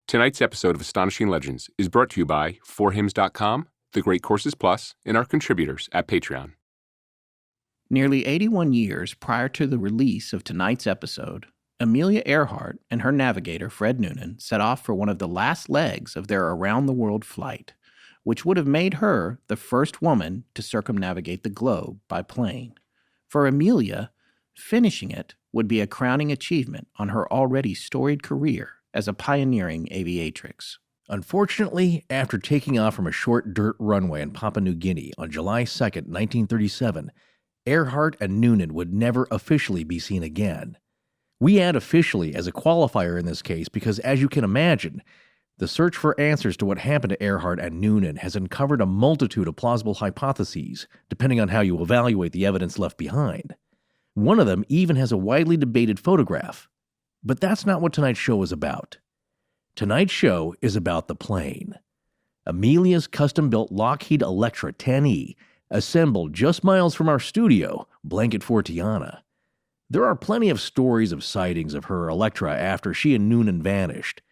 Tonight's episode of Astonishing Legends is brought to you by forhims.com, The Great Courses Plus, and our contributors at Patreon. Nearly 81 years prior to the release of tonight's episode, Amelia Earhart and her navigator, Fred Noonan, set off for one of the last legs of their around-the-world flight, which would have made her the first woman to circumnavigate the globe by plane. For Amelia, finishing it would be a crowning achievement on her already storied career as a pioneering aviatrix. Unfortunately, after taking off from a short dirt runway in Papua New Guinea on July 2, 1937, Earhart and Noonan would never officially be seen again. We add officially as a qualifier in this case because, as you can imagine, the search for answers to what happened to Earhart and Noonan has uncovered a multitude of plausible hypotheses, depending on how you evaluate the evidence left behind. One of them even has a widely debated photograph. But that's not what tonight's show is about. Tonight's show is about the plane. Amelia's custom-built Lockheed Electra 10E, assembled just miles from our studio, Blanket Fort Tiana. There are plenty of stories of sightings of her Electra after she and Noonan vanished.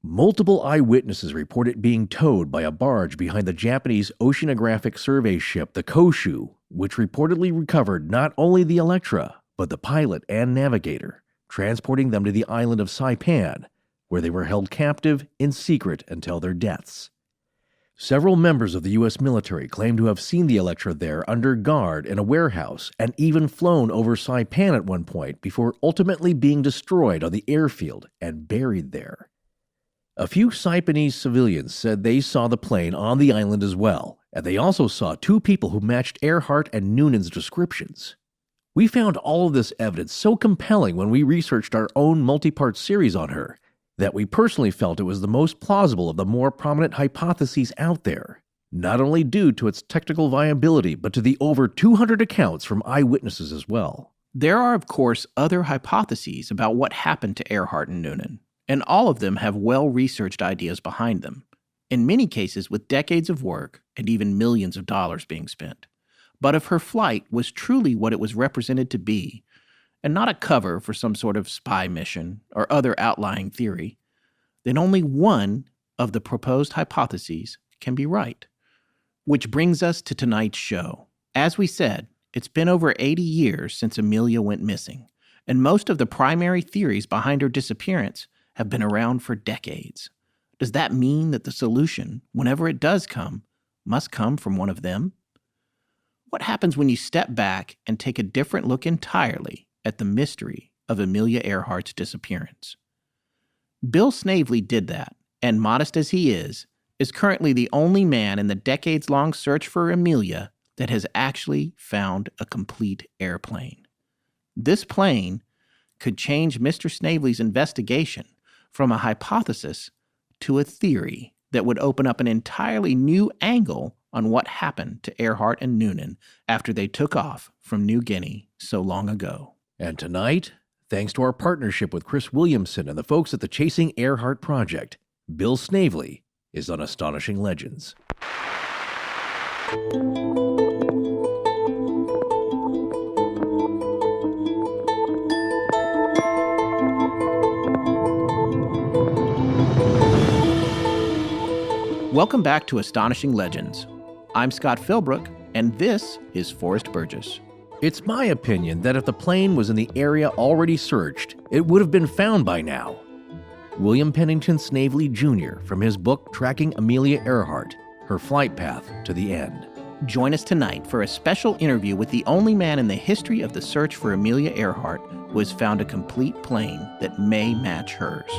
Multiple eyewitnesses report it being towed by a barge behind the Japanese oceanographic survey ship, the Koshu, which reportedly recovered not only the Electra, but the pilot and navigator, transporting them to the island of Saipan, where they were held captive in secret until their deaths. Several members of the U.S. military claim to have seen the Electra there under guard in a warehouse and even flown over Saipan at one point before ultimately being destroyed on the airfield and buried there. A few Saipanese civilians said they saw the plane on the island as well, and they also saw two people who matched Earhart and Noonan's descriptions. We found all of this evidence so compelling when we researched our own multi-part series on her that we personally felt it was the most plausible of the more prominent hypotheses out there, not only due to its technical viability, but to the over 200 accounts from eyewitnesses as well. There are, of course, other hypotheses about what happened to Earhart and Noonan, and all of them have well-researched ideas behind them, in many cases with decades of work and even millions of dollars being spent. But if her flight was truly what it was represented to be, and not a cover for some sort of spy mission or other outlying theory, then only one of the proposed hypotheses can be right. Which brings us to tonight's show. As we said, it's been over 80 years since Amelia went missing, and most of the primary theories behind her disappearance have been around for decades. Does that mean that the solution, whenever it does come, must come from one of them? What happens when you step back and take a different look entirely at the mystery of Amelia Earhart's disappearance? Bill Snavely did that, and modest as he is currently the only man in the decades-long search for Amelia that has actually found a complete airplane. This plane could change Mr. Snavely's investigation from a hypothesis to a theory that would open up an entirely new angle on what happened to Earhart and Noonan after they took off from New Guinea so long ago. And tonight, thanks to our partnership with Chris Williamson and the folks at the Chasing Earhart Project, Bill Snavely is on Astonishing Legends. Welcome back to Astonishing Legends. I'm Scott Philbrook, and this is Forrest Burgess. It's my opinion that if the plane was in the area already searched, it would have been found by now. William Pennington Snavely Jr. from his book Tracking Amelia Earhart, Her Flight Path to the End. Join us tonight for a special interview with the only man in the history of the search for Amelia Earhart who has found a complete plane that may match hers.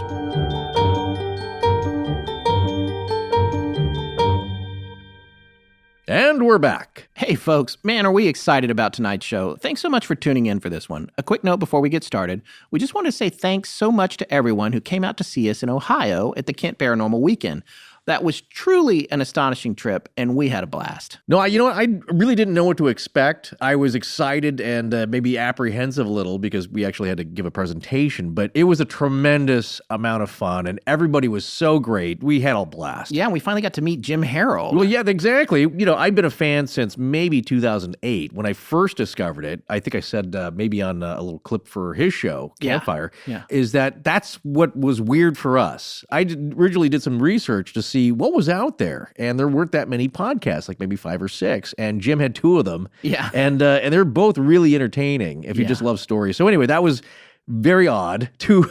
And we're back. Hey folks, man, are we excited about tonight's show. Thanks so much for tuning in for this one. A quick note before we get started. We just want to say thanks so much to everyone who came out to see us in Ohio at the Kent Paranormal Weekend. That was truly an astonishing trip, and we had a blast. No, you know what? I really didn't know what to expect. I was excited and maybe apprehensive a little because we actually had to give a presentation, but it was a tremendous amount of fun, and everybody was so great. We had a blast. Yeah, and we finally got to meet Jim Harold. Well, yeah, exactly. You know, I've been a fan since maybe 2008 when I first discovered it. I think I said maybe on a little clip for his show, Campfire, is that's what was weird for us. I originally did some research to see what was out there, and there weren't that many podcasts, like maybe 5 or 6, and Jim had 2 of them. Yeah. And they're both really entertaining if you just love stories. So anyway, that was very odd to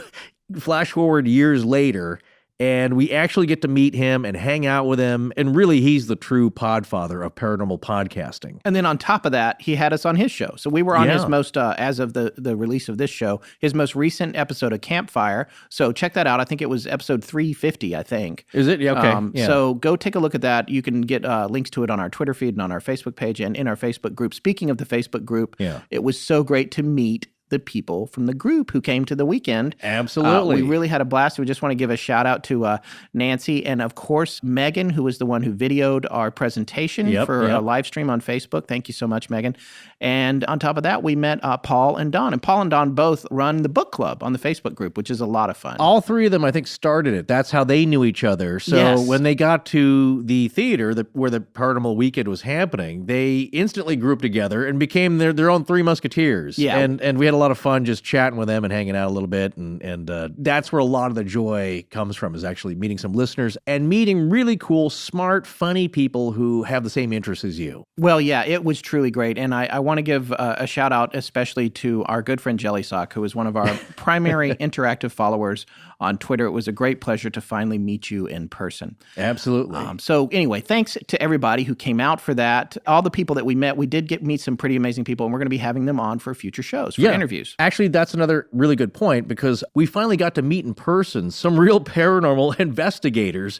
flash forward years later, and we actually get to meet him and hang out with him. And really, he's the true podfather of paranormal podcasting. And then on top of that, he had us on his show. So we were on his most, as of the release of this show, his most recent episode of Campfire. So check that out. I think it was episode 350, I think. Is it? Yeah, okay. So go take a look at that. You can get links to it on our Twitter feed and on our Facebook page and in our Facebook group. Speaking of the Facebook group, it was so great to meet the people from the group who came to the weekend. Absolutely. We really had a blast. We just want to give a shout out to Nancy and, of course, Megan, who was the one who videoed our presentation for a live stream on Facebook. Thank you so much, Megan. And on top of that, we met Paul and Don. And Paul and Don both run the book club on the Facebook group, which is a lot of fun. All 3 of them, I think, started it. That's how they knew each other. So when they got to the theater where the Paranormal Weekend was happening, they instantly grouped together and became their own 3 musketeers. Yeah. And we had a lot of fun just chatting with them and hanging out a little bit. And that's where a lot of the joy comes from, is actually meeting some listeners and meeting really cool, smart, funny people who have the same interests as you. Well, yeah, it was truly great. And I want to give a shout out especially to our good friend Jelly Sock, who is one of our primary interactive followers on Twitter. It was a great pleasure to finally meet you in person. Absolutely. So anyway, thanks to everybody who came out for that. All the people that we met, we did meet some pretty amazing people, and we're going to be having them on for future shows, for interviews. Actually, that's another really good point, because we finally got to meet in person some real paranormal investigators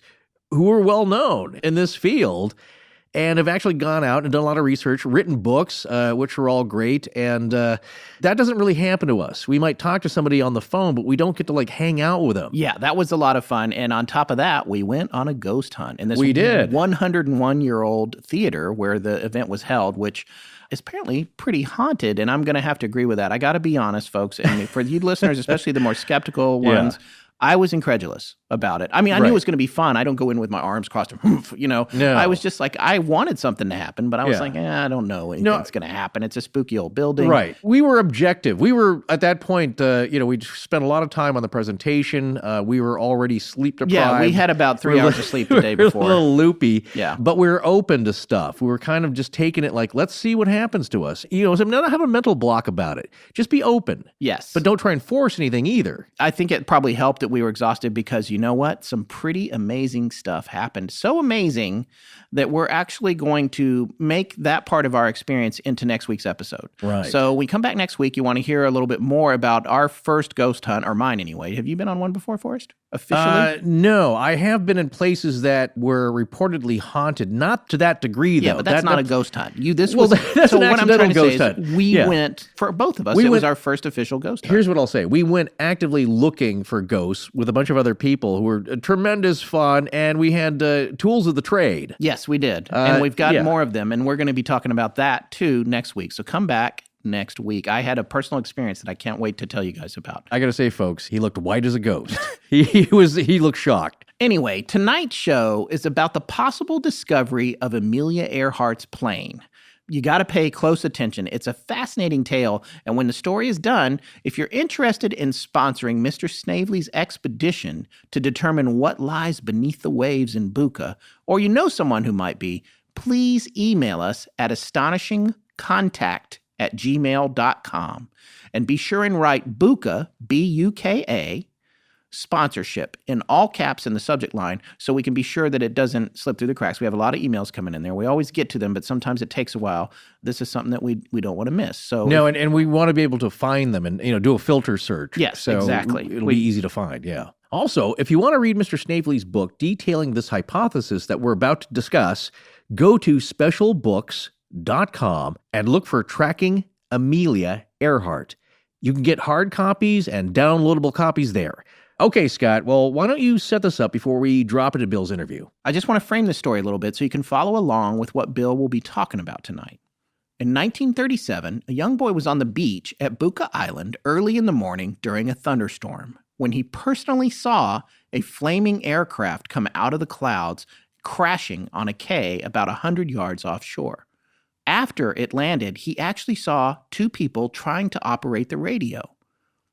who are well known in this field and have actually gone out and done a lot of research, written books, which are all great. And that doesn't really happen to us. We might talk to somebody on the phone, but we don't get to hang out with them. Yeah, that was a lot of fun. And on top of that, we went on a ghost hunt in this 101-year-old theater where the event was held, which is apparently pretty haunted. And I'm going to have to agree with that. I got to be honest, folks. And for you listeners, especially the more skeptical ones, I was incredulous about it. I mean, I knew it was going to be fun. I don't go in with my arms crossed, No. I was just I wanted something to happen, but I was I don't know anything's going to happen. It's a spooky old building. Right. We were objective. We were, at that point, we spent a lot of time on the presentation. We were already sleep deprived. Yeah, we had about 3 hours of sleep the day before. A little loopy. Yeah. But we were open to stuff. We were kind of just taking it let's see what happens to us. So not have a mental block about it. Just be open. Yes. But don't try and force anything either. I think it probably helped that we were exhausted, because you know what? Some pretty amazing stuff happened. So amazing that we're actually going to make that part of our experience into next week's episode. Right. So we come back next week. You want to hear a little bit more about our first ghost hunt, or mine anyway. Have you been on one before, Forrest? Officially? No, I have been in places that were reportedly haunted, not to that degree, though. Yeah, but that's not a ghost hunt. That's an accidental ghost hunt. We went, for both of us, it was our first official ghost hunt. Here's what I'll say. We went actively looking for ghosts with a bunch of other people who were tremendous fun, and we had tools of the trade. Yes, we did. And we've got more of them, and we're going to be talking about that, too, next week. So come back next week. I had a personal experience that I can't wait to tell you guys about. I got to say, folks, he looked white as a ghost. He looked shocked. Anyway, tonight's show is about the possible discovery of Amelia Earhart's plane. You got to pay close attention. It's a fascinating tale, and when the story is done, if you're interested in sponsoring Mr. Snavely's expedition to determine what lies beneath the waves in Buka, or you know someone who might be, please email us at astonishingcontact@gmail.com. And be sure and write Buka, B-U-K-A, sponsorship in all caps in the subject line, so we can be sure that it doesn't slip through the cracks. We have a lot of emails coming in there. We always get to them, but sometimes it takes a while. This is something that we don't want to miss. So no, and we want to be able to find them and do a filter search. Yes, so exactly. It'll be easy to find. Yeah. Also, if you want to read Mr. Snavely's book detailing this hypothesis that we're about to discuss, go to specialbooks.com and look for Tracking Amelia Earhart. You can get hard copies and downloadable copies there. Okay, Scott, well, why don't you set this up before we drop into Bill's interview? I just want to frame this story a little bit so you can follow along with what Bill will be talking about tonight. In 1937, a young boy was on the beach at Buka Island early in the morning during a thunderstorm when he personally saw a flaming aircraft come out of the clouds, crashing on a quay about 100 yards offshore. After it landed, he actually saw two people trying to operate the radio.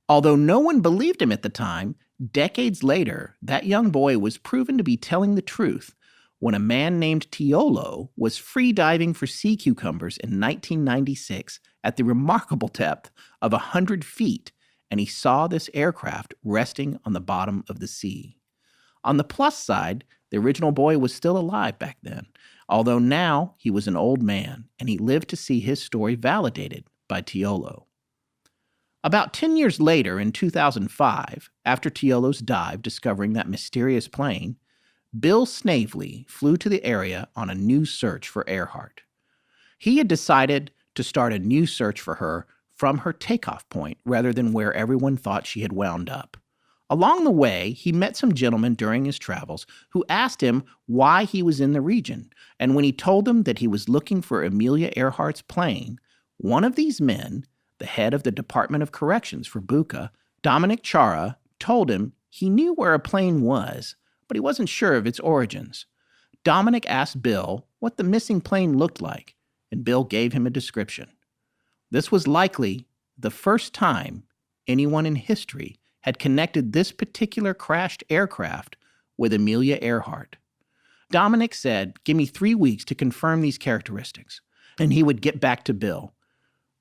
Although no one believed him at the time, decades later, that young boy was proven to be telling the truth when a man named Tiolo was free diving for sea cucumbers in 1996 at the remarkable depth of 100 feet, and he saw this aircraft resting on the bottom of the sea. On the plus side, the original boy was still alive back then, although now he was an old man, and he lived to see his story validated by Tiolo. About 10 years later, in 2005, after Tiolo's dive discovering that mysterious plane, Bill Snavely flew to the area on a new search for Earhart. He had decided to start a new search for her from her takeoff point rather than where everyone thought she had wound up. Along the way, he met some gentlemen during his travels who asked him why he was in the region, and when he told them that he was looking for Amelia Earhart's plane, one of these men, the head of the Department of Corrections for Buka, Dominic Chara, told him he knew where a plane was, but he wasn't sure of its origins. Dominic asked Bill what the missing plane looked like, and Bill gave him a description. This was likely the first time anyone in history had connected this particular crashed aircraft with Amelia Earhart. Dominic said, "Give me 3 weeks to confirm these characteristics," and he would get back to Bill.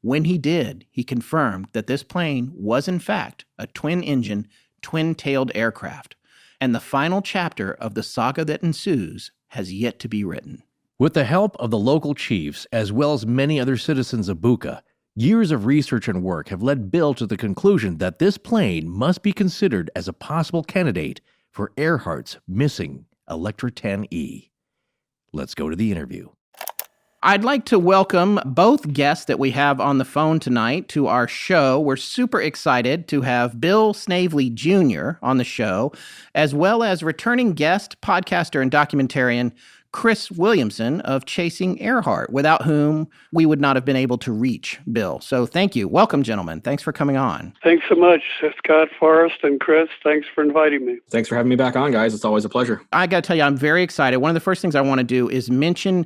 When he did, he confirmed that this plane was in fact a twin-engine, twin-tailed aircraft, and the final chapter of the saga that ensues has yet to be written. With the help of the local chiefs, as well as many other citizens of Buka, years of research and work have led Bill to the conclusion that this plane must be considered as a possible candidate for Earhart's missing Electra 10E. Let's go to the interview. I'd like to welcome both guests that we have on the phone tonight to our show. We're super excited to have Bill Snavely Jr. on the show, as well as returning guest, podcaster, and documentarian Chris Williamson of Chasing Earhart, without whom we would not have been able to reach Bill. So thank you. Welcome, gentlemen. Thanks for coming on. Thanks so much, Scott, Forrest, and Chris. Thanks for inviting me. Thanks for having me back on, guys. It's always a pleasure. I got to tell you, I'm very excited. One of the first things I want to do is mention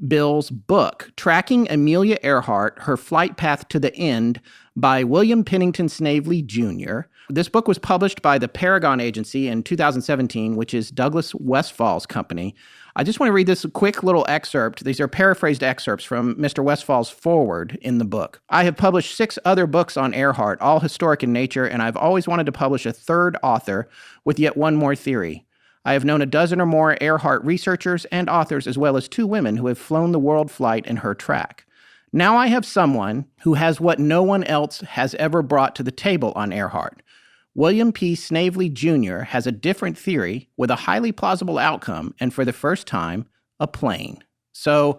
Bill's book, Tracking Amelia Earhart, Her Flight Path to the End, by William Pennington Snavely Jr. This book was published by the Paragon Agency in 2017, which is Douglas Westfall's company. I just want to read this quick little excerpt. These are paraphrased excerpts from Mr. Westfall's foreword in the book. "I have published 6 other books on Earhart, all historic in nature, and I've always wanted to publish a third author with yet one more theory. I have known a dozen or more Earhart researchers and authors, as well as 2 women who have flown the world flight in her track. Now I have someone who has what no one else has ever brought to the table on Earhart. William P. Snavely Jr. has a different theory with a highly plausible outcome, and for the first time, a plane." So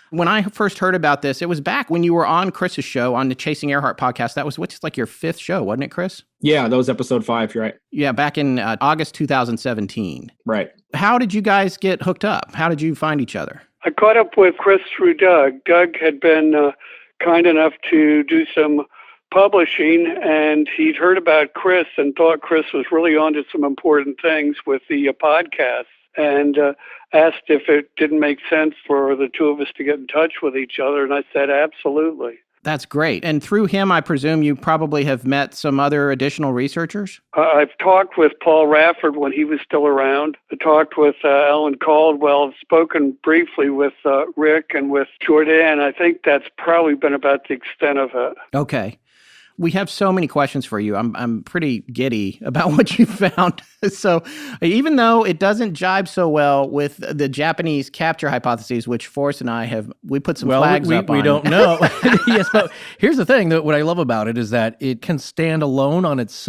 when I first heard about this, it was back when you were on Chris's show on the Chasing Earhart podcast. That was like your 5th show, wasn't it, Chris? Yeah, that was episode 5. You're right. Yeah, back in August 2017. Right. How did you guys get hooked up? How did you find each other? I caught up with Chris through Doug. Doug had been kind enough to do some publishing, and he'd heard about Chris and thought Chris was really onto some important things with the podcast, and asked if it didn't make sense for the 2 of us to get in touch with each other, and I said absolutely. That's great. And through him, I presume you probably have met some other additional researchers? I've talked with Paul Rafford when he was still around. I talked with Alan Caldwell. I've spoken briefly with Rick and with Jordan. I think that's probably been about the extent of it. Okay. We have so many questions for you. I'm pretty giddy about what you found. So even though it doesn't jibe so well with the Japanese capture hypotheses, which Forrest and I we put some flags up on. We don't know. Yes, but here's the thing that what I love about it is that it can stand alone on its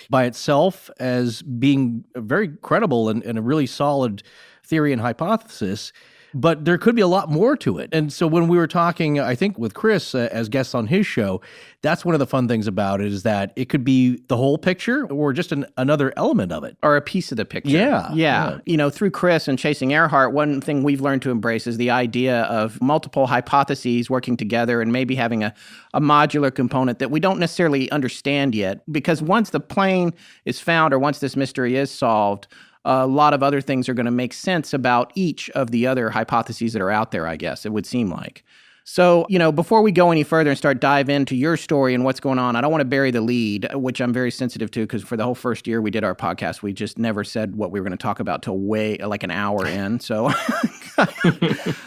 by itself as being very credible and a really solid theory and hypothesis. But there could be a lot more to it. And so when we were talking, I think with Chris as guests on his show, that's one of the fun things about it is that it could be the whole picture or just another element of it. Or a piece of the picture. Yeah. You know, through Chris and Chasing Earhart, one thing we've learned to embrace is the idea of multiple hypotheses working together and maybe having a modular component that we don't necessarily understand yet. Because once the plane is found or once this mystery is solved, a lot of other things are going to make sense about each of the other hypotheses that are out there, I guess, it would seem like. So, you know, before we go any further and start dive into your story and what's going on, I don't want to bury the lead, which I'm very sensitive to because for the whole first year we did our podcast, we just never said what we were going to talk about till way like an hour in. So,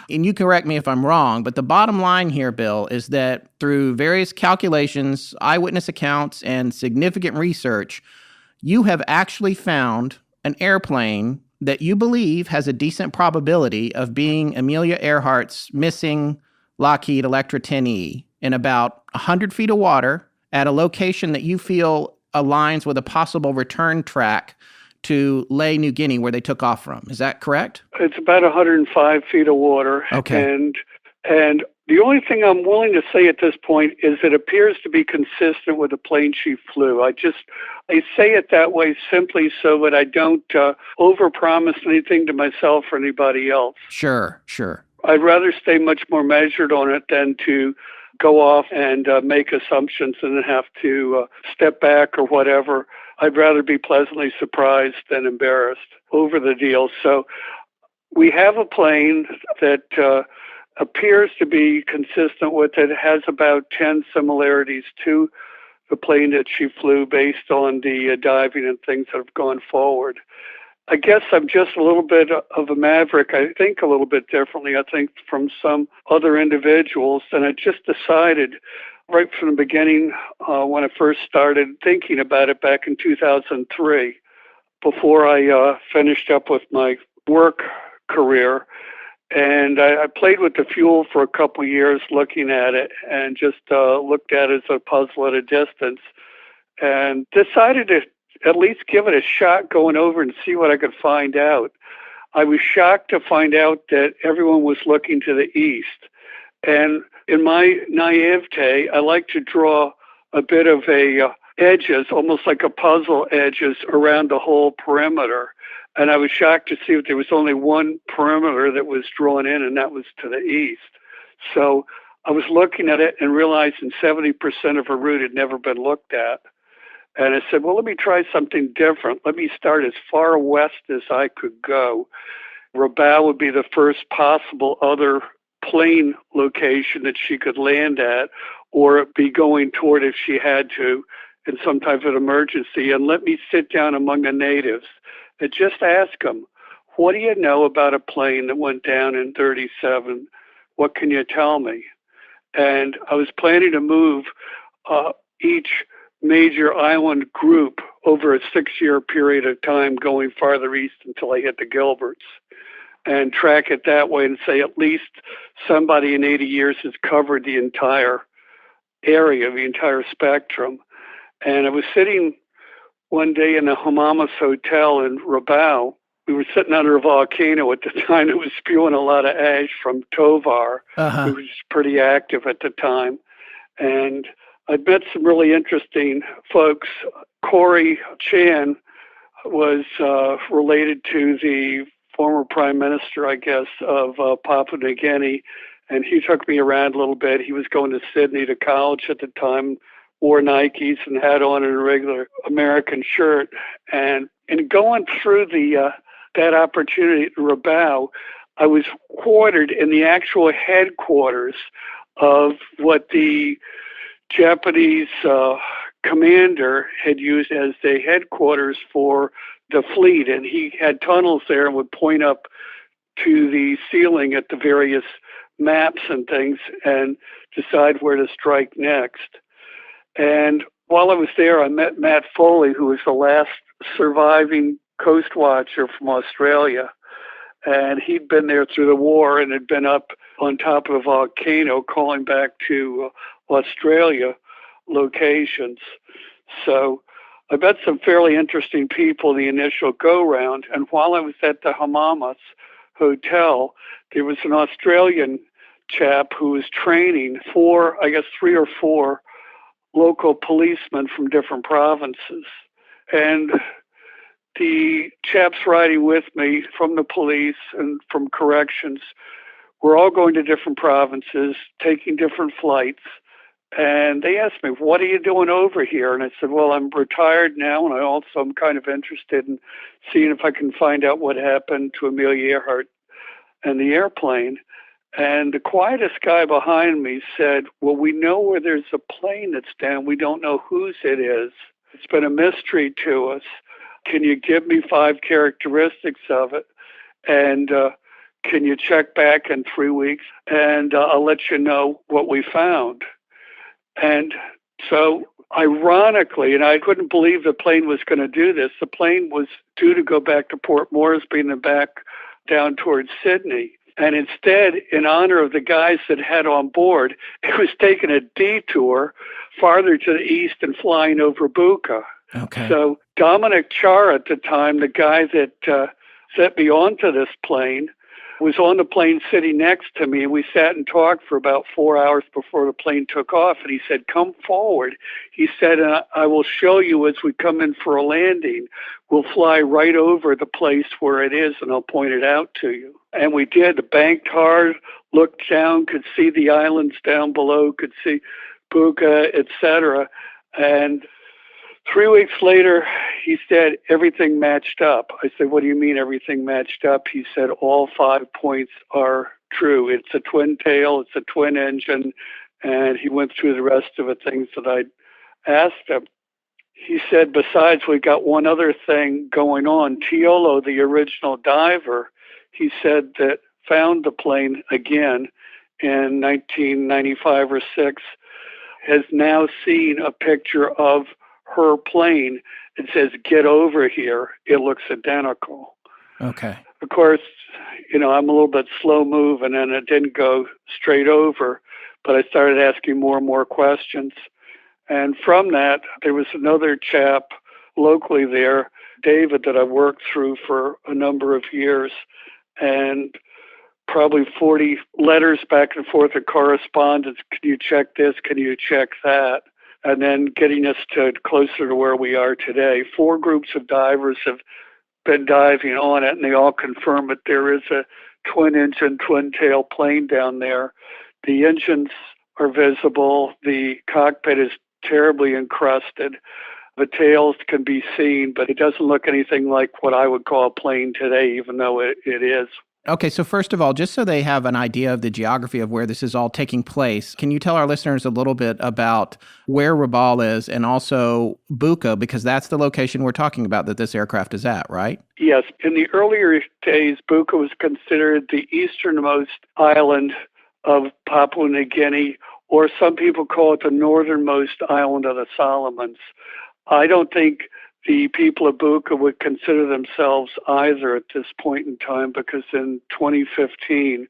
and you correct me if I'm wrong, but the bottom line here, Bill, is that through various calculations, eyewitness accounts, and significant research, you have actually found an airplane that you believe has a decent probability of being Amelia Earhart's missing Lockheed Electra 10E in about 100 feet of water at a location that you feel aligns with a possible return track to Papua New Guinea where they took off from. Is that correct? It's about 105 feet of water. Okay. And the only thing I'm willing to say at this point is it appears to be consistent with the plane she flew. I say it that way simply so that I don't overpromise anything to myself or anybody else. Sure. I'd rather stay much more measured on it than to go off and make assumptions and then have to step back or whatever. I'd rather be pleasantly surprised than embarrassed over the deal. So we have a plane that appears to be consistent with it. It has about 10 similarities to the plane that she flew based on the diving and things that have gone forward. I guess I'm just a little bit of a maverick. I think a little bit differently, I think, from some other individuals. And I just decided right from the beginning when I first started thinking about it back in 2003, before I finished up with my work career. And I played with the fuel for a couple of years looking at it and just looked at it as a puzzle at a distance and decided to at least give it a shot going over and see what I could find out. I was shocked to find out that everyone was looking to the east. And in my naivete, I like to draw a bit of edges, almost like a puzzle edges around the whole perimeter. And I was shocked to see that there was only one perimeter that was drawn in, and that was to the east. So I was looking at it and realizing 70% of her route had never been looked at. And I said, well, let me try something different. Let me start as far west as I could go. Rabaul would be the first possible other plane location that she could land at or be going toward if she had to in some type of emergency. And let me sit down among the natives and just ask them, what do you know about a plane that went down in 37? What can you tell me? And I was planning to move each major island group over a 6-year period of time going farther east until I hit the Gilberts and track it that way and say at least somebody in 80 years has covered the entire area, the entire spectrum. And I was sitting one day in the Hamamas Hotel in Rabaul. We were sitting under a volcano at the time. It was spewing a lot of ash from Tovar, who was pretty active at the time. And I'd met some really interesting folks. Corey Chan was related to the former prime minister, I guess, of Papua New Guinea, and he took me around a little bit. He was going to Sydney to college at the time, wore Nikes and had on a regular American shirt. And in going through that opportunity at Rabaul, I was quartered in the actual headquarters of what the Japanese commander had used as the headquarters for the fleet, and he had tunnels there and would point up to the ceiling at the various maps and things and decide where to strike next. And while I was there, I met Matt Foley, who was the last surviving coast watcher from Australia. And he'd been there through the war and had been up on top of a volcano calling back to Australia locations. So I met some fairly interesting people the initial go-round. And while I was at the Hamamas hotel, there was an Australian chap who was training for, I guess, 3 or 4 local policemen from different provinces. And the chaps riding with me from the police and from corrections were all going to different provinces, taking different flights. And they asked me, what are you doing over here? And I said, well, I'm retired now, and I also am kind of interested in seeing if I can find out what happened to Amelia Earhart and the airplane. And the quietest guy behind me said, well, we know where there's a plane that's down. We don't know whose it is. It's been a mystery to us. Can you give me 5 characteristics of it? And can you check back in 3 weeks? And I'll let you know what we found. And so, ironically, and I couldn't believe the plane was going to do this, the plane was due to go back to Port Moresby and then back down towards Sydney. And instead, in honor of the guys that had on board, it was taking a detour farther to the east and flying over Buka. Okay. So Dominic Char at the time, the guy that set me onto this plane, was on the plane sitting next to me, and we sat and talked for about 4 hours before the plane took off. And he said, come forward. He said, and I will show you as we come in for a landing. We'll fly right over the place where it is, and I'll point it out to you. And we did. The banked hard, looked down, could see the islands down below, could see Buka, etc. And 3 weeks later, he said everything matched up. I said, what do you mean everything matched up? He said all 5 points are true. It's a twin tail, it's a twin engine, and he went through the rest of the things that I'd asked him. He said, besides, we got one other thing going on. Tiolo, the original diver, he said that found the plane again in 1995 or 6, has now seen a picture of her plane. It says, get over here. It looks identical. Okay. Of course, I'm a little bit slow moving, and it didn't go straight over, but I started asking more and more questions. And from that, there was another chap locally there, David, that I worked through for a number of years, and probably 40 letters back and forth of correspondence. Can you check this? Can you check that? And then getting us to closer to where we are today. 4 groups of divers have been diving on it, and they all confirm that there is a twin-engine, twin-tail plane down there. The engines are visible. The cockpit is terribly encrusted. The tails can be seen, but it doesn't look anything like what I would call a plane today, even though it is. Okay, so first of all, just so they have an idea of the geography of where this is all taking place, can you tell our listeners a little bit about where Rabaul is and also Buka, because that's the location we're talking about that this aircraft is at, right? Yes. In the earlier days, Buka was considered the easternmost island of Papua New Guinea, or some people call it the northernmost island of the Solomons. I don't think the people of Buka would consider themselves either at this point in time, because in 2015,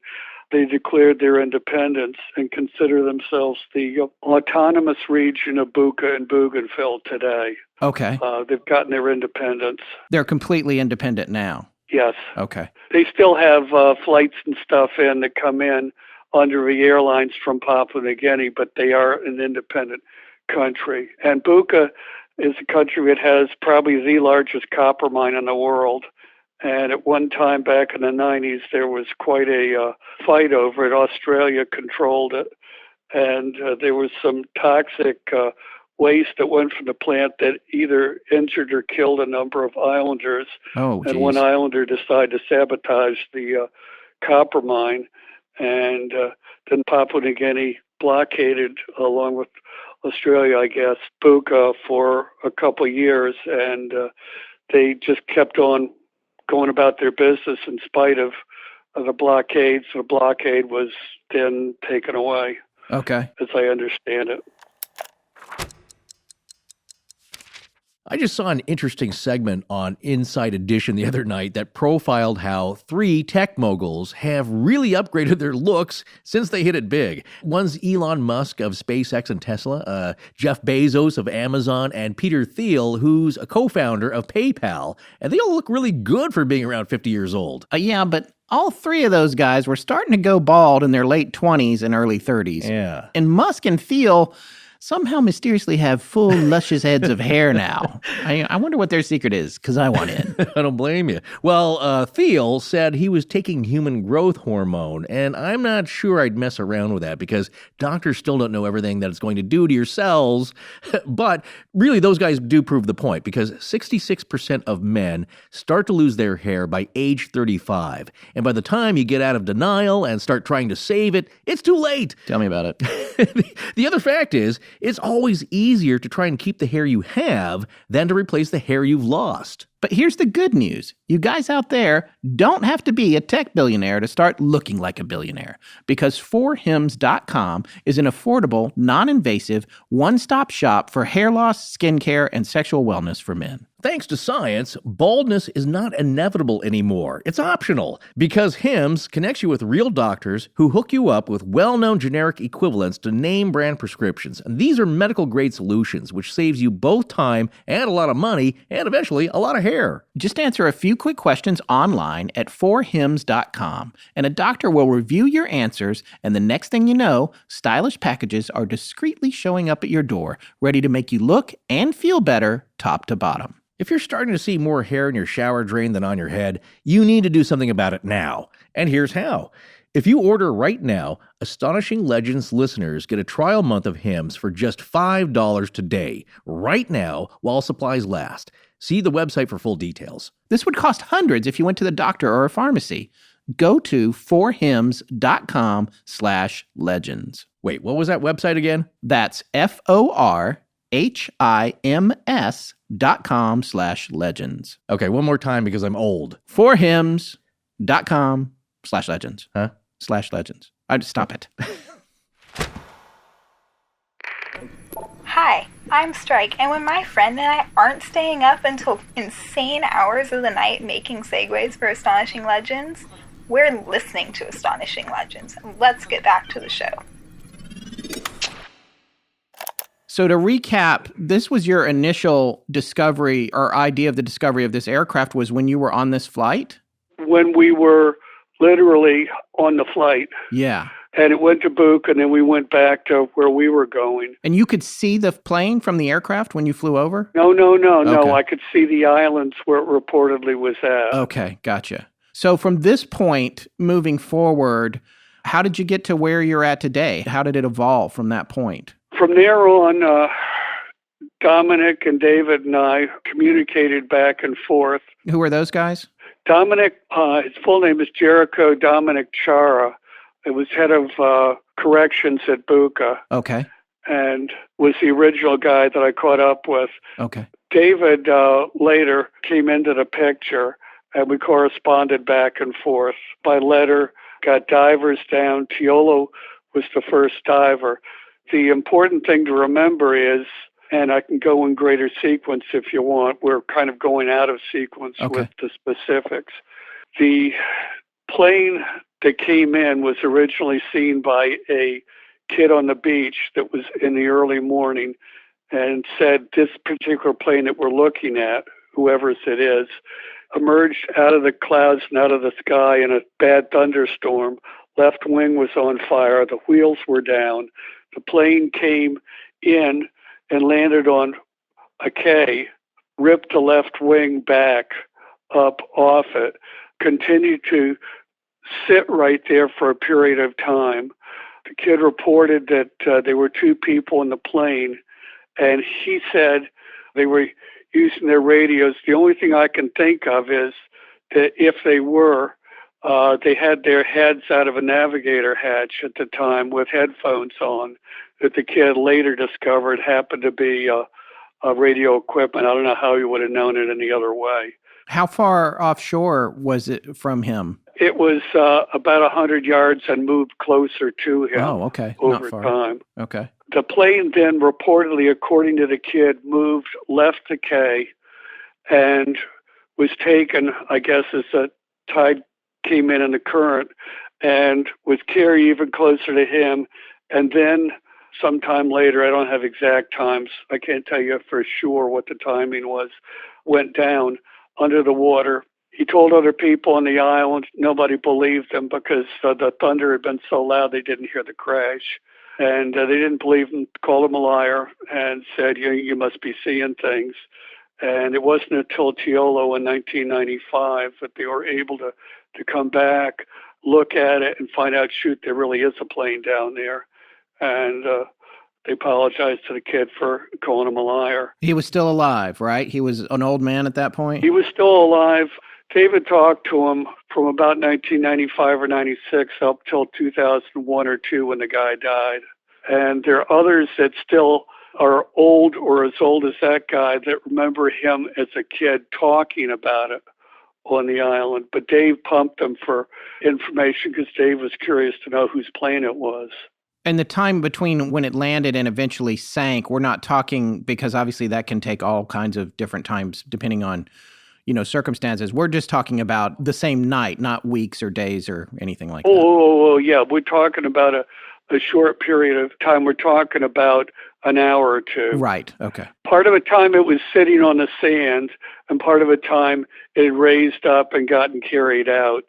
they declared their independence and consider themselves the autonomous region of Buka and Bougainville today. Okay. They've gotten their independence. They're completely independent now. Yes. Okay. They still have flights and stuff in that come in under the airlines from Papua New Guinea, but they are an independent country. And Buka is a country that has probably the largest copper mine in the world. And at one time back in the 90s, there was quite a fight over it. Australia controlled it. And there was some toxic waste that went from the plant that either injured or killed a number of islanders. Oh, geez. And one islander decided to sabotage the copper mine. And then Papua New Guinea blockaded, along with Australia, I guess, Buka for a couple of years, and they just kept on going about their business in spite of the blockade. So the blockade was then taken away, Okay. as I understand it. I just saw an interesting segment on Inside Edition the other night that profiled how 3 tech moguls have really upgraded their looks since they hit it big. One's Elon Musk of SpaceX and Tesla, Jeff Bezos of Amazon, and Peter Thiel, who's a co-founder of PayPal. And they all look really good for being around 50 years old. Yeah, but all 3 of those guys were starting to go bald in their late 20s and early 30s. Yeah. And Musk and Thiel somehow mysteriously have full, luscious heads of hair now. I wonder what their secret is, because I want in. I don't blame you. Well, Thiel said he was taking human growth hormone, and I'm not sure I'd mess around with that because doctors still don't know everything that it's going to do to your cells. But really, those guys do prove the point because 66% of men start to lose their hair by age 35. And by the time you get out of denial and start trying to save it, it's too late. Tell me about it. The other fact is, it's always easier to try and keep the hair you have than to replace the hair you've lost. But here's the good news. You guys out there don't have to be a tech billionaire to start looking like a billionaire, because 4hims.com is an affordable, non-invasive, one-stop shop for hair loss, skincare, and sexual wellness for men. Thanks to science, baldness is not inevitable anymore. It's optional because Hims connects you with real doctors who hook you up with well-known generic equivalents to name brand prescriptions. And these are medical-grade solutions, which saves you both time and a lot of money and eventually a lot of hair. Just answer a few quick questions online at 4hims.com, and a doctor will review your answers, and the next thing you know, stylish packages are discreetly showing up at your door, ready to make you look and feel better top to bottom. If you're starting to see more hair in your shower drain than on your head, you need to do something about it now. And here's how. If you order right now, Astonishing Legends listeners get a trial month of Hims for just $5 today, right now, while supplies last. See the website for full details. This would cost hundreds if you went to the doctor or a pharmacy. Go to 4hims.com/legends. Wait, what was that website again? That's FORHIMS.com/legends. Okay, one more time because I'm old. 4hims.com/legends. Huh? /legends. Stop it. Hi, I'm Strike, and when my friend and I aren't staying up until insane hours of the night making segues for Astonishing Legends, we're listening to Astonishing Legends. Let's get back to the show. So to recap, this was your initial discovery or idea of the discovery of this aircraft was when you were on this flight? When we were literally on the flight. Yeah. And it went to Buka, and then we went back to where we were going. And you could see the plane from the aircraft when you flew over? No. Okay. I could see the islands where it reportedly was at. Okay, gotcha. So from this point, moving forward, how did you get to where you're at today? How did it evolve from that point? From there on, Dominic and David and I communicated back and forth. Who are those guys? Dominic, his full name is Jericho Dominic Chara. It was head of corrections at Buka. Okay. And was the original guy that I caught up with. Okay. David later came into the picture, and we corresponded back and forth by letter, got divers down. Tiolo was the first diver. The important thing to remember is, and I can go in greater sequence if you want, we're kind of going out of sequence with the specifics. The plane that came in was originally seen by a kid on the beach that was in the early morning and said this particular plane that we're looking at, whoever's it is, emerged out of the clouds and out of the sky in a bad thunderstorm. Left wing was on fire. The wheels were down. The plane came in and landed on a quay, ripped the left wing back up off it, continued to sit right there for a period of time. The kid reported that there were 2 people in the plane, and he said they were using their radios. The only thing I can think of is that if they were, they had their heads out of a navigator hatch at the time with headphones on that the kid later discovered happened to be a radio equipment. I don't know how he would have known it any other way. How far offshore was it from him? It was about 100 yards and moved closer to him Oh, okay. over Not far. time. Okay. The plane then reportedly, according to the kid, left the K and was taken, I guess, as the tide came in the current, and was carried even closer to him. And then sometime later, I don't have exact times, I can't tell you for sure what the timing was, went down under the water. He told other people on the island, nobody believed him because the thunder had been so loud they didn't hear the crash. And they didn't believe him, called him a liar, and said, you must be seeing things. And it wasn't until Tiolo in 1995 that they were able to come back, look at it, and find out, shoot, there really is a plane down there. And they apologized to the kid for calling him a liar. He was still alive, right? He was an old man at that point? He was still alive. David talked to him from about 1995 or 96 up till 2001 or 2 when the guy died. And there are others that still are old or as old as that guy that remember him as a kid talking about it on the island. But Dave pumped them for information because Dave was curious to know whose plane it was. And the time between when it landed and eventually sank, we're not talking, because obviously that can take all kinds of different times depending on, circumstances. We're just talking about the same night, not weeks or days or anything like that. Oh, yeah. We're talking about a short period of time. We're talking about an hour or two. Right. Okay. Part of the time it was sitting on the sand, and part of the time it had raised up and gotten carried out.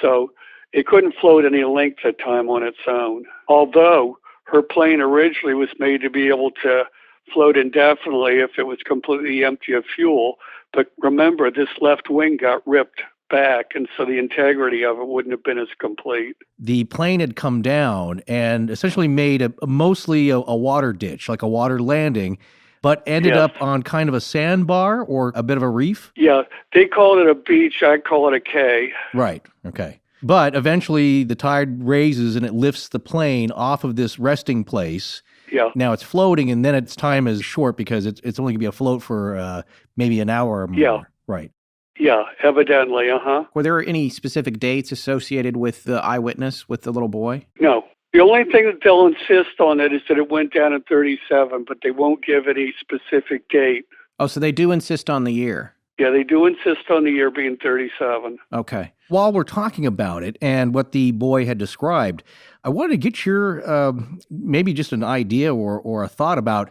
So it couldn't float any length of time on its own. Although her plane originally was made to be able to float indefinitely if it was completely empty of fuel. But remember, this left wing got ripped back, and so the integrity of it wouldn't have been as complete. The plane had come down and essentially made mostly a water ditch, like a water landing, but ended up on kind of a sandbar or a bit of a reef? Yeah, they call it a beach. I call it a K. Right, okay. But eventually the tide raises and it lifts the plane off of this resting place. Yeah. Now it's floating, and then its time is short because it's only going to be afloat for maybe an hour or more. Yeah. Right. Yeah, evidently, Were there any specific dates associated with the eyewitness, with the little boy? No. The only thing that they'll insist on it is that it went down in 37, but they won't give any specific date. Oh, so they do insist on the year. Yeah, they do insist on the year being 37. Okay. While we're talking about it and what the boy had described, I wanted to get your maybe just an idea or a thought about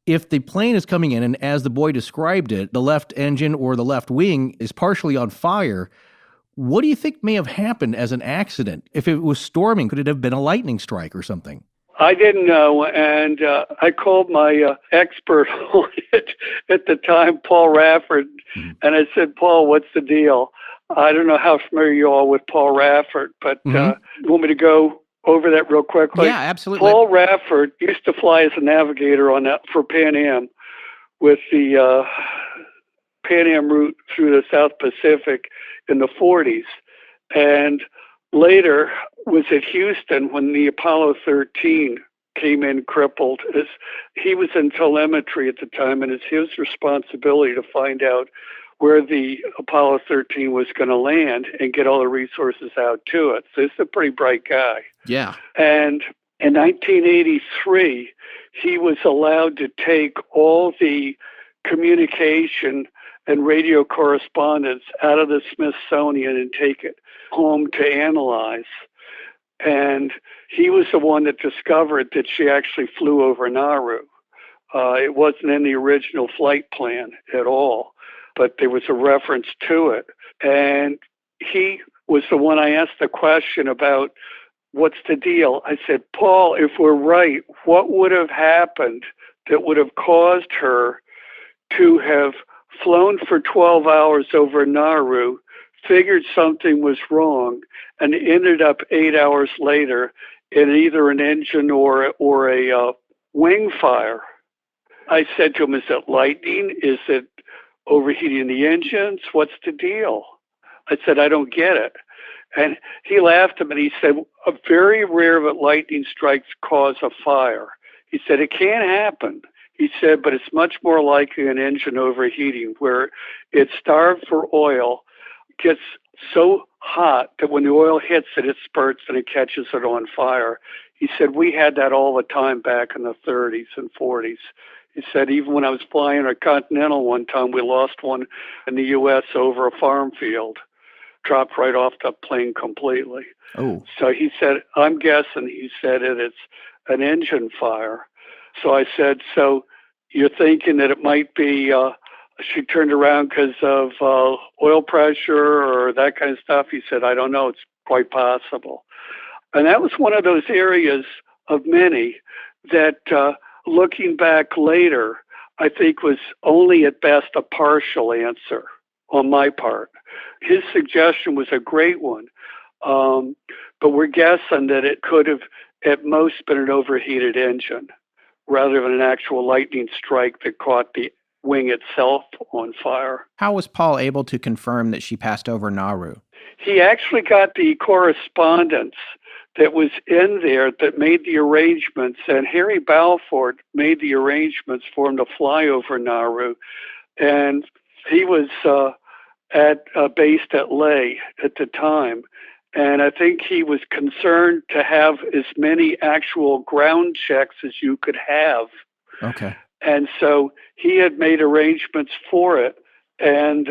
if the plane is coming in and as the boy described it, the left engine or the left wing is partially on fire, what do you think may have happened as an accident? If it was storming, could it have been a lightning strike or something? I didn't know, and I called my expert on it at the time, Paul Rafford, and I said, Paul, what's the deal? I don't know how familiar you are with Paul Rafford, but you want me to go over that real quickly? Yeah, absolutely. Paul Rafford used to fly as a navigator on that for Pan Am with the Pan Am route through the South Pacific in the 40s, and later was at Houston when the Apollo 13 came in crippled. He was in telemetry at the time, and it's his responsibility to find out where the Apollo 13 was going to land and get all the resources out to it. So he's a pretty bright guy. Yeah. And in 1983, he was allowed to take all the communication and radio correspondence out of the Smithsonian and take it home to analyze. And he was the one that discovered that she actually flew over Nauru. It wasn't in the original flight plan at all, but there was a reference to it. And he was the one I asked the question about, what's the deal? I said, Paul, if we're right, what would have happened that would have caused her to have flown for 12 hours over Nauru, figured something was wrong, and ended up 8 hours later in either an engine or a wing fire? I said to him, is it lightning? Is it overheating the engines? What's the deal? I said, I don't get it. And he laughed at me and he said, a very rare that lightning strikes cause a fire. He said, it can happen. He said, but it's much more likely an engine overheating where it's starved for oil, gets so hot that when the oil hits it, it spurts and it catches it on fire. He said, we had that all the time back in the 30s and 40s. He said, even when I was flying a Continental one time, we lost one in the U.S. over a farm field. Dropped right off the plane completely. Oh. So he said, I'm guessing, he said, it's an engine fire. So I said, so you're thinking that it might be she turned around because of oil pressure or that kind of stuff? He said, I don't know. It's quite possible. And that was one of those areas of many that, looking back later, I think was only at best a partial answer on my part. His suggestion was a great one, but we're guessing that it could have at most been an overheated engine rather than an actual lightning strike that caught the wing itself on fire. How was Paul able to confirm that she passed over Nauru? He actually got the correspondence that was in there that made the arrangements, and Harry Balfour made the arrangements for him to fly over Nauru, and he was based at Leh at the time, and I think he was concerned to have as many actual ground checks as you could have. Okay. And so he had made arrangements for it, and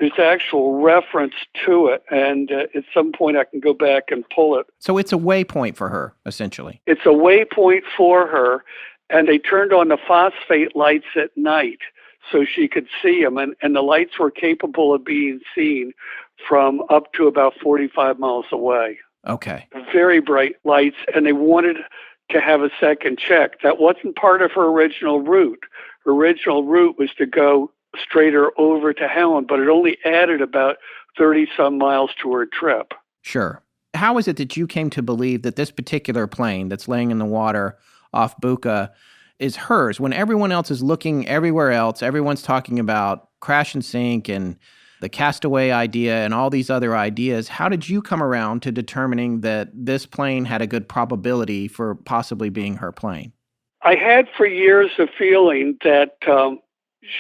there's actual reference to it, and at some point I can go back and pull it. So it's a waypoint for her, essentially. It's a waypoint for her, and they turned on the phosphate lights at night so she could see them, and the lights were capable of being seen from up to about 45 miles away. Okay. Very bright lights, and they wanted to have a second check. That wasn't part of her original route. Her original route was to go straighter over to Helen, but it only added about 30-some miles to her trip. Sure. How is it that you came to believe that this particular plane that's laying in the water off Buka is hers when everyone else is looking everywhere else? Everyone's talking about crash and sink and the castaway idea and all these other ideas. How did you come around to determining that this plane had a good probability for possibly being her plane? I had for years a feeling that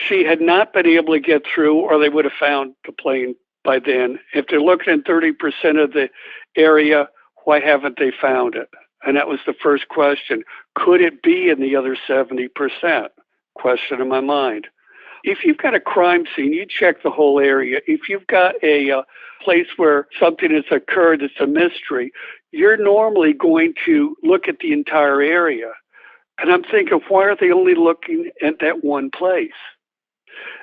she had not been able to get through, or they would have found the plane by then. If they're looking at 30% of the area, why haven't they found it? And that was the first question. Could it be in the other 70%? Question in my mind. If you've got a crime scene, you check the whole area. If you've got a place where something has occurred that's a mystery, you're normally going to look at the entire area. And I'm thinking, why are they only looking at that one place?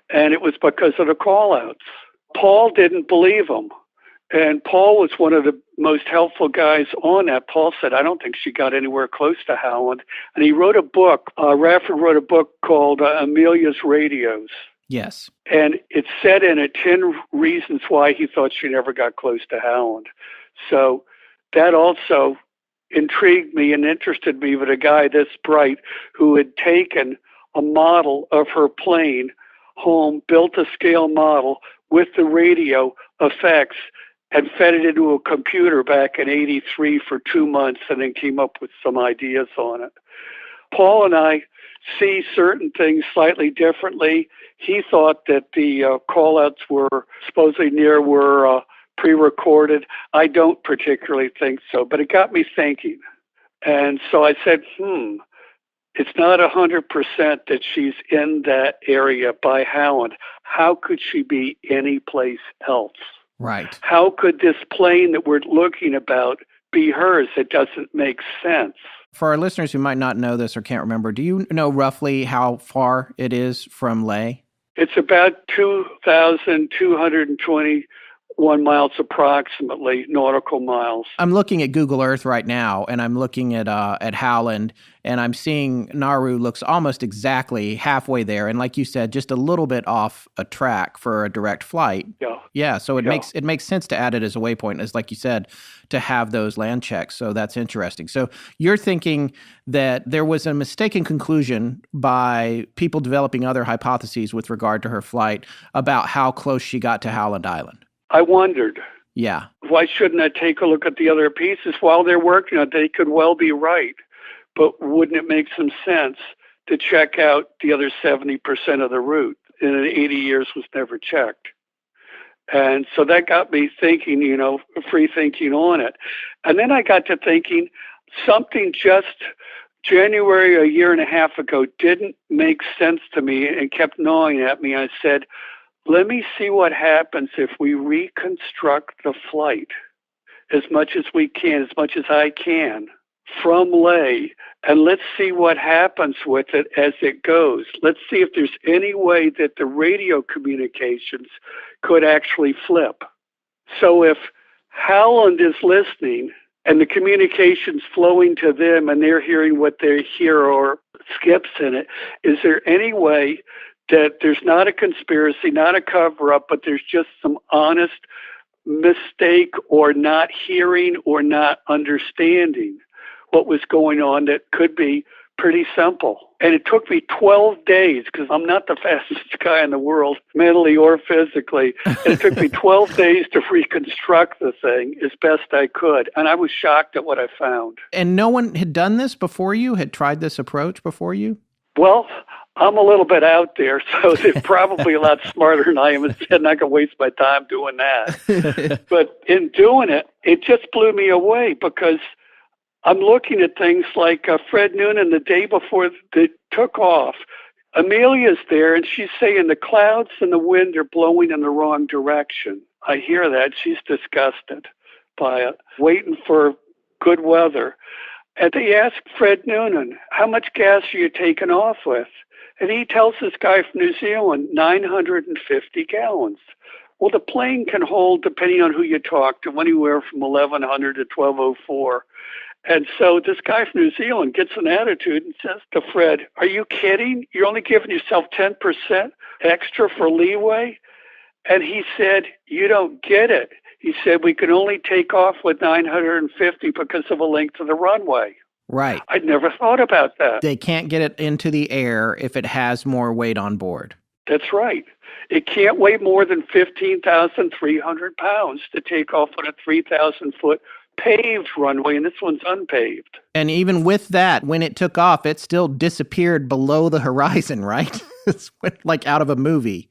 And it was because of the call-outs. Paul didn't believe them. And Paul was one of the most helpful guys on that. Paul said, I don't think she got anywhere close to Howland. And he wrote a book, Radford wrote a book called Amelia's Radios. Yes. And it said in it 10 reasons why he thought she never got close to Howland. So that also intrigued me and interested me with a guy this bright who had taken a model of her plane home, built a scale model with the radio effects, and fed it into a computer back in '83 for 2 months, and then came up with some ideas on it. Paul and I see certain things slightly differently. He thought that the call-outs were supposedly were pre-recorded. I don't particularly think so, but it got me thinking. And so I said, it's not 100% that she's in that area by Howland. How could she be anyplace else? Right. How could this plane that we're looking about be hers? It doesn't make sense. For our listeners who might not know this or can't remember, do you know roughly how far it is from Leh? It's about 2,221 miles approximately, nautical miles. I'm looking at Google Earth right now, and I'm looking at Howland, and I'm seeing Nauru looks almost exactly halfway there, and like you said, just a little bit off a track for a direct flight. Yeah. So it makes sense to add it as a waypoint, as like you said, to have those land checks. So that's interesting. So you're thinking that there was a mistaken conclusion by people developing other hypotheses with regard to her flight about how close she got to Howland Island. I wondered. Yeah. Why Why shouldn't I take a look at the other pieces while they're working on it? They could well be right, but wouldn't it make some sense to check out the other 70% of the route? And in 80 years was never checked. And so that got me thinking, free thinking on it. And then I got to thinking, something just January a year and a half ago didn't make sense to me and kept gnawing at me. I said, let me see what happens if we reconstruct the flight as much as we can, as much as I can, from Leh, and let's see what happens with it as it goes. Let's see if there's any way that the radio communications could actually flip. So if Howland is listening and the communication's flowing to them and they're hearing what they hear or skips in it, is there any way that there's not a conspiracy, not a cover-up, but there's just some honest mistake or not hearing or not understanding what was going on that could be pretty simple? And it took me 12 days, because I'm not the fastest guy in the world, mentally or physically. And it took me 12 days to reconstruct the thing as best I could. And I was shocked at what I found. And no one had done this before you, had tried this approach before you? Well, I'm a little bit out there, so they're probably a lot smarter than I am. And I'm not going to waste my time doing that. But in doing it, it just blew me away, because I'm looking at things like Fred Noonan the day before they took off. Amelia's there, and she's saying the clouds and the wind are blowing in the wrong direction. I hear that. She's disgusted by it, waiting for good weather. And they ask Fred Noonan, how much gas are you taking off with? And he tells this guy from New Zealand, 950 gallons. Well, the plane can hold, depending on who you talk to, anywhere from 1,100 to 1,204. And so this guy from New Zealand gets an attitude and says to Fred, are you kidding? You're only giving yourself 10% extra for leeway? And he said, you don't get it. He said, we can only take off with 950 because of the length of the runway. Right. I'd never thought about that. They can't get it into the air if it has more weight on board. That's right. It can't weigh more than 15,300 pounds to take off on a 3,000-foot paved runway, and this one's unpaved. And even with that, when it took off, it still disappeared below the horizon, right? It's like out of a movie.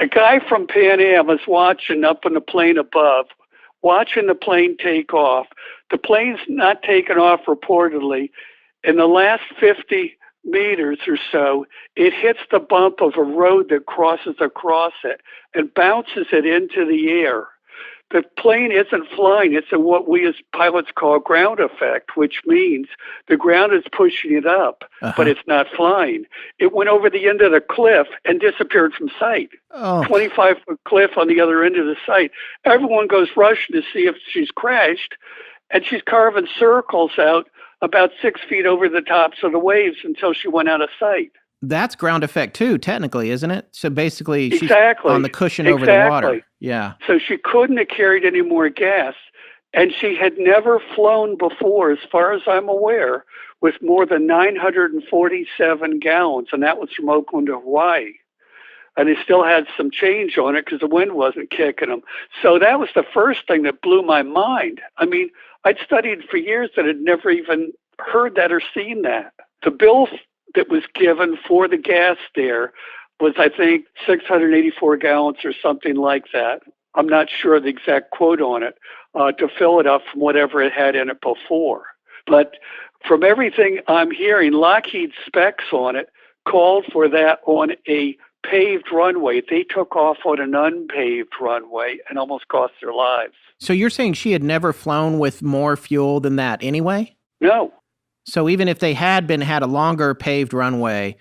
A guy from Pan Am was watching up in the plane above, watching the plane take off. The plane's not taken off reportedly. In the last 50 meters or so, it hits the bump of a road that crosses across it and bounces it into the air. The plane isn't flying. It's in what we as pilots call ground effect, which means the ground is pushing it up, but it's not flying. It went over the end of the cliff and disappeared from sight. 25-foot cliff on the other end of the site. Everyone goes rushing to see if she's crashed, and she's carving circles out about 6 feet over the tops of the waves until she went out of sight. That's ground effect too, technically, isn't it? So basically, she's exactly. on the cushion over the water. Yeah. So she couldn't have carried any more gas, and she had never flown before, as far as I'm aware, with more than 947 gallons, and that was from Oakland to Hawaii. And they still had some change on it because the wind wasn't kicking them. So that was the first thing that blew my mind. I mean, I'd studied for years that had never even heard that or seen that. The bill that was given for the gas there was, I think, 684 gallons or something like that. I'm not sure the exact quote on it, to fill it up from whatever it had in it before. But from everything I'm hearing, Lockheed specs on it called for that on a paved runway. They took off on an unpaved runway and almost cost their lives. So you're saying she had never flown with more fuel than that anyway? No. So even if they had a longer paved runway,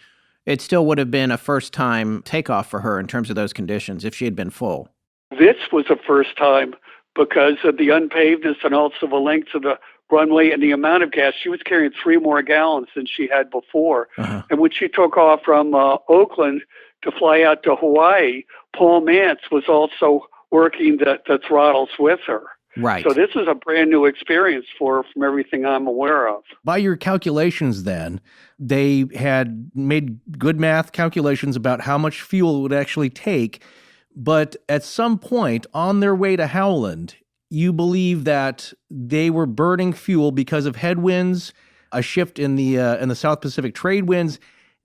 it still would have been a first-time takeoff for her in terms of those conditions if she had been full. This was a first time because of the unpavedness and also the length of the runway and the amount of gas. She was carrying 3 more gallons than she had before. And when she took off from Oakland to fly out to Hawaii, Paul Mantz was also working the throttles with her. Right. So this is a brand new experience for her from everything I'm aware of. By your calculations then, they had made good math calculations about how much fuel it would actually take. But at some point on their way to Howland, you believe that they were burning fuel because of headwinds, a shift in the South Pacific trade winds.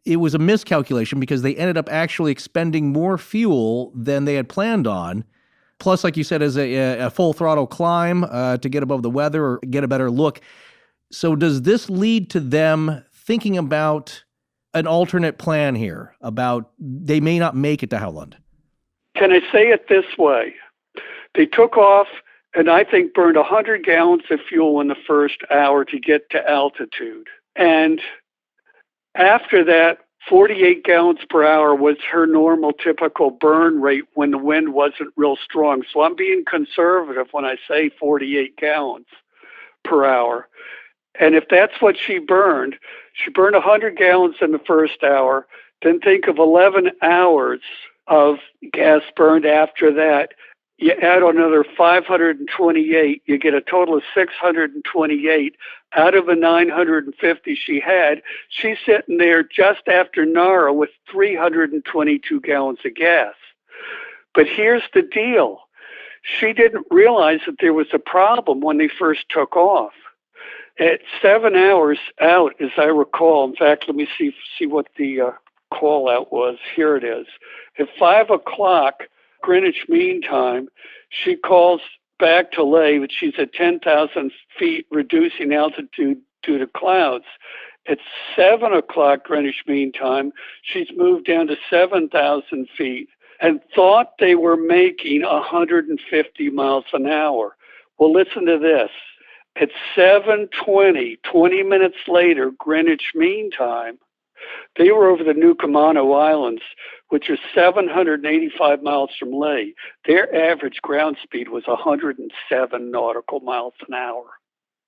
It was a miscalculation because they ended up actually expending more fuel than they had planned on. Plus, like you said, as a full throttle climb to get above the weather or get a better look. So does this lead to them thinking about an alternate plan here, about they may not make it to Howland? Can I say it this way? They took off and I think burned 100 gallons of fuel in the first hour to get to altitude. And after that, 48 gallons per hour was her normal typical burn rate when the wind wasn't real strong. So I'm being conservative when I say 48 gallons per hour. And if that's what she burned 100 gallons in the first hour, then think of 11 hours of gas burned after that. You add another 528, you get a total of 628 out of the 950 she had. She's sitting there just after Nara with 322 gallons of gas. But here's the deal. She didn't realize that there was a problem when they first took off. At 7 hours out, as I recall, in fact, let me see what the call out was. Here it is. At 5 o'clock, Greenwich Mean Time, she calls back to Ley, but she's at 10,000 feet, reducing altitude due to clouds. At 7 o'clock Greenwich Mean Time, she's moved down to 7,000 feet and thought they were making 150 miles an hour. Well, listen to this. At 7:20, 20 minutes later, Greenwich Mean Time, they were over the Buka Islands, which is 785 miles from Ley. Their average ground speed was 107 nautical miles an hour.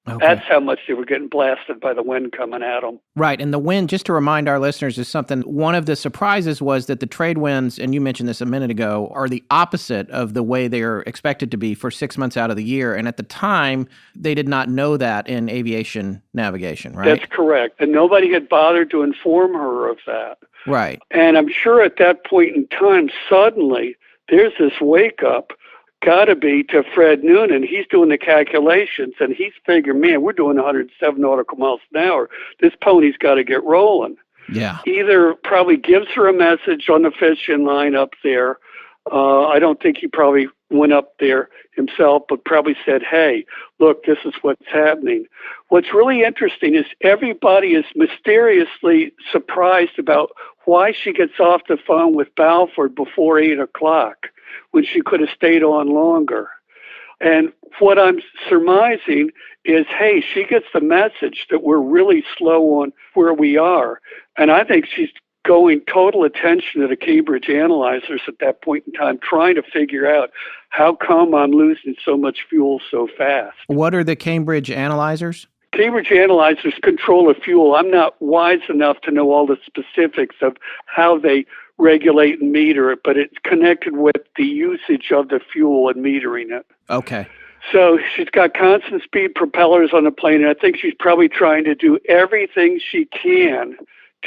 Okay. That's how much they were getting blasted by the wind coming at them. Right, and the wind, just to remind our listeners, is something, one of the surprises was that the trade winds, and you mentioned this a minute ago, are the opposite of the way they're expected to be for 6 months out of the year. And at the time, they did not know that in aviation navigation, right? That's correct. And nobody had bothered to inform her of that. Right. And I'm sure at that point in time, suddenly, there's this wake up. Got to be to Fred Noonan. He's doing the calculations, and he's figuring, man, we're doing 107 nautical miles an hour. This pony's got to get rolling. Yeah. Either probably gives her a message on the fishing line up there. I don't think he probably went up there himself, but probably said, hey, look, this is what's happening. What's really interesting is everybody is mysteriously surprised about why she gets off the phone with Balfour before 8 o'clock. When she could have stayed on longer. And what I'm surmising is, hey, she gets the message that we're really slow on where we are. And I think she's going total attention to the Cambridge analyzers at that point in time, trying to figure out how come I'm losing so much fuel so fast. What are the Cambridge analyzers? Cambridge analyzers control the fuel. I'm not wise enough to know all the specifics of how they regulate and meter it, but it's connected with the usage of the fuel and metering it. Okay. So she's got constant speed propellers on the plane, and I think she's probably trying to do everything she can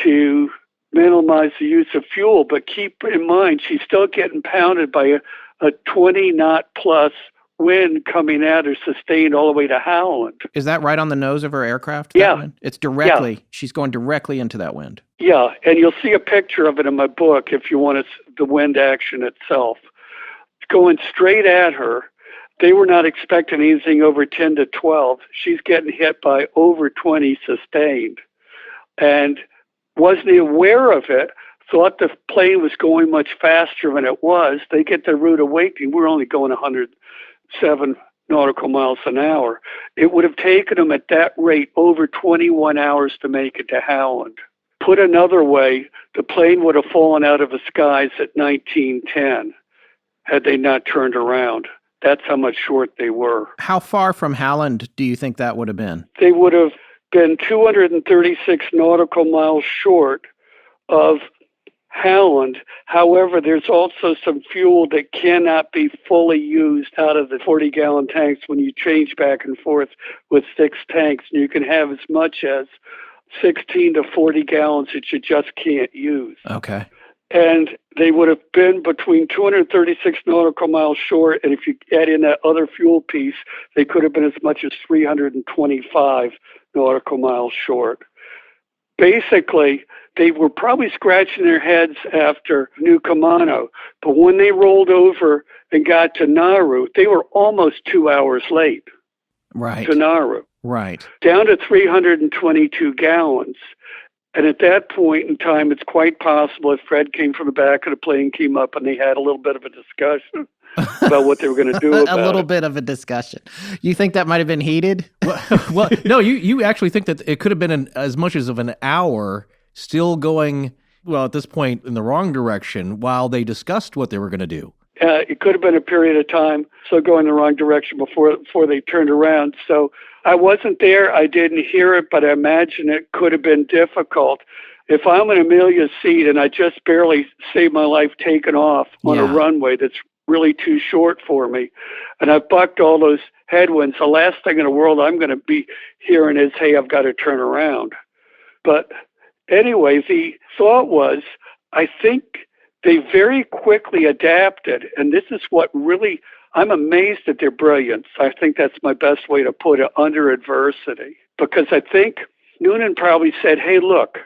to minimize the use of fuel. But keep in mind, she's still getting pounded by a 20-knot plus wind coming at her, sustained all the way to Howland. Is that right on the nose of her aircraft? Yeah. Wind? It's directly, she's going directly into that wind. Yeah, and you'll see a picture of it in my book if you want the wind action itself. It's going straight at her. They were not expecting anything over 10 to 12. She's getting hit by over 20 sustained and wasn't aware of it, thought the plane was going much faster than it was. They get the rude awakening. We're only going 107 nautical miles an hour. It would have taken them at that rate over 21 hours to make it to Howland. Put another way, the plane would have fallen out of the skies at 1910 had they not turned around. That's how much short they were. How far from Howland do you think that would have been? They would have been 236 nautical miles short of Howland. However, there's also some fuel that cannot be fully used out of the 40-gallon tanks when you change back and forth with 6 tanks. And you can have as much as 16 to 40 gallons that you just can't use. Okay. And they would have been between 236 nautical miles short, and if you add in that other fuel piece, they could have been as much as 325 nautical miles short. Basically, they were probably scratching their heads after New Kamano, but when they rolled over and got to Nauru, they were almost 2 hours late. Right. to Nauru, Right. down to 322 gallons. And at that point in time, it's quite possible if Fred came from the back of the plane, came up, and they had a little bit of a discussion about what they were going to do about A little it. bit of a discussion. You think that might have been heated? Well, no, you actually think that it could have been as much as of an hour still going, well, at this point in the wrong direction while they discussed what they were going to do. It could have been a period of time, so going the wrong direction before they turned around. So I wasn't there. I didn't hear it, but I imagine it could have been difficult. If I'm in Amelia's seat and I just barely saved my life taking off on a runway that's really too short for me, and I've bucked all those headwinds, the last thing in the world I'm going to be hearing is, hey, I've got to turn around. But anyway, the thought was, I think they very quickly adapted, and this is what really, I'm amazed at their brilliance. I think that's my best way to put it, under adversity. Because I think Noonan probably said, hey, look,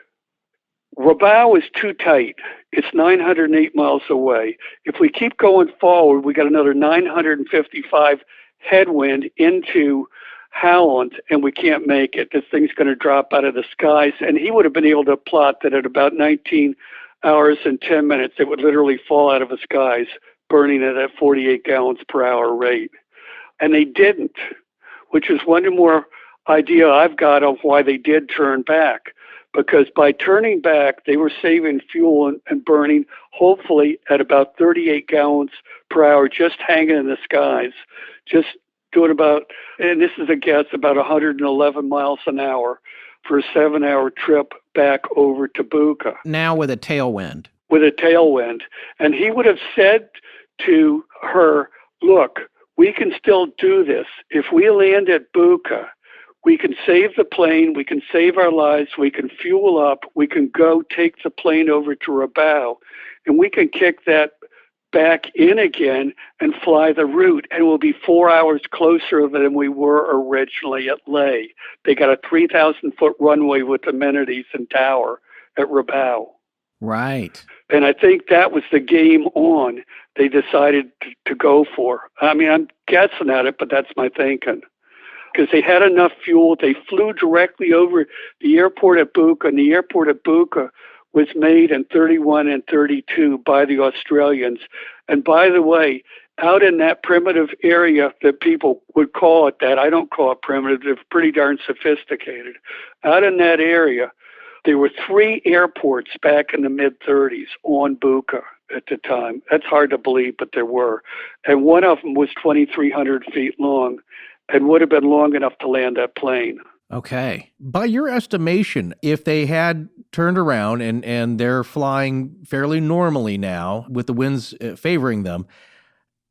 Rabaul is too tight. It's 908 miles away. If we keep going forward, we got another 955 headwind into Howland, and we can't make it. This thing's going to drop out of the skies. And he would have been able to plot that at about 19 hours and 10 minutes, it would literally fall out of the skies, burning at a 48 gallons per hour rate. And they didn't, which is one more idea I've got of why they did turn back. Because by turning back, they were saving fuel and burning, hopefully at about 38 gallons per hour, just hanging in the skies, just doing about, and this is a guess, about 111 miles an hour for a 7-hour trip back over to Buka. Now with a tailwind. With a tailwind. And he would have said to her, look, we can still do this. If we land at Buka, we can save the plane, we can save our lives, we can fuel up, we can go take the plane over to Rabaul, and we can kick that back in again and fly the route, and we'll be 4 hours closer than we were originally at Leh. They got a 3,000-foot runway with amenities and tower at Rabaul. Right. And I think that was the game on they decided to go for. I mean, I'm guessing at it, but that's my thinking. Because they had enough fuel. They flew directly over the airport at Buka, and the airport at Buka was made in 31 and 32 by the Australians. And by the way, out in that primitive area that people would call it that, I don't call it primitive, they're pretty darn sophisticated. Out in that area, there were 3 airports back in the mid-30s on Buka at the time. That's hard to believe, but there were. And one of them was 2,300 feet long and would have been long enough to land that plane. Okay. By your estimation, if they had turned around and they're flying fairly normally now with the winds favoring them,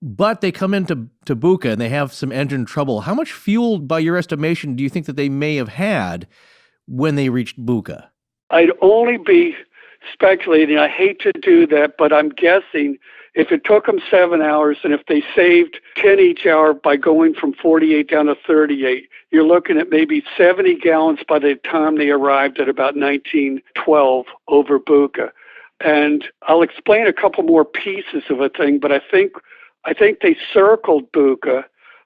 but they come into Buka and they have some engine trouble, how much fuel, by your estimation, do you think that they may have had when they reached Buka? I'd only be speculating. I hate to do that, but I'm guessing if it took them 7 hours and if they saved 10 each hour by going from 48 down to 38, you're looking at maybe 70 gallons by the time they arrived at about 1912 over Buka. And I'll explain a couple more pieces of a thing, but I think they circled Buka,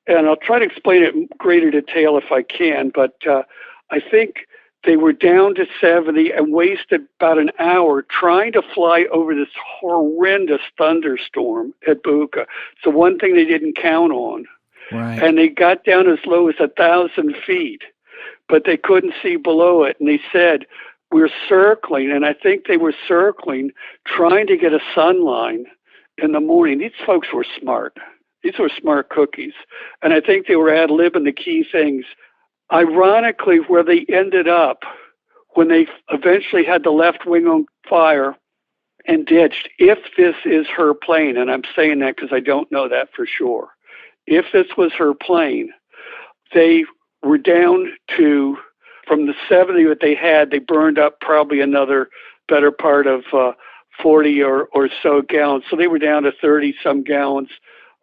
and I'll try to explain it in greater detail if I can, but I think they were down to 70 and wasted about an hour trying to fly over this horrendous thunderstorm at Buka. It's the one thing they didn't count on. Right. And they got down as low as 1,000 feet, but they couldn't see below it. And they said, we're circling, and I think they were circling, trying to get a sun line in the morning. These folks were smart. These were smart cookies. And I think they were ad-libbing the key things. Ironically, where they ended up, when they eventually had the left wing on fire and ditched, if this is her plane, and I'm saying that because I don't know that for sure, if this was her plane, they were down to, from the 70 that they had, they burned up probably another better part of 40 or so gallons. So they were down to 30-some gallons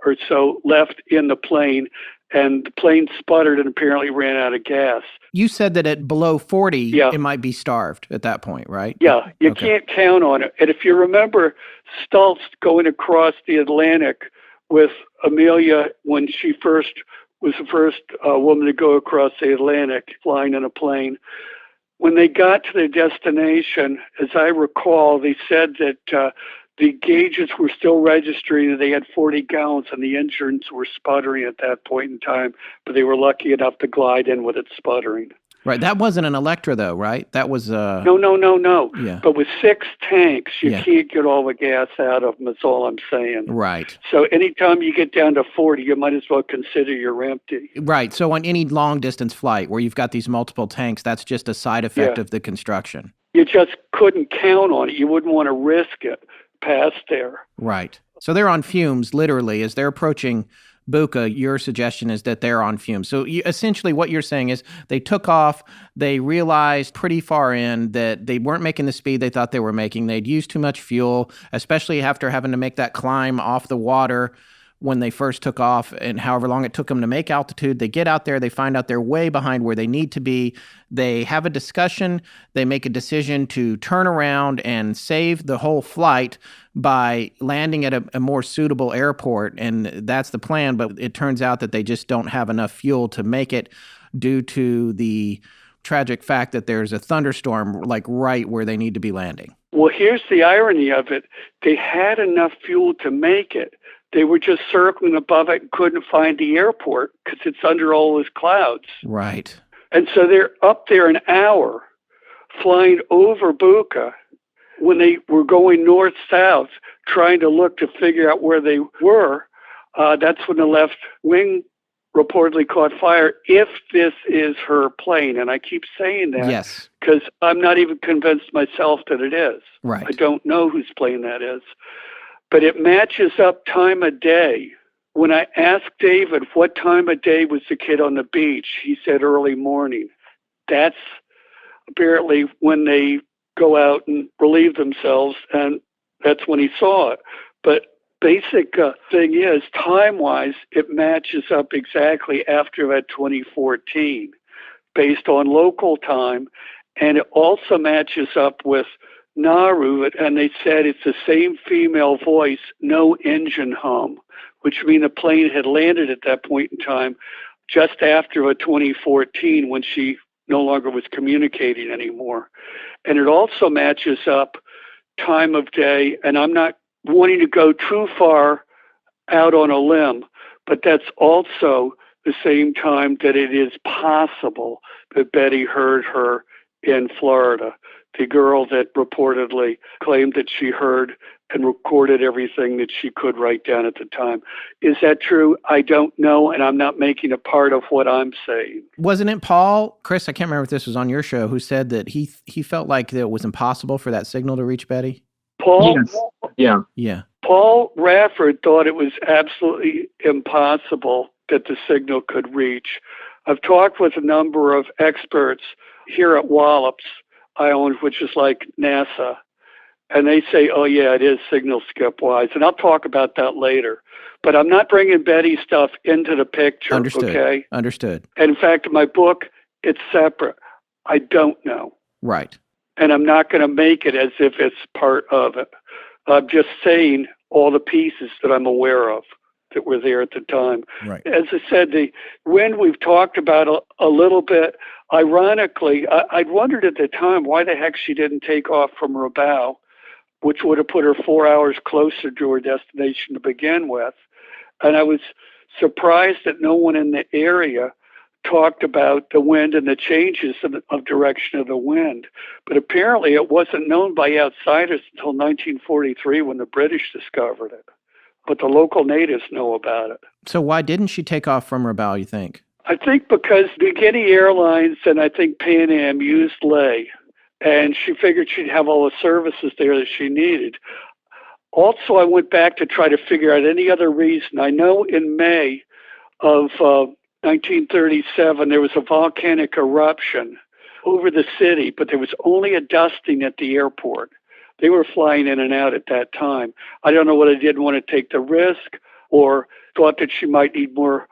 or so left in the plane. And the plane sputtered and apparently ran out of gas. You said that at below 40, Yeah. It might be starved at that point, right? Yeah, you Okay. can't count on it. And if you remember Stultz going across the Atlantic with Amelia when she first was the first woman to go across the Atlantic flying in a plane. When they got to their destination, as I recall, they said that the gauges were still registering and they had 40 gallons and the engines were sputtering at that point in time, but they were lucky enough to glide in with it sputtering. Right. That wasn't an Electra, though, right? That was... No. Yeah. But with 6 tanks, you Yeah. can't get all the gas out of them, that's all I'm saying. Right. So anytime you get down to 40, you might as well consider you're empty. Right. So on any long-distance flight where you've got these multiple tanks, that's just a side effect Yeah. of the construction. You just couldn't count on it. You wouldn't want to risk it past there. Right. So they're on fumes, literally, as they're approaching Buka. Your suggestion is that they're on fumes. So essentially what you're saying is they took off, they realized pretty far in that they weren't making the speed they thought they were making. They'd used too much fuel, especially after having to make that climb off the water when they first took off and however long it took them to make altitude. They get out there, they find out they're way behind where they need to be. They have a discussion, they make a decision to turn around and save the whole flight by landing at a more suitable airport, and that's the plan, but it turns out that they just don't have enough fuel to make it due to the tragic fact that there's a thunderstorm like right where they need to be landing. Well, here's the irony of it. They had enough fuel to make it. They were just circling above it and couldn't find the airport because it's under all those clouds. Right. And so they're up there an hour flying over Buka when they were going north-south, trying to look to figure out where they were. That's when the left wing reportedly caught fire, if this is her plane. And I keep saying that Yes. because I'm not even convinced myself that it is. Right. I don't know whose plane that is. But it matches up time of day. When I asked David what time of day was the kid on the beach, he said early morning. That's apparently when they go out and relieve themselves, and that's when he saw it. But basic thing is, time-wise, it matches up exactly after that 2014, based on local time, and it also matches up with Nauru, and they said it's the same female voice, no engine hum, which means the plane had landed at that point in time just after a 2014 when she no longer was communicating anymore. And it also matches up time of day, and I'm not wanting to go too far out on a limb, but that's also the same time that it is possible that Betty heard her in Florida. The girl that reportedly claimed that she heard and recorded everything that she could write down at the time. Is that true? I don't know, and I'm not making a part of what I'm saying. Wasn't it Paul, Chris, I can't remember if this was on your show, who said that he felt like it was impossible for that signal to reach Betty? Paul? Yes. Yeah. Yeah. Paul Rafford thought it was absolutely impossible that the signal could reach. I've talked with a number of experts here at Wallops Island, which is like NASA, and they say, oh yeah, it is signal skip wise, and I'll talk about that later. But I'm not bringing Betty's stuff into the picture. Understood. Okay? Understood. And in fact, in my book, it's separate. I don't know. Right. And I'm not going to make it as if it's part of it. I'm just saying all the pieces that I'm aware of that were there at the time. Right. As I said, the wind we've talked about a little bit. Ironically, I'd wondered at the time why the heck she didn't take off from Rabaul, which would have put her 4 hours closer to her destination to begin with. And I was surprised that no one in the area talked about the wind and the changes of direction of the wind. But apparently it wasn't known by outsiders until 1943 when the British discovered it. But the local natives know about it. So why didn't she take off from Rabaul, you think? I think because New Guinea Airlines and I think Pan Am used Ley, and she figured she'd have all the services there that she needed. Also, I went back to try to figure out any other reason. I know in May of 1937, there was a volcanic eruption over the city, but there was only a dusting at the airport. They were flying in and out at that time. I don't know whether they didn't want to take the risk or thought that she might need more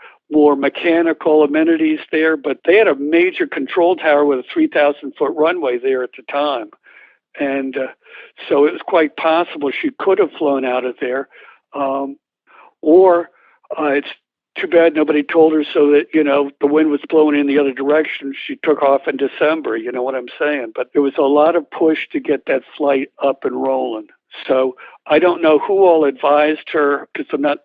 mechanical amenities there, but they had a major control tower with a 3,000-foot runway there at the time. And so it was quite possible she could have flown out of there. Or it's Too bad nobody told her so that, the wind was blowing in the other direction. She took off in December, you know what I'm saying? But there was a lot of push to get that flight up and rolling. So I don't know who all advised her, because I'm not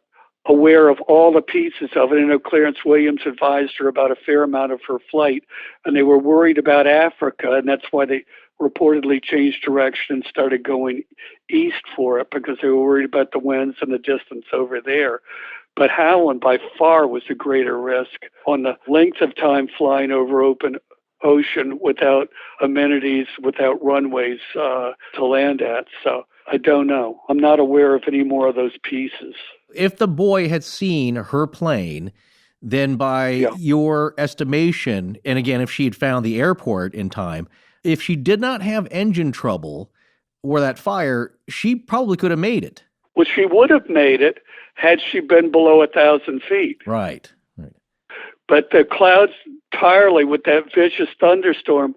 aware of all the pieces of it. I know Clarence Williams advised her about a fair amount of her flight, and they were worried about Africa, and that's why they reportedly changed direction and started going east for it, because they were worried about the winds and the distance over there. But Howland by far was a greater risk on the length of time flying over open ocean without amenities, without runways to land at. So I don't know. I'm not aware of any more of those pieces. If the boy had seen her plane, then by your estimation, and again, if she had found the airport in time, if she did not have engine trouble or that fire, she probably could have made it. Well, she would have made it had she been below 1,000 feet. Right. But the clouds entirely with that vicious thunderstorm,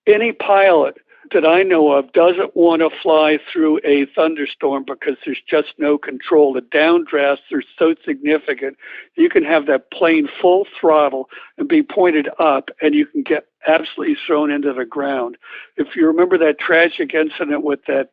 any pilot that I know of doesn't want to fly through a thunderstorm because there's just no control. The downdrafts are so significant. You can have that plane full throttle and be pointed up, and you can get absolutely thrown into the ground. If you remember that tragic incident with that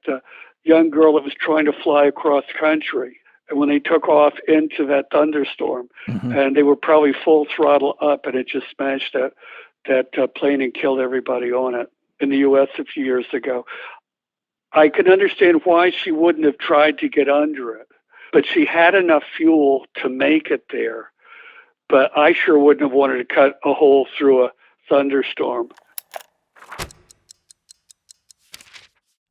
young girl that was trying to fly across country, and when they took off into that thunderstorm, and they were probably full throttle up, and it just smashed that plane and killed everybody on it in the U.S. a few years ago. I can understand why she wouldn't have tried to get under it, but she had enough fuel to make it there. But I sure wouldn't have wanted to cut a hole through a thunderstorm.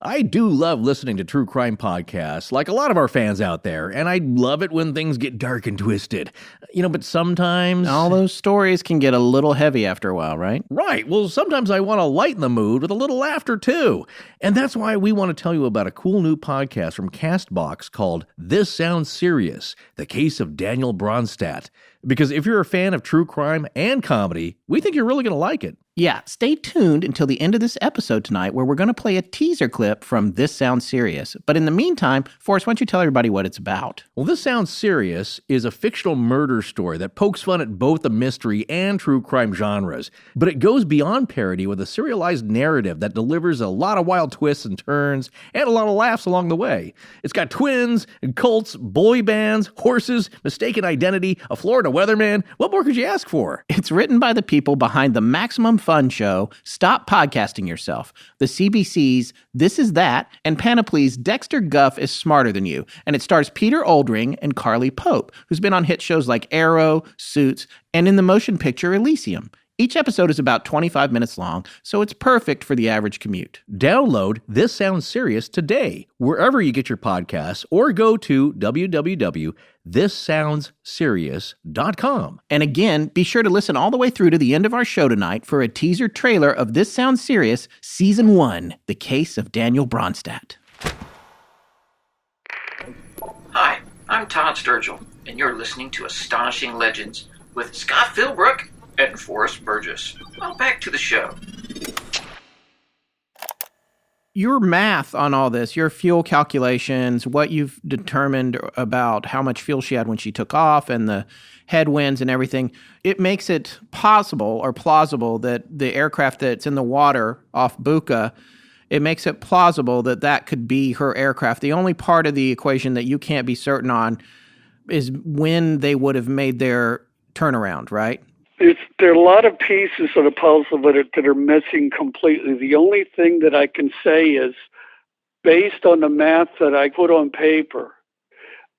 I do love listening to true crime podcasts, like a lot of our fans out there, and I love it when things get dark and twisted. But sometimes... all those stories can get a little heavy after a while, right? Right. Well, sometimes I want to lighten the mood with a little laughter, too. And that's why we want to tell you about a cool new podcast from CastBox called This Sounds Serious, The Case of Daniel Bronstadt. Because if you're a fan of true crime and comedy, we think you're really going to like it. Yeah, stay tuned until the end of this episode tonight, where we're going to play a teaser clip from This Sounds Serious. But in the meantime, Forrest, why don't you tell everybody what it's about? Well, This Sounds Serious is a fictional murder story that pokes fun at both the mystery and true crime genres. But it goes beyond parody with a serialized narrative that delivers a lot of wild twists and turns and a lot of laughs along the way. It's got twins and cults, boy bands, horses, mistaken identity, a Florida weatherman. What more could you ask for? It's written by the people behind the Maximum Fun show, Stop Podcasting Yourself, the CBC's This Is That, and Panoply's Dexter Guff is Smarter Than You. And it stars Peter Oldring and Carly Pope, who's been on hit shows like Arrow, Suits, and in the motion picture Elysium. Each episode is about 25 minutes long, so it's perfect for the average commute. Download This Sounds Serious today, wherever you get your podcasts, or go to www.thissoundsserious.com. And again, be sure to listen all the way through to the end of our show tonight for a teaser trailer of This Sounds Serious, Season 1, The Case of Daniel Bronstadt. Hi, I'm Todd Sturgill, and you're listening to Astonishing Legends with Scott Philbrook and Forrest Burgess. Well, back to the show. Your math on all this, your fuel calculations, what you've determined about how much fuel she had when she took off and the headwinds and everything, it makes it possible or plausible that the aircraft that's in the water off Buka, it makes it plausible that that could be her aircraft. The only part of the equation that you can't be certain on is when they would have made their turnaround, right? There are a lot of pieces of the puzzle that are missing completely. The only thing that I can say is, based on the math that I put on paper,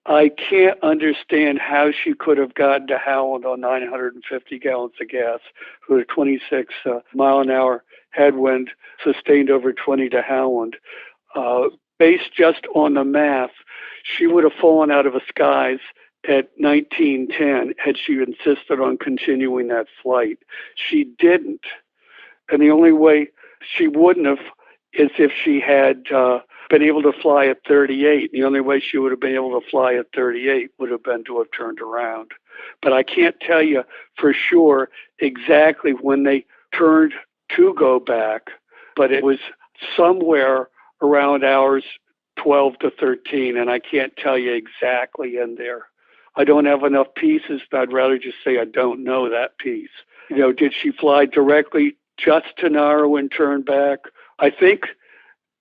I can't understand how she could have gotten to Howland on 950 gallons of gas with a 26 mile an hour headwind sustained over 20 to Howland. Based just on the math, she would have fallen out of the skies at 1910 had she insisted on continuing that flight. She didn't. And the only way she wouldn't have is if she had been able to fly at 38. The only way she would have been able to fly at 38 would have been to have turned around. But I can't tell you for sure exactly when they turned to go back, but it was somewhere around hours 12 to 13, and I can't tell you exactly in there. I don't have enough pieces. I'd rather just say I don't know that piece. Did she fly directly just to Nauru and turn back? I think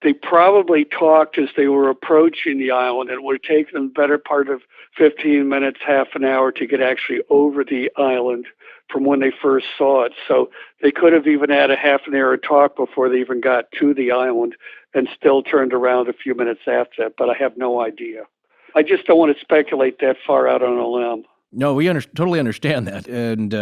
they probably talked as they were approaching the island. It would have taken them the better part of 15 minutes, half an hour to get actually over the island from when they first saw it. So they could have even had a half an hour talk before they even got to the island and still turned around a few minutes after that, but I have no idea. I just don't want to speculate that far out on a limb. No, we totally understand that and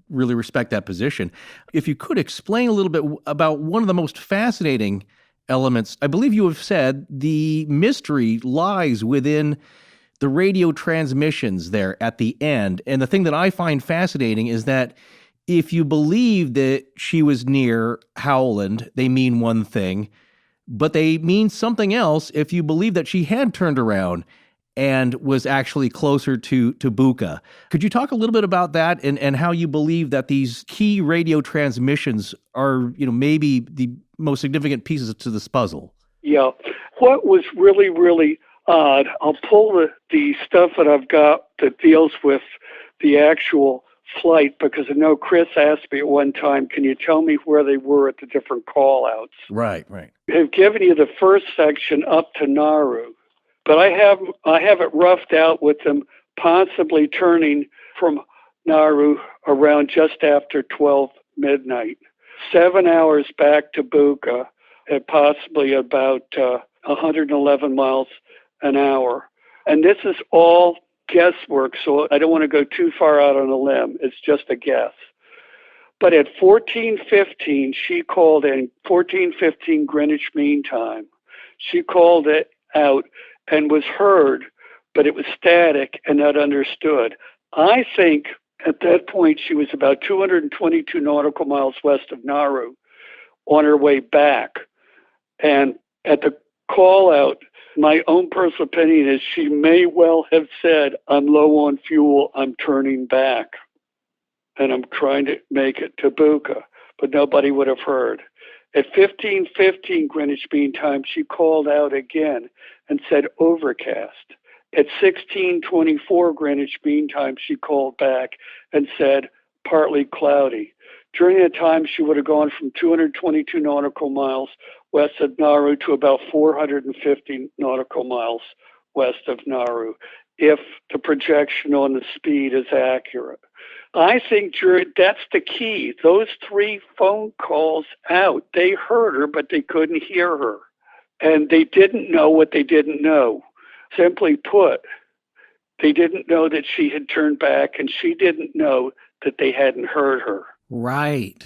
really respect that position. If you could explain a little bit about one of the most fascinating elements, I believe you have said the mystery lies within the radio transmissions there at the end. And the thing that I find fascinating is that if you believe that she was near Howland, they mean one thing, but they mean something else if you believe that she had turned around and was actually closer to Buka. Could you talk a little bit about that and how you believe that these key radio transmissions are, maybe the most significant pieces to this puzzle? Yeah. What was really, really odd, I'll pull the stuff that I've got that deals with the actual flight, because I know Chris asked me at one time, can you tell me where they were at the different call-outs? Right. I've given you the first section up to Nauru, but I have it roughed out with them possibly turning from Nauru around just after 12 midnight. 7 hours back to Buka at possibly about 111 miles an hour. And this is all guesswork, so I don't want to go too far out on a limb. It's just a guess. But at 14:15, she called in, 14:15 Greenwich Mean Time. She called it out and was heard, but it was static and not understood. I think at that point she was about 222 nautical miles west of Nauru on her way back. And at the call out, my own personal opinion is she may well have said, I'm low on fuel, I'm turning back, and I'm trying to make it to Buka, but nobody would have heard. At 15:15 Greenwich Mean Time, she called out again and said overcast. At 16:24 Greenwich Mean Time, she called back and said partly cloudy. During that time, she would have gone from 222 nautical miles west of Nauru to about 450 nautical miles west of Nauru, if the projection on the speed is accurate. I think that's the key. Those 3 phone calls out, they heard her, but they couldn't hear her. And they didn't know what they didn't know. Simply put, they didn't know that she had turned back, and she didn't know that they hadn't heard her. Right.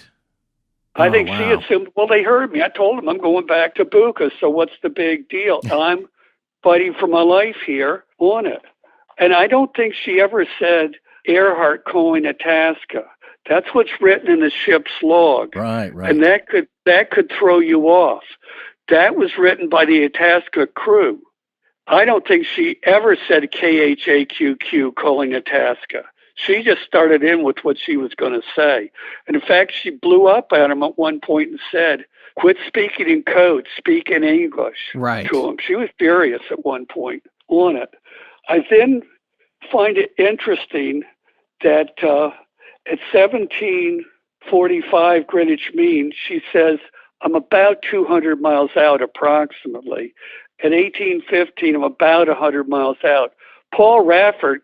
I think she assumed, well, they heard me. I told them I'm going back to Buka, so what's the big deal? I'm fighting for my life here on it. And I don't think she ever said Earhart calling Itasca. That's what's written in the ship's log. Right. And that could throw you off. That was written by the Itasca crew. I don't think she ever said KHAQQ calling Itasca. She just started in with what she was going to say. And in fact, she blew up at him at one point and said, quit speaking in code, speak in English to him. She was furious at one point on it. I then find it interesting that at 17:45 Greenwich Mean, she says, I'm about 200 miles out approximately. At 18:15, I'm about 100 miles out. Paul Rafford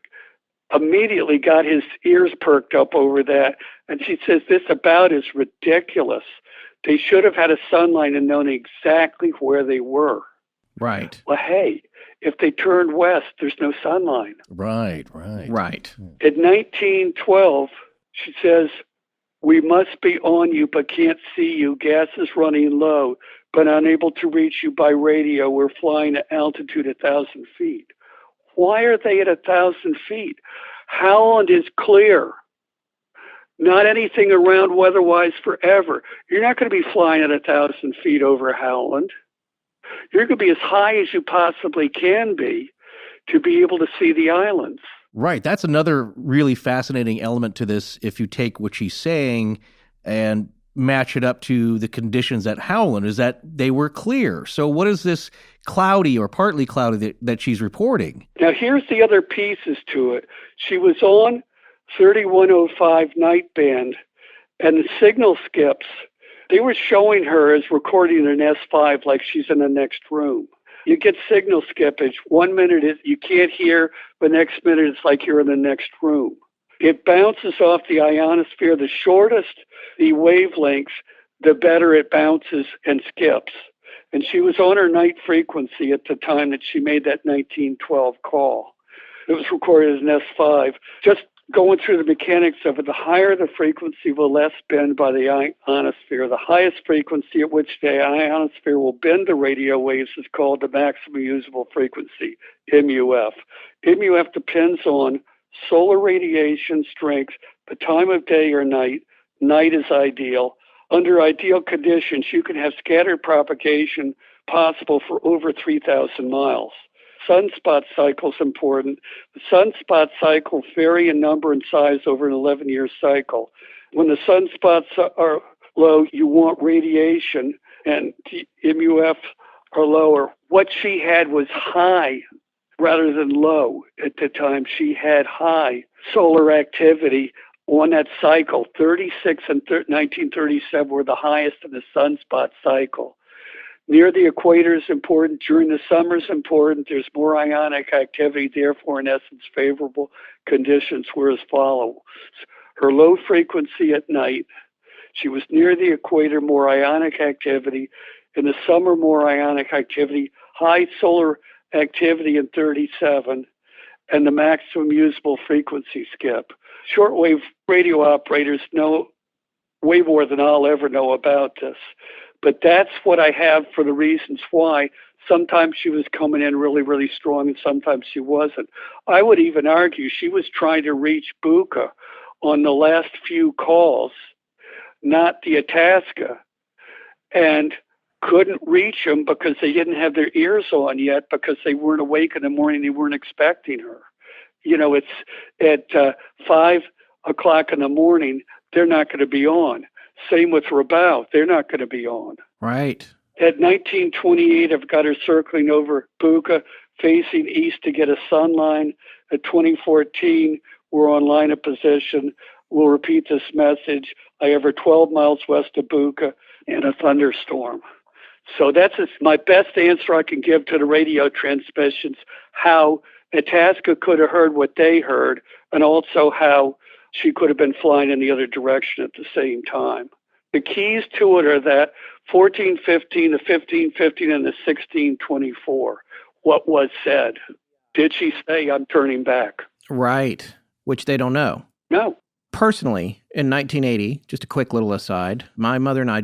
immediately got his ears perked up over that. And she says, this about is ridiculous. They should have had a sunline and known exactly where they were. Right. Well, hey, if they turned west, there's no sunline. Right. At 19:12, she says, we must be on you, but can't see you. Gas is running low, but unable to reach you by radio. We're flying at altitude 1,000 feet. Why are they at 1,000 feet? Howland is clear. Not anything around weather-wise forever. You're not going to be flying at 1,000 feet over Howland. You're going to be as high as you possibly can be to be able to see the islands. Right. That's another really fascinating element to this, if you take what she's saying and match it up to the conditions at Howland is that they were clear. So what is this cloudy or partly cloudy that she's reporting? Now, here's the other pieces to it. She was on 3105 night band, and the signal skips. They were showing her as recording an S5 like she's in the next room. You get signal skippage. 1 minute you can't hear, the next minute it's like you're in the next room. It bounces off the ionosphere. The shortest the wavelengths, the better it bounces and skips. And she was on her night frequency at the time that she made that 1912 call. It was recorded as an S5. Just going through the mechanics of it, the higher the frequency, the less bend by the ionosphere. The highest frequency at which the ionosphere will bend the radio waves is called the maximum usable frequency, MUF. MUF depends on solar radiation strength, the time of day or night. Night is ideal. Under ideal conditions, you can have scattered propagation possible for over 3,000 miles. Sunspot cycle is important. The sunspot cycles vary in number and size over an 11-year cycle. When the sunspots are low, you want radiation, and the MUF are lower. What she had was high rather than low at the time. She had high solar activity on that cycle. 36 and 1937 were the highest in the sunspot cycle. Near the equator is important. During the summer is important. There's more ionic activity. Therefore, in essence, favorable conditions were as follows. Her low frequency at night. She was near the equator, more ionic activity. In the summer, more ionic activity. High solar activity in 37, and the maximum usable frequency skip. Shortwave radio operators know way more than I'll ever know about this. But that's what I have for the reasons why. Sometimes she was coming in really, really strong, and sometimes she wasn't. I would even argue she was trying to reach Buka on the last few calls, not the Itasca, and couldn't reach them because they didn't have their ears on yet, because they weren't awake in the morning. They weren't expecting her. You know, it's at 5 o'clock in the morning, they're not going to be on. Same with Rabaul. They're not going to be on. Right. At 1928, I've got her circling over Buka, facing east to get a sun line. At 2014, we're on line of position. We'll repeat this message. I have her 12 miles west of Buka in a thunderstorm. So that's my best answer I can give to the radio transmissions, how Itasca could have heard what they heard, and also how she could have been flying in the other direction at the same time. The keys to it are that 1415, the 1515, and the 1624. What was said? Did she say, I'm turning back? Right, which they don't know. No. Personally, in 1980, just a quick little aside, my mother and I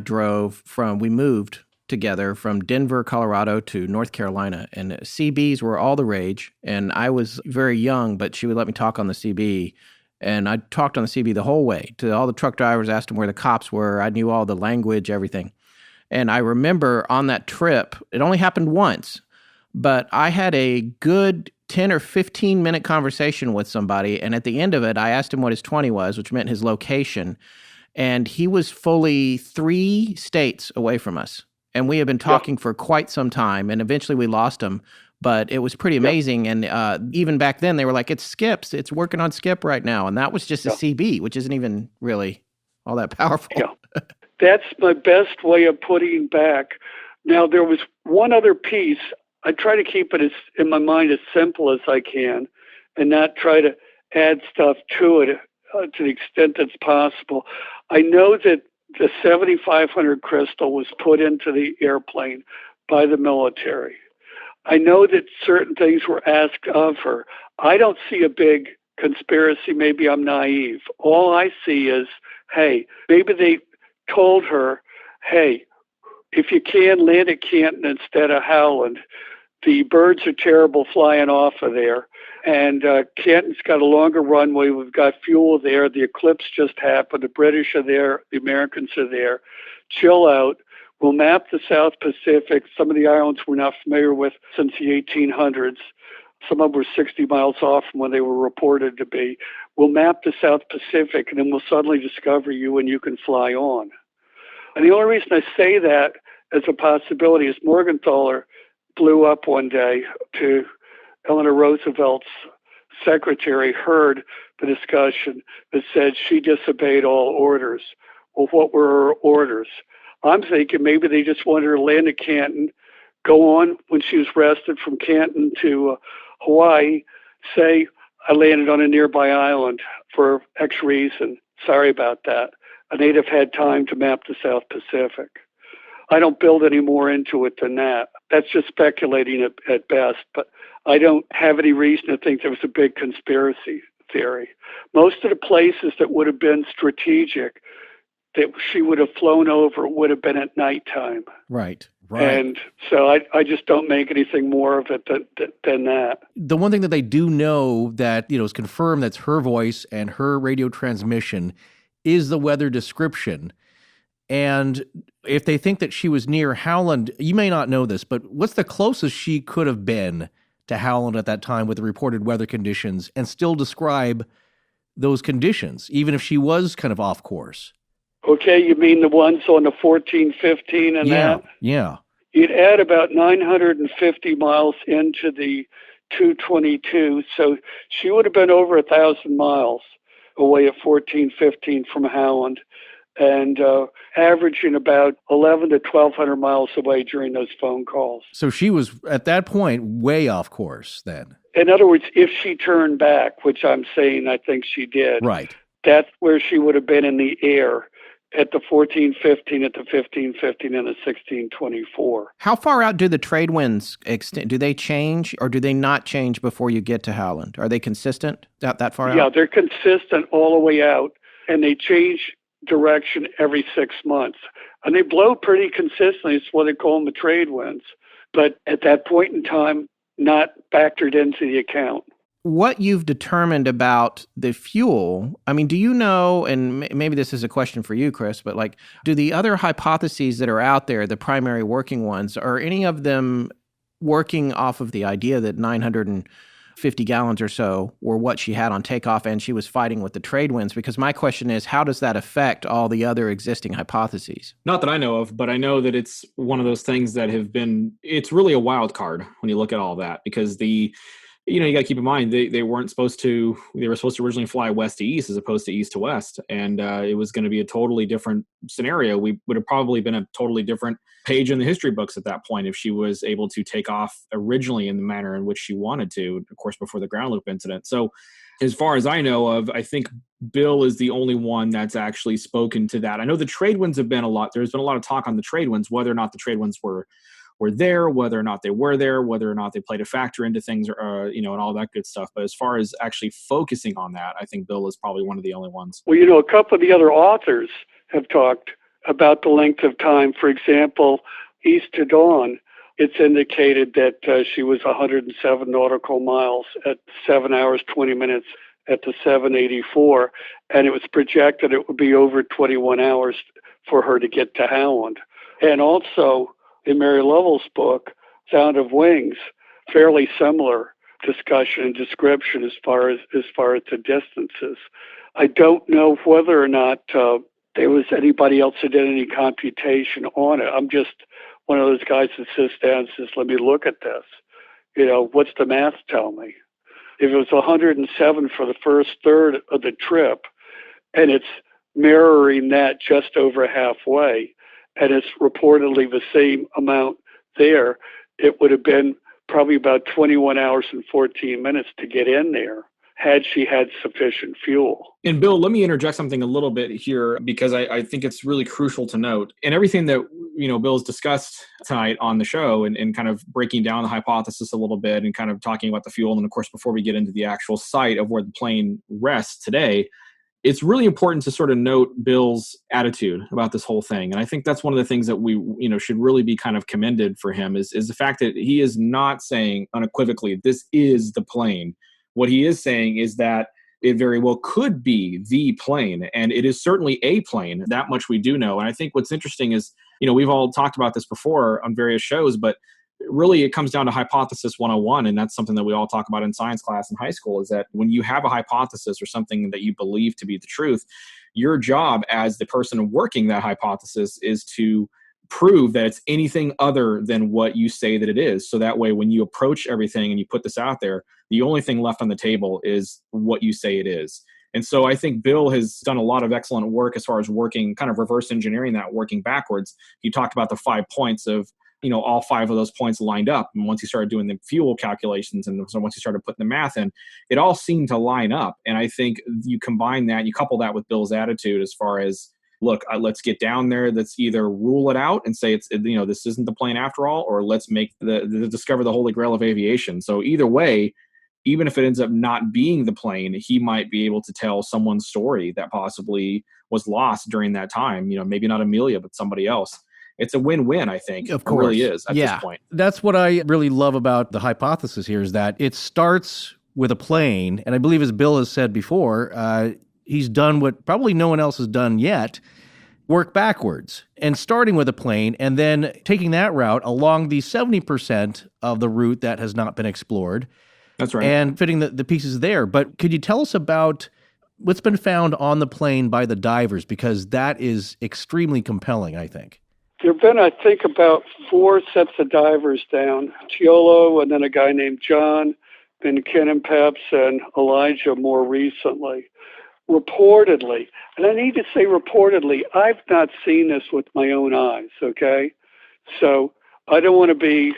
we moved together from Denver, Colorado to North Carolina, and CBs were all the rage, and I was very young, but she would let me talk on the CB, and I talked on the CB the whole way to all the truck drivers, asked them where the cops were. I knew all the language, everything. And I remember on that trip, it only happened once, but I had a good 10 or 15 minute conversation with somebody, and at the end of it, I asked him what his 20 was, which meant his location, and he was fully 3 states away from us. And we had been talking for quite some time, and eventually we lost him. But it was pretty amazing. And even back then, they were like, it's Skips. It's working on Skip right now. And that was just a CB, which isn't even really all that powerful. Yeah. That's my best way of putting back. Now, there was one other piece. I try to keep it in my mind as simple as I can and not try to add stuff to it to the extent that's possible. I know that the 7500 crystal was put into the airplane by the military. I know that certain things were asked of her. I don't see a big conspiracy. Maybe I'm naive. All I see is, hey, maybe they told her, hey, if you can, land at Canton instead of Howland. The birds are terrible flying off of there. And Canton's got a longer runway. We've got fuel there. The eclipse just happened. The British are there. The Americans are there. Chill out. We'll map the South Pacific. Some of the islands we're not familiar with since the 1800s. Some of them were 60 miles off from when they were reported to be. We'll map the South Pacific, and then we'll suddenly discover you, and you can fly on. And the only reason I say that as a possibility is Morgenthaler blew up one day to Eleanor Roosevelt's secretary, heard the discussion that said she disobeyed all orders. Well, what were her orders? I'm thinking maybe they just wanted her to land at Canton, go on when she was rested from Canton to Hawaii, say, I landed on a nearby island for X reason. Sorry about that. And they'd have had time to map the South Pacific. I don't build any more into it than that. That's just speculating at best, but I don't have any reason to think there was a big conspiracy theory. Most of the places that would have been strategic that she would have flown over would have been at nighttime. Right. And so I just don't make anything more of it than that. The one thing that they do know that, is confirmed that's her voice and her radio transmission is the weather description. And if they think that she was near Howland, you may not know this, but what's the closest she could have been to Howland at that time with the reported weather conditions and still describe those conditions, even if she was kind of off course? Okay, you mean the ones on the 1415 and that? Yeah. You'd add about 950 miles into the 222, so she would have been over 1,000 miles away at 1415 from Howland, and averaging about 11 to 1,200 miles away during those phone calls. So she was, at that point, way off course then. In other words, if she turned back, which I'm saying I think she did, right, that's where she would have been in the air at the 1415, at the 1515, and the 1624. How far out do the trade winds extend? Do they change or do they not change before you get to Howland? Are they consistent that far out? Yeah, they're consistent all the way out, and they change direction every 6 months. And they blow pretty consistently. It's what they call them the trade winds. But at that point in time, not factored into the account. What you've determined about the fuel, I mean, do you know, and maybe this is a question for you, Chris, but like, do the other hypotheses that are out there, the primary working ones, are any of them working off of the idea that 950 gallons or so were what she had on takeoff and she was fighting with the trade winds? Because my question is, how does that affect all the other existing hypotheses? Not that I know of, but I know that it's one of those things that it's really a wild card when you look at all that, because you got to keep in mind, they were supposed to originally fly west to east as opposed to east to west. And it was going to be a totally different scenario. We would have probably been a totally different page in the history books at that point if she was able to take off originally in the manner in which she wanted to, of course, before the ground loop incident. So as far as I know of, I think Bill is the only one that's actually spoken to that. I know the trade winds have been there's been a lot of talk on the trade winds, whether or not the trade winds were there, whether or not they were there, whether or not they played a factor into things, and all that good stuff. But as far as actually focusing on that, I think Bill is probably one of the only ones. Well, a couple of the other authors have talked about the length of time. For example, East to Dawn, it's indicated that she was 107 nautical miles at 7 hours, 20 minutes at the 784, and it was projected it would be over 21 hours for her to get to Howland. And also, in Mary Lovell's book, Sound of Wings, fairly similar discussion and description as far as the distances. I don't know whether or not there was anybody else that did any computation on it. I'm just one of those guys that sits down and says, let me look at this. What's the math tell me? If it was 107 for the first third of the trip, and it's mirroring that just over halfway, and it's reportedly the same amount there, it would have been probably about 21 hours and 14 minutes to get in there had she had sufficient fuel. And Bill, let me interject something a little bit here, because I think it's really crucial to note. And everything that, Bill's discussed tonight on the show and kind of breaking down the hypothesis a little bit and kind of talking about the fuel. And of course, before we get into the actual site of where the plane rests today, it's really important to sort of note Bill's attitude about this whole thing. And I think that's one of the things that we, should really be kind of commended for him is the fact that he is not saying unequivocally, this is the plane. What he is saying is that it very well could be the plane, and it is certainly a plane. That much we do know. And I think what's interesting is, we've all talked about this before on various shows, but really it comes down to hypothesis 101. And that's something that we all talk about in science class in high school, is that when you have a hypothesis or something that you believe to be the truth, your job as the person working that hypothesis is to prove that it's anything other than what you say that it is. So that way, when you approach everything and you put this out there, the only thing left on the table is what you say it is. And so I think Bill has done a lot of excellent work as far as working, kind of reverse engineering that, working backwards. He talked about the 5 points of, all 5 of those points lined up. And once he started doing the fuel calculations, and so once he started putting the math in, it all seemed to line up. And I think you combine that, you couple that with Bill's attitude as far as, look, let's get down there. Let's either rule it out and say this isn't the plane after all, or let's make the discover the holy grail of aviation. So either way, even if it ends up not being the plane, he might be able to tell someone's story that possibly was lost during that time. Maybe not Amelia, but somebody else. It's a win-win, I think. Of course. It really is at this point. That's what I really love about the hypothesis here, is that it starts with a plane. And I believe, as Bill has said before, he's done what probably no one else has done yet, work backwards and starting with a plane and then taking that route along the 70% of the route that has not been explored. That's right. And fitting the pieces there. But could you tell us about what's been found on the plane by the divers? Because that is extremely compelling, I think. There have been, I think, about 4 sets of divers down. Tiolo, and then a guy named John, then Ken and Peps, and Elijah more recently. Reportedly, and I need to say reportedly, I've not seen this with my own eyes, okay? So I don't want to be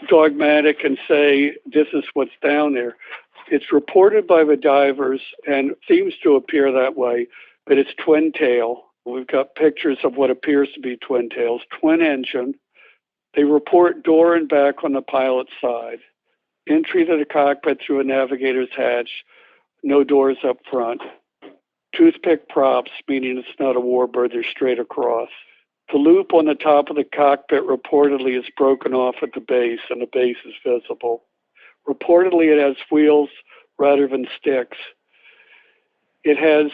dogmatic and say this is what's down there. It's reported by the divers and seems to appear that way, but it's twin tail. We've got pictures of what appears to be twin tails, twin engine. They report door and back on the pilot's side. Entry to the cockpit through a navigator's hatch, no doors up front. Toothpick props, meaning it's not a warbird, they're straight across. The loop on the top of the cockpit reportedly is broken off at the base, and the base is visible. Reportedly, it has wheels rather than sticks. It has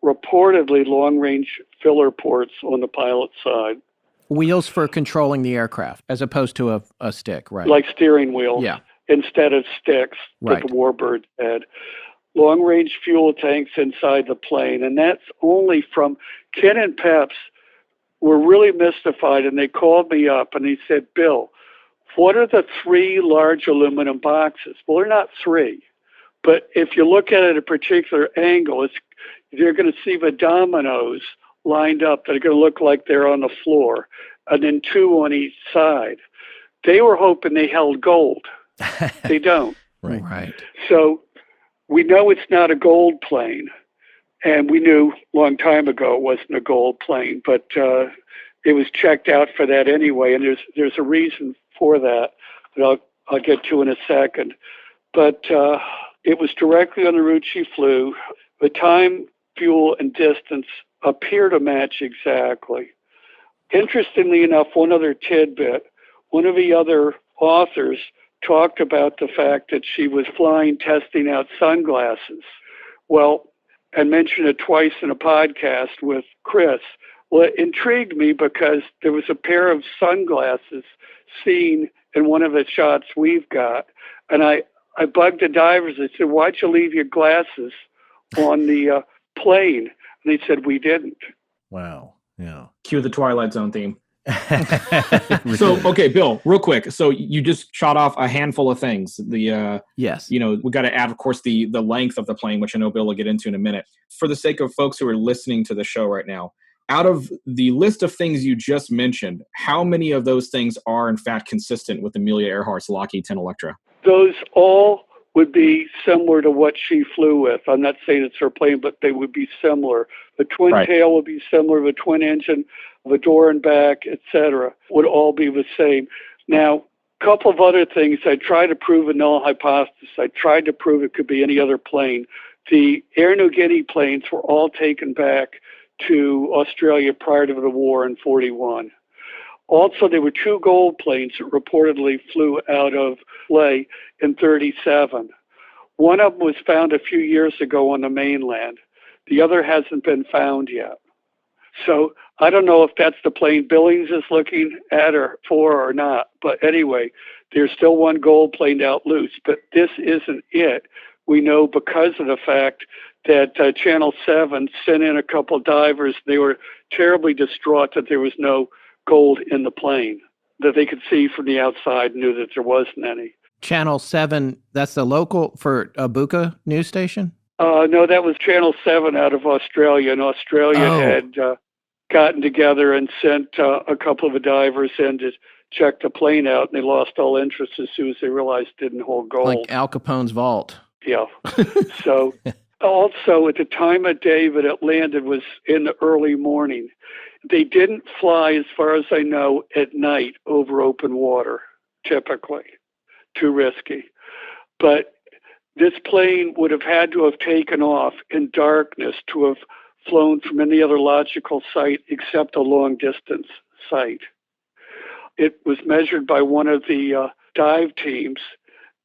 reportedly long-range filler ports on the pilot's side. Wheels for controlling the aircraft, as opposed to a stick, right? Like steering wheels, yeah, instead of sticks right, that the warbird had. Long-range fuel tanks inside the plane, and that's only from Ken and Peps were really mystified, and they called me up and they said, Bill, what are the 3 large aluminum boxes? Well, they're not 3, but if you look at it at a particular angle, you're going to see the dominoes lined up that are going to look like they're on the floor, and then 2 on each side. They were hoping they held gold. They don't. Right. So we know it's not a gold plane, and we knew a long time ago it wasn't a gold plane, but it was checked out for that anyway, and there's a reason for that I'll get to in a second. But it was directly on the route she flew. The time, fuel, and distance appear to match exactly. Interestingly enough, one other tidbit, one of the other authors talked about the fact that she was flying testing out sunglasses. Well, and mentioned it twice in a podcast with Chris. Well, it intrigued me because there was a pair of sunglasses seen in one of the shots we've got. And I bugged the divers. I said, why'd you leave your glasses on the plane? And they said, we didn't. Wow. Yeah. Cue the Twilight Zone theme. So, okay, Bill, real quick. So you just shot off a handful of things. Yes. We got to add, of course, the length of the plane, which I know Bill will get into in a minute. For the sake of folks who are listening to the show right now, out of the list of things you just mentioned, how many of those things are in fact consistent with Amelia Earhart's Lockheed 10 Electra? Those all would be similar to what she flew with. I'm not saying it's her plane, but they would be similar. The twin tail would be similar, the twin engine, the door and back, etc., would all be the same. Now, a couple of other things. I tried to prove a null hypothesis. I tried to prove it could be any other plane. The Air New Guinea planes were all taken back to Australia prior to the war in 1941. Also, there were 2 gold planes that reportedly flew out of Ley in 1937. One of them was found a few years ago on the mainland. The other hasn't been found yet. So I don't know if that's the plane Billings is looking at or for or not. But anyway, there's still 1 gold plane out loose. But this isn't it. We know because of the fact that Channel 7 sent in a couple divers. They were terribly distraught that there was no gold in the plane, that they could see from the outside and knew that there wasn't any. Channel 7, that's the local for Buka news station? No, that was Channel 7 out of Australia, and Australia had gotten together and sent a couple of divers in to check the plane out, and they lost all interest as soon as they realized it didn't hold gold. Like Al Capone's vault. Yeah. So also at the time of day that it landed was in the early morning. They didn't fly, as far as I know, at night over open water, typically. Too risky. But this plane would have had to have taken off in darkness to have flown from any other logical site except a long-distance site. It was measured by one of the dive teams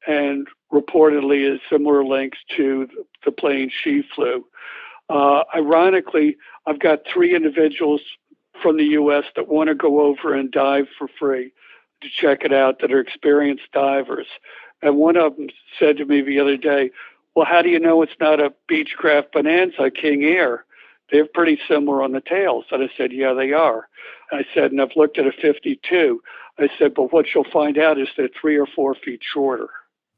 and reportedly is similar lengths to the plane she flew. Ironically, I've got 3 individuals from the U.S. that want to go over and dive for free to check it out that are experienced divers. And one of them said to me the other day, well, how do you know it's not a Beechcraft Bonanza King Air? They're pretty similar on the tails. And I said, yeah, they are. I said, and I've looked at a 52. I said, but what you'll find out is they're 3 or 4 feet shorter.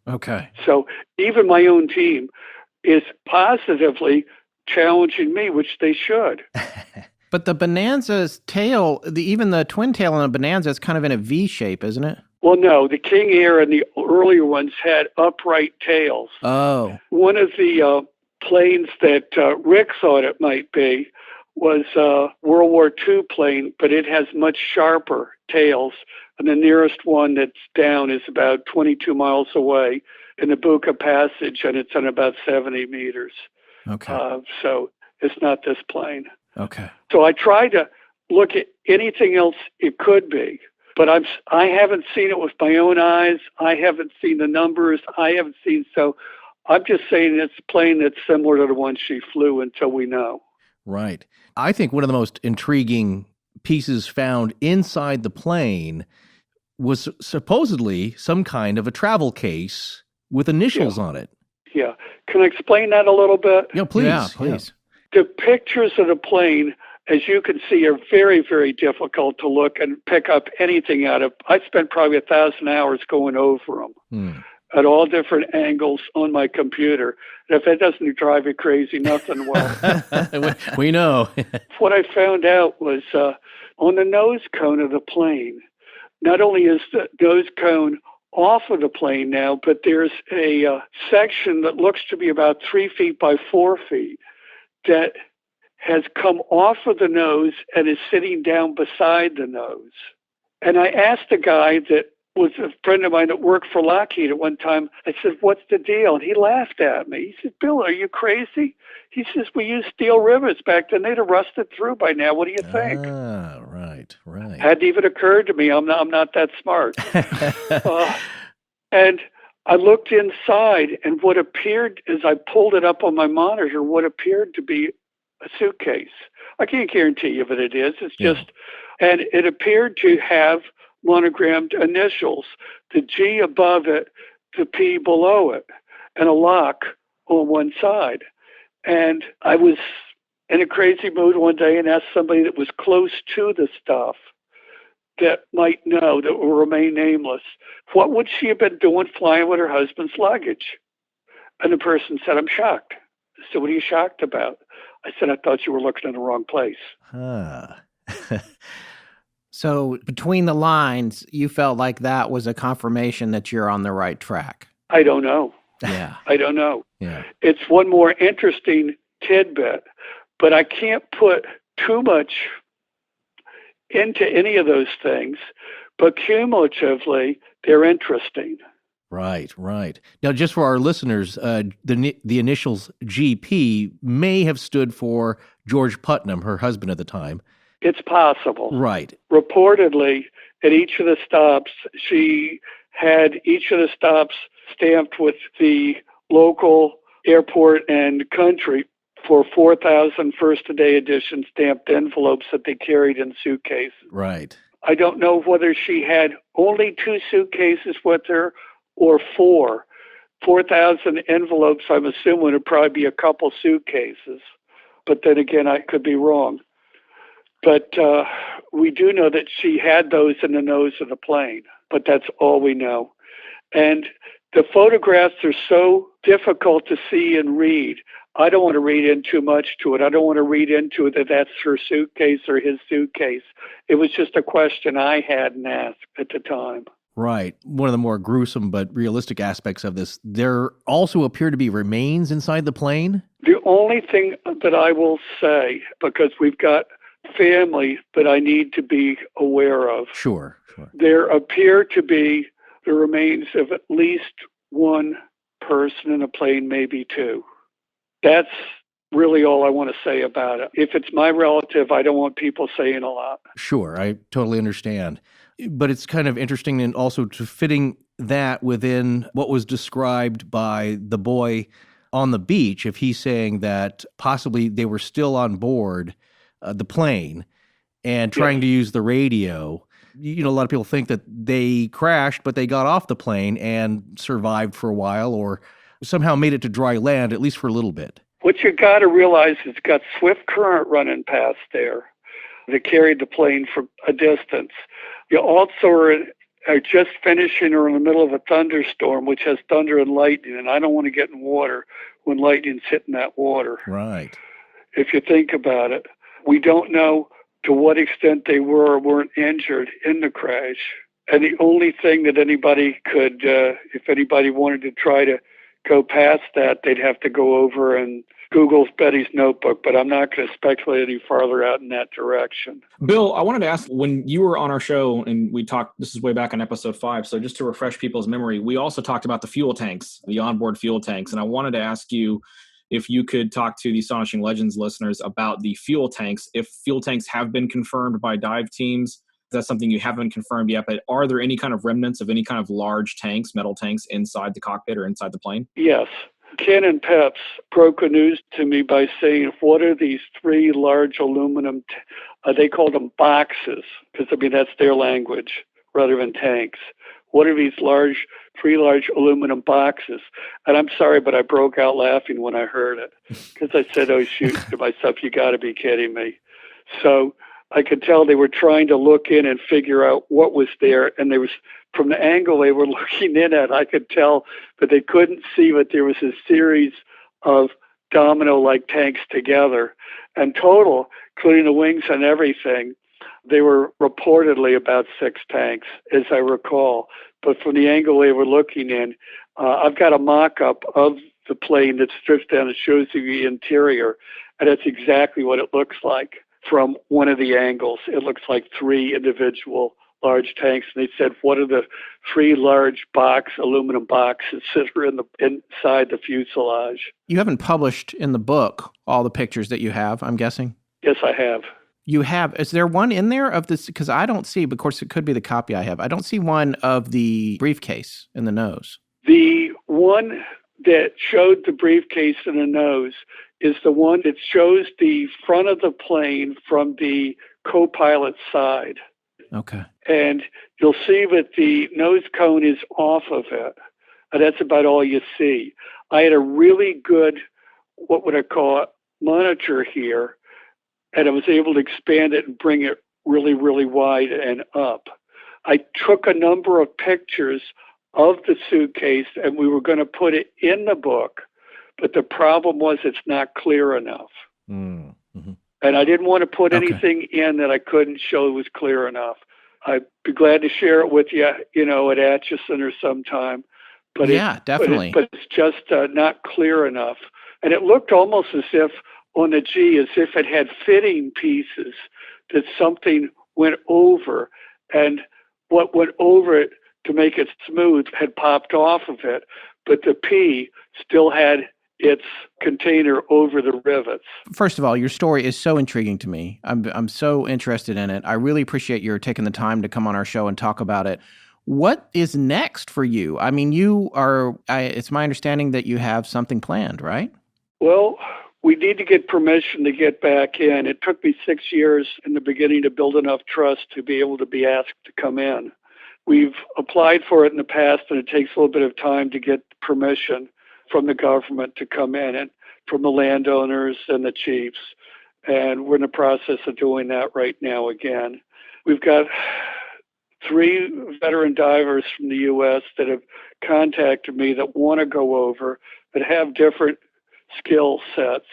Okay. So even my own team is positively challenging me, which they should. But the Bonanza's tail, even the twin tail on a Bonanza is kind of in a V shape, isn't it? Well, no, the King Air and the earlier ones had upright tails. Oh. One of the planes that Rick thought it might be was a World War II plane, but it has much sharper tails. And the nearest one that's down is about 22 miles away in the Buka Passage, and it's on about 70 meters. Okay. So it's not this plane. Okay. So I tried to look at anything else it could be, but I haven't seen it with my own eyes. I haven't seen the numbers. I haven't seen, so I'm just saying it's a plane that's similar to the one she flew until we know. Right. I think one of the most intriguing pieces found inside the plane was supposedly some kind of a travel case with initials on it. Yeah. Can I explain that a little bit? Yeah, please. Yeah, please. The pictures of the plane, as you can see, are very, very difficult to look and pick up anything out of. I spent probably 1,000 hours going over them at all different angles on my computer. And if that doesn't drive you crazy, nothing will. We know. What I found out was on the nose cone of the plane, not only is the nose cone off of the plane now, but there's a section that looks to be about 3 feet by 4 feet that has come off of the nose and is sitting down beside the nose. And I asked a guy that was a friend of mine that worked for Lockheed at one time, I said, what's the deal? And he laughed at me. He said, Bill, are you crazy? He says, we used steel rivets back then. They'd have rusted through by now. What do you think? Ah, right. Hadn't even occurred to me. I'm not that smart. And I looked inside, and what appeared, as I pulled it up on my monitor, what appeared to be a suitcase. I can't guarantee you that it is. It's just, and it appeared to have monogrammed initials, the G above it, the P below it, and a lock on one side. And I was in a crazy mood one day and asked somebody that was close to the stuff that might know, that will remain nameless, what would she have been doing flying with her husband's luggage? And the person said, I'm shocked. I said, what are you shocked about? I said, I thought you were looking in the wrong place. So between the lines, you felt like that was a confirmation that you're on the right track. I don't know. Yeah. I don't know. Yeah. It's one more interesting tidbit, but I can't put too much into any of those things, but cumulatively, they're interesting. Right. Now, just for our listeners, the initials GP may have stood for George Putnam, her husband at the time. It's possible. Right. Reportedly, at each of the stops, she had each of the stops stamped with the local airport and country for 4,000 first-a-day edition stamped envelopes that they carried in suitcases. Right. I don't know whether she had only 2 suitcases with her or 4. 4,000 envelopes, I'm assuming would probably be a couple suitcases. But then again, I could be wrong. But we do know that she had those in the nose of the plane, but that's all we know. And the photographs are so difficult to see and read. I don't want to read in too much to it. I don't want to read into it that that's her suitcase or his suitcase. It was just a question I hadn't asked at the time. Right. One of the more gruesome but realistic aspects of this, there also appear to be remains inside the plane. The only thing that I will say, because we've got family that I need to be aware of. Sure. There appear to be the remains of at least one person in a plane, maybe two. That's really all I want to say about it. If it's my relative, I don't want people saying a lot. Sure, I totally understand. But it's kind of interesting and also to fitting that within what was described by the boy on the beach, if he's saying that possibly they were still on board the plane and trying to use the radio. You know, a lot of people think that they crashed, but they got off the plane and survived for a while or somehow made it to dry land, at least for a little bit. What you got to realize is it's got swift current running past there that carried the plane for a distance. You also are just finishing or in the middle of a thunderstorm, which has thunder and lightning, and I don't want to get in water when lightning's hitting that water. Right. If you think about it, we don't know to what extent they were or weren't injured in the crash. And the only thing that anybody could, if anybody wanted to try to go past that, they'd have to go over and Google Betty's notebook, but I'm not going to speculate any farther out in that direction. Bill, I wanted to ask, when you were on our show and we talked, this is way back on episode 5, so just to refresh people's memory, we also talked about the fuel tanks, the onboard fuel tanks, and I wanted to ask you if you could talk to the Astonishing Legends listeners about the fuel tanks, if fuel tanks have been confirmed by dive teams. That's something you haven't confirmed yet, but are there any kind of remnants of any kind of large tanks, metal tanks inside the cockpit or inside the plane? Yes. Ken and Peps broke the news to me by saying, what are these three large aluminum, they called them boxes, because, I mean, that's their language rather than tanks. What are these three large aluminum boxes? And I'm sorry, but I broke out laughing when I heard it, because I said, oh, shoot, to myself, you got to be kidding me. So I could tell they were trying to look in and figure out what was there. And there was, from the angle they were looking in at, I could tell that they couldn't see, but there was a series of domino-like tanks together. And total, including the wings and everything, they were reportedly about 6 tanks, as I recall. But from the angle they were looking in, I've got a mock-up of the plane that strips down and shows you the interior, and that's exactly what it looks like from one of the angles. It looks like 3 individual large tanks, and they said, what are the 3 large aluminum boxes that are inside the fuselage? You haven't published in the book all the pictures that you have, I'm guessing? Yes, I have. You have. Is there one in there of this? Because I don't see, but of course it could be the copy I have. I don't see one of the briefcase in the nose. The one that showed the briefcase in the nose is the one that shows the front of the plane from the co-pilot's side. Okay. And you'll see that the nose cone is off of it. And that's about all you see. I had a really good, what would I call it, monitor here, and I was able to expand it and bring it really, really wide and up. I took a number of pictures of the suitcase, and we were going to put it in the book, but the problem was it's not clear enough. Mm-hmm. And I didn't want to put anything in that I couldn't show was clear enough. I'd be glad to share it with you, at Atchison or sometime. But definitely. But it's just not clear enough. And it looked almost as if on the G, as if it had fitting pieces that something went over, and what went over it to make it smooth had popped off of it, but the P still had its container over the rivets. First of all, your story is so intriguing to me. I'm so interested in it. I really appreciate your taking the time to come on our show and talk about it. What is next for you? I mean, it's my understanding that you have something planned, right? Well, we need to get permission to get back in. It took me 6 years in the beginning to build enough trust to be able to be asked to come in. We've applied for it in the past, and it takes a little bit of time to get permission from the government to come in and from the landowners and the chiefs. And we're in the process of doing that right now again. We've got 3 veteran divers from the U.S. that have contacted me that want to go over, that have different skill sets.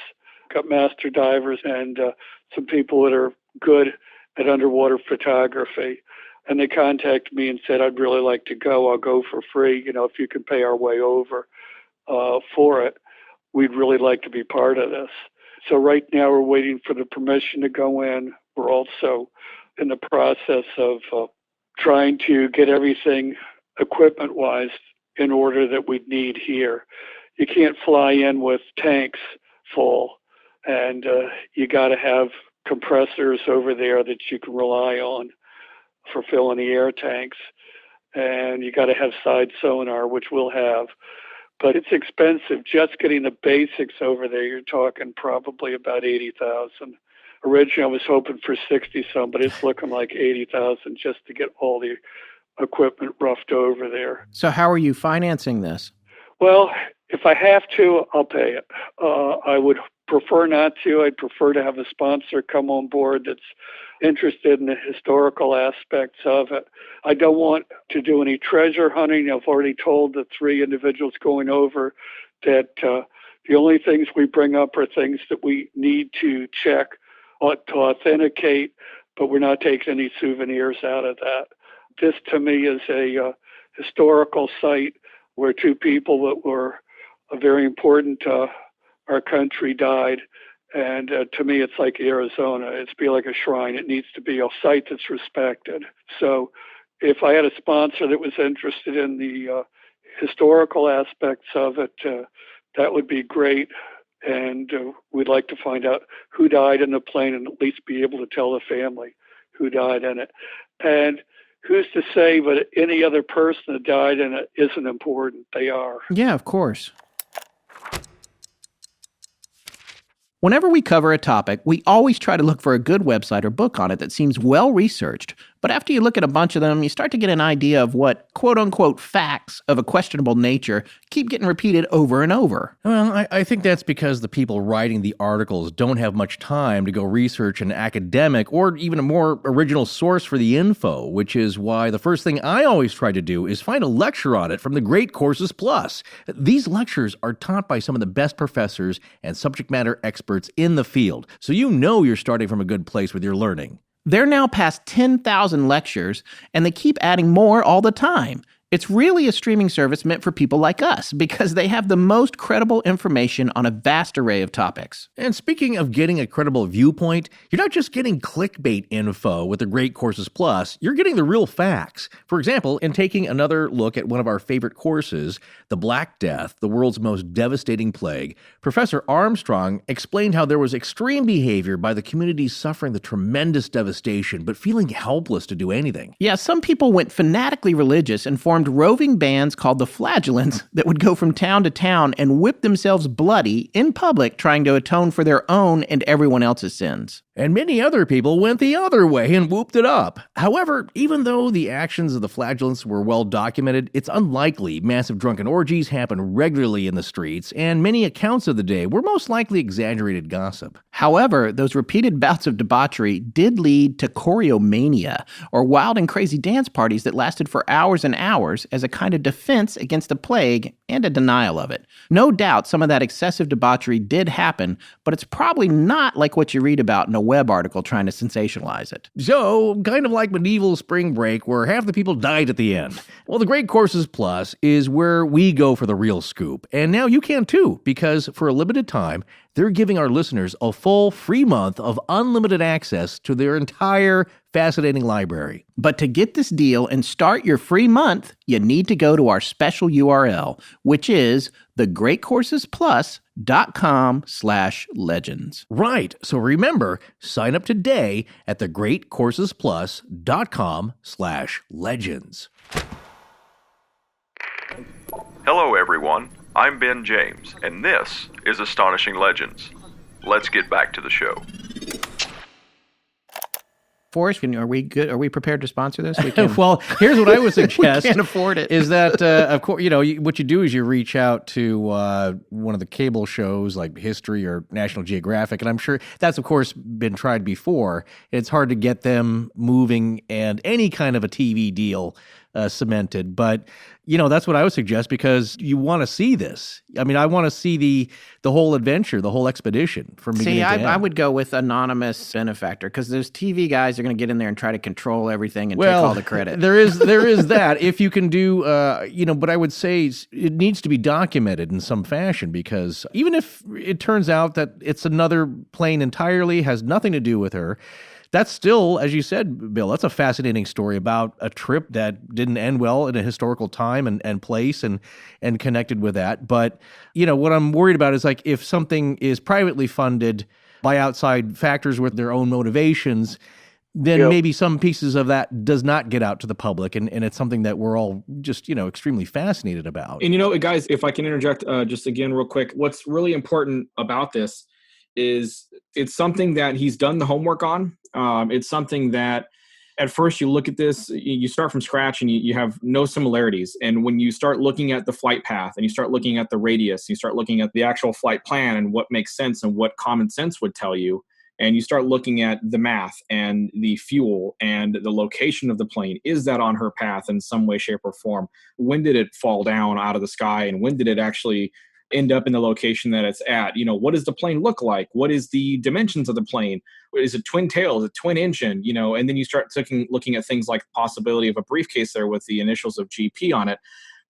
Got master divers and some people that are good at underwater photography. And they contacted me and said, I'd really like to go. I'll go for free. If you can pay our way over for it, we'd really like to be part of this. So right now we're waiting for the permission to go in. We're also in the process of trying to get everything equipment-wise in order that we'd need here. You can't fly in with tanks full, and you got to have compressors over there that you can rely on for filling the air tanks, and you got to have side sonar, which we'll have. But it's expensive. Just getting the basics over there, you're talking probably about $80,000. Originally, I was hoping for 60-some, but it's looking like $80,000 just to get all the equipment roughed over there. So how are you financing this? Well, if I have to, I'll pay it. I would prefer not to. I'd prefer to have a sponsor come on board that's interested in the historical aspects of it. I don't want to do any treasure hunting. I've already told the 3 individuals going over that the only things we bring up are things that we need to check to authenticate, but we're not taking any souvenirs out of that. This, to me, is a historical site where 2 people that were very important to our country died. And to me, it's like Arizona. It's be like a shrine. It needs to be a site that's respected. So if I had a sponsor that was interested in the historical aspects of it, that would be great. And we'd like to find out who died in the plane and at least be able to tell the family who died in it. And who's to say, but any other person that died in it isn't important. They are. Yeah, of course. Whenever we cover a topic, we always try to look for a good website or book on it that seems well-researched. But after you look at a bunch of them, you start to get an idea of what quote-unquote facts of a questionable nature keep getting repeated over and over. Well, I think that's because the people writing the articles don't have much time to go research an academic or even a more original source for the info, which is why the first thing I always try to do is find a lecture on it from the Great Courses Plus. These lectures are taught by some of the best professors and subject matter experts in the field, so you know you're starting from a good place with your learning. They're now past 10,000 lectures, and they keep adding more all the time. It's really a streaming service meant for people like us because they have the most credible information on a vast array of topics. And speaking of getting a credible viewpoint, you're not just getting clickbait info with the Great Courses Plus, you're getting the real facts. For example, in taking another look at one of our favorite courses, The Black Death, the world's most devastating plague, Professor Armstrong explained how there was extreme behavior by the communities suffering the tremendous devastation but feeling helpless to do anything. Yeah, some people went fanatically religious and formed roving bands called the Flagellants that would go from town to town and whip themselves bloody in public trying to atone for their own and everyone else's sins. And many other people went the other way and whooped it up. However, even though the actions of the Flagellants were well documented, it's unlikely massive drunken orgies happen regularly in the streets, and many accounts of the day were most likely exaggerated gossip. However, those repeated bouts of debauchery did lead to choreomania, or wild and crazy dance parties that lasted for hours and hours as a kind of defense against the plague and a denial of it. No doubt some of that excessive debauchery did happen, but it's probably not like what you read about in a web article trying to sensationalize it. So, kind of like medieval spring break where half the people died at the end. Well, the Great Courses Plus is where we go for the real scoop. And now you can too, because for a limited time, they're giving our listeners a full free month of unlimited access to their entire fascinating library. But to get this deal and start your free month, you need to go to our special URL, which is thegreatcoursesplus.com/legends. Right. So remember, sign up today at thegreatcoursesplus.com/legends. Hello, everyone. I'm Ben James, and this is Astonishing Legends. Let's get back to the show. Forrest, are we good? Are we prepared to sponsor this? We can. Well, here's what I would suggest. We can't afford it. Is that, of course, what you do is you reach out to one of the cable shows like History or National Geographic, and I'm sure that's, of course, been tried before. It's hard to get them moving and any kind of a TV deal cemented. But, that's what I would suggest, because you want to see this. I mean, I want to see the whole adventure, the whole expedition from beginning to end. I would go with anonymous benefactor, because those TV guys are going to get in there and try to control everything and take all the credit. There is that. If you can do, but I would say it needs to be documented in some fashion, because even if it turns out that it's another plane entirely, has nothing to do with her, that's still, as you said, Bill, that's a fascinating story about a trip that didn't end well in a historical time and place and connected with that. But, what I'm worried about is, like, if something is privately funded by outside factors with their own motivations, then maybe some pieces of that does not get out to the public. And it's something that we're all just, extremely fascinated about. And, guys, if I can interject just again real quick, what's really important about this is it's something that he's done the homework on. It's something that at first you look at this, you start from scratch and you have no similarities. And when you start looking at the flight path and you start looking at the radius, you start looking at the actual flight plan and what makes sense and what common sense would tell you, and you start looking at the math and the fuel and the location of the plane, is that on her path in some way, shape, or form? When did it fall down out of the sky, and when did it actually end up in the location that it's at? What does the plane look like? What is the dimensions of the plane? Is it twin tail? Is it twin engine? And then you start looking at things like the possibility of a briefcase there with the initials of GP on it.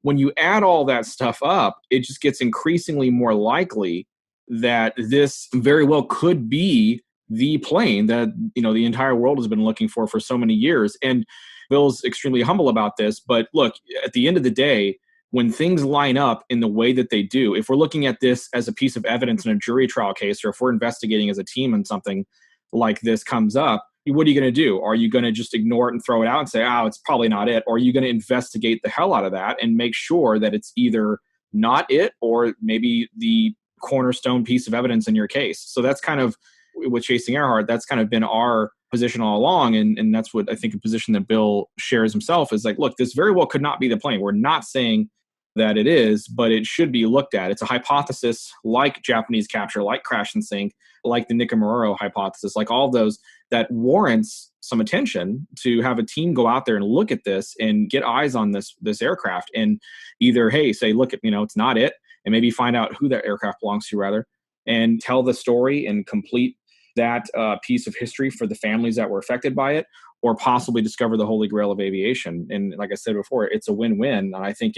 When you add all that stuff up, it just gets increasingly more likely that this very well could be the plane that, the entire world has been looking for so many years. And Bill's extremely humble about this, but look, at the end of the day, when things line up in the way that they do, if we're looking at this as a piece of evidence in a jury trial case, or if we're investigating as a team and something like this comes up, what are you going to do? Are you going to just ignore it and throw it out and say, it's probably not it? Or are you going to investigate the hell out of that and make sure that it's either not it or maybe the cornerstone piece of evidence in your case? So that's kind of, with Chasing Earhart, that's kind of been our position all along. And that's what I think a position that Bill shares himself is like, look, this very well could not be the plane. We're not saying that it is, but it should be looked at. It's a hypothesis like Japanese capture, like crash and sink, like the Nikamura hypothesis, like all of those, that warrants some attention to have a team go out there and look at this and get eyes on this aircraft and either, say, look, it's not it, and maybe find out who that aircraft belongs to, rather, and tell the story and complete that piece of history for the families that were affected by it, or possibly discover the holy grail of aviation. And like I said before, it's a win-win. And I think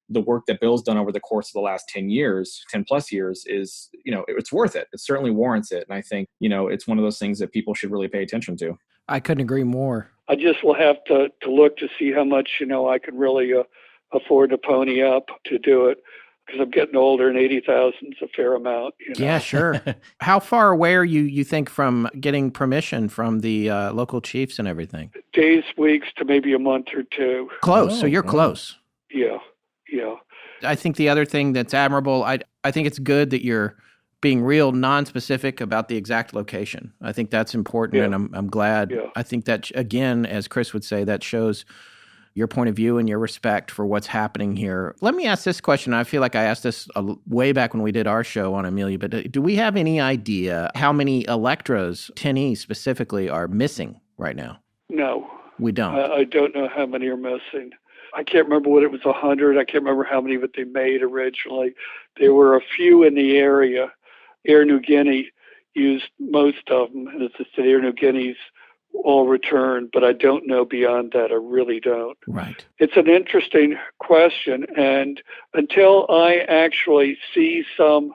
the work that Bill's done over the course of the last 10 plus years is, it's worth it. It certainly warrants it. And I think, it's one of those things that people should really pay attention to. I couldn't agree more. I just will have to look to see how much, I can really afford to pony up to do it, because I'm getting older and 80,000 is a fair amount. Yeah, sure. How far away are you think from getting permission from the local chiefs and everything? Days, weeks to maybe a month or two. Close. So you're close. Yeah. I think the other thing that's admirable, I think it's good that you're being real non-specific about the exact location. I think that's important, and I'm glad. Yeah. I think that, again, as Chris would say, that shows your point of view and your respect for what's happening here. Let me ask this question. I feel like I asked this way back when we did our show on Amelia, but do we have any idea how many Electras, 10E specifically, are missing right now? No. We don't. I don't know how many are missing. I can't remember what it was, 100. I can't remember how many that they made originally. There were a few in the area. Air New Guinea used most of them. And as I said, Air New Guinea's all returned, but I don't know beyond that. I really don't. Right. It's an interesting question. And until I actually see some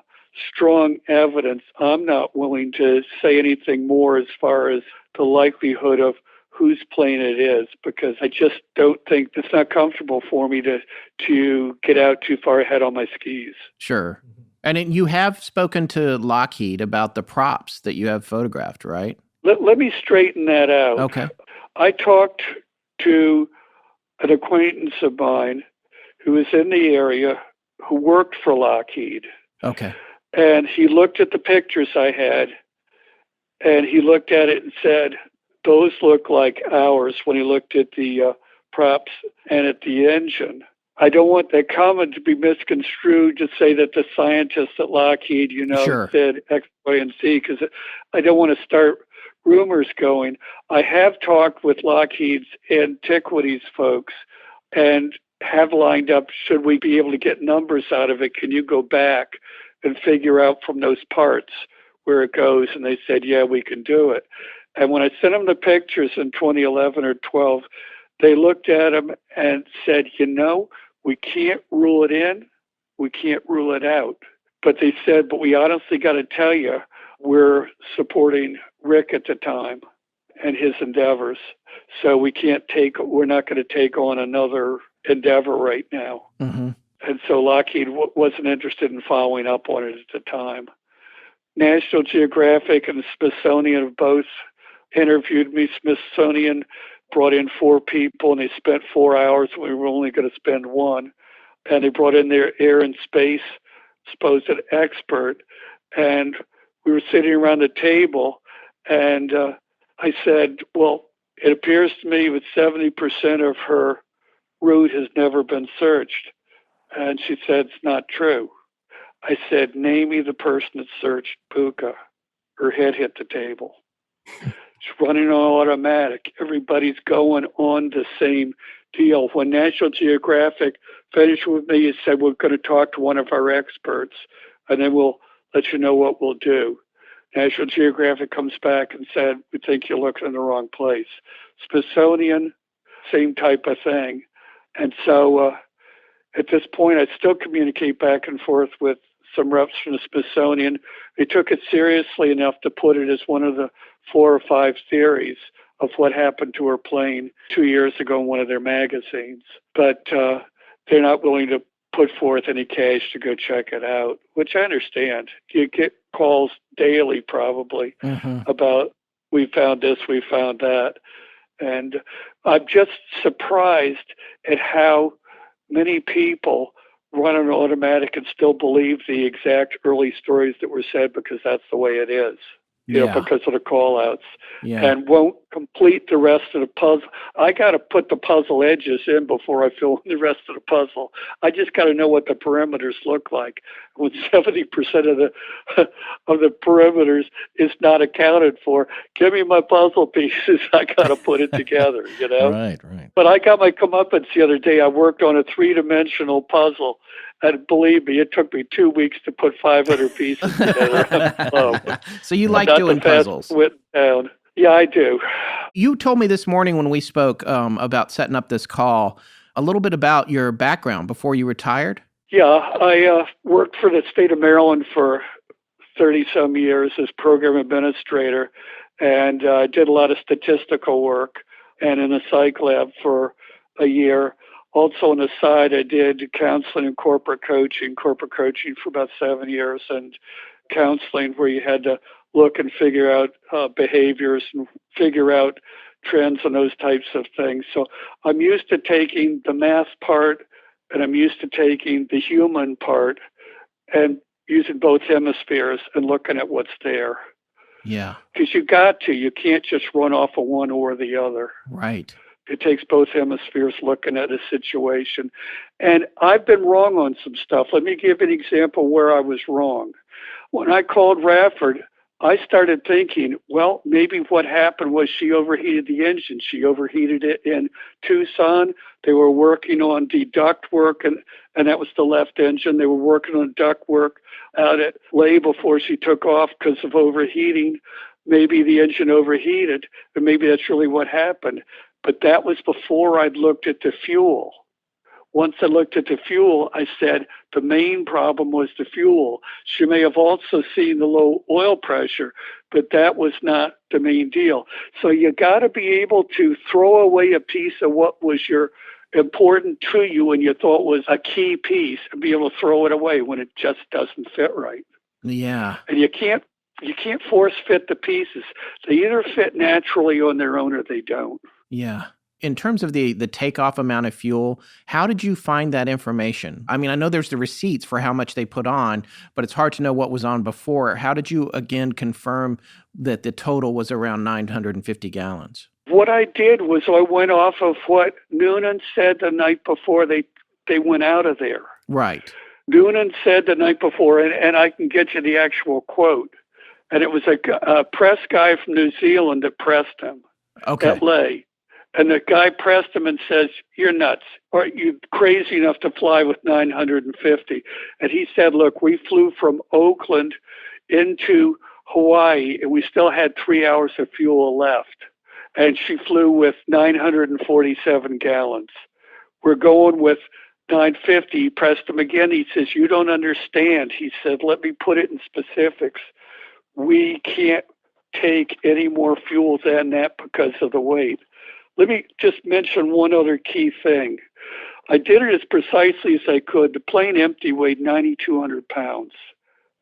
strong evidence, I'm not willing to say anything more as far as the likelihood of whose plane it is, because I just don't think it's not comfortable for me to get out too far ahead on my skis. Sure. And you have spoken to Lockheed about the props that you have photographed, right? Let me straighten that out. Okay. I talked to an acquaintance of mine who was in the area who worked for Lockheed. Okay. And he looked at the pictures I had, and he looked at it and said, those look like hours when he looked at the props and at the engine. I don't want that comment to be misconstrued to say that the scientists at Lockheed, Sure. said X, Y, and Z, because I don't want to start rumors going. I have talked with Lockheed's antiquities folks and have lined up, should we be able to get numbers out of it, can you go back and figure out from those parts where it goes? And they said, yeah, we can do it. And when I sent them the pictures in 2011 or 12, they looked at them and said, we can't rule it in, we can't rule it out. But they said, but we honestly got to tell you, we're supporting Rick at the time and his endeavors. So we're not going to take on another endeavor right now. Mm-hmm. And so Lockheed wasn't interested in following up on it at the time. National Geographic and the Smithsonian have both interviewed me. Smithsonian brought in 4 people, and they spent 4 hours. We were only going to spend 1. And they brought in their air and space supposed expert. And we were sitting around the table, and I said, well, it appears to me that 70% of her route has never been searched. And she said, it's not true. I said, name me the person that searched Buka. Her head hit the table. It's running on automatic. Everybody's going on the same deal. When National Geographic finished with me, it said, we're going to talk to one of our experts, and then we'll let you know what we'll do. National Geographic comes back and said, we think you're looking in the wrong place. Smithsonian, same type of thing. And so at this point, I still communicate back and forth with some reps from the Smithsonian. They took it seriously enough to put it as one of the 4 or 5 theories of what happened to her plane 2 years ago in one of their magazines. But they're not willing to put forth any cash to go check it out, which I understand. You get calls daily probably about, we found this, we found that. And I'm just surprised at how many people run on automatic and still believe the exact early stories that were said because that's the way it is, because of the call-outs, and won't complete the rest of the puzzle. I got to put the puzzle edges in before I fill in the rest of the puzzle. I just got to know what the perimeters look like. When 70% of the perimeters is not accounted for, give me my puzzle pieces. I got to put it together, Right. But I got my comeuppance the other day. I worked on a 3-dimensional puzzle, and believe me, it took me 2 weeks to put 500 pieces together. So you like doing puzzles? Down. Yeah, I do. You told me this morning when we spoke about setting up this call a little bit about your background before you retired. Yeah, I worked for the state of Maryland for 30-some years as program administrator, and I did a lot of statistical work and in a psych lab for a year. Also on the side, I did counseling and corporate coaching for about 7 years, and counseling where you had to look and figure out behaviors and figure out trends and those types of things. So I'm used to taking the math part, and I'm used to taking the human part and using both hemispheres and looking at what's there. Yeah. Because you can't just run off of one or the other. Right. It takes both hemispheres looking at a situation. And I've been wrong on some stuff. Let me give an example where I was wrong. When I called Rafford, I started thinking, well, maybe what happened was she overheated the engine. She overheated it in Tucson. They were working on the duct work, and that was the left engine. They were working on duct work out at Lay before she took off because of overheating. Maybe the engine overheated, and maybe that's really what happened. But that was before I'd looked at the fuel. Once I looked at the fuel, I said the main problem was the fuel. She may have also seen the low oil pressure, but that was not the main deal. So you got to be able to throw away a piece of what was important to you and you thought was a key piece, and be able to throw it away when it just doesn't fit right. Yeah. And you can't force fit the pieces. They either fit naturally on their own or they don't. Yeah. In terms of the takeoff amount of fuel, how did you find that information? I mean, I know there's the receipts for how much they put on, but it's hard to know what was on before. How did you, again, confirm that the total was around 950 gallons? What I did was I went off of what Noonan said the night before they went out of there. Right. Noonan said the night before, and I can get you the actual quote, and it was a press guy from New Zealand that pressed him at Ley. And the guy pressed him and says, "You're nuts. Are you crazy enough to fly with 950? And he said, "Look, we flew from Oakland into Hawaii, and we still had 3 hours of fuel left. And she flew with 947 gallons. We're going with 950. He pressed him again. He says, "You don't understand." He said, "Let me put it in specifics. We can't take any more fuel than that because of the weight." Let me just mention one other key thing. I did it as precisely as I could. The plane empty weighed 9,200 pounds.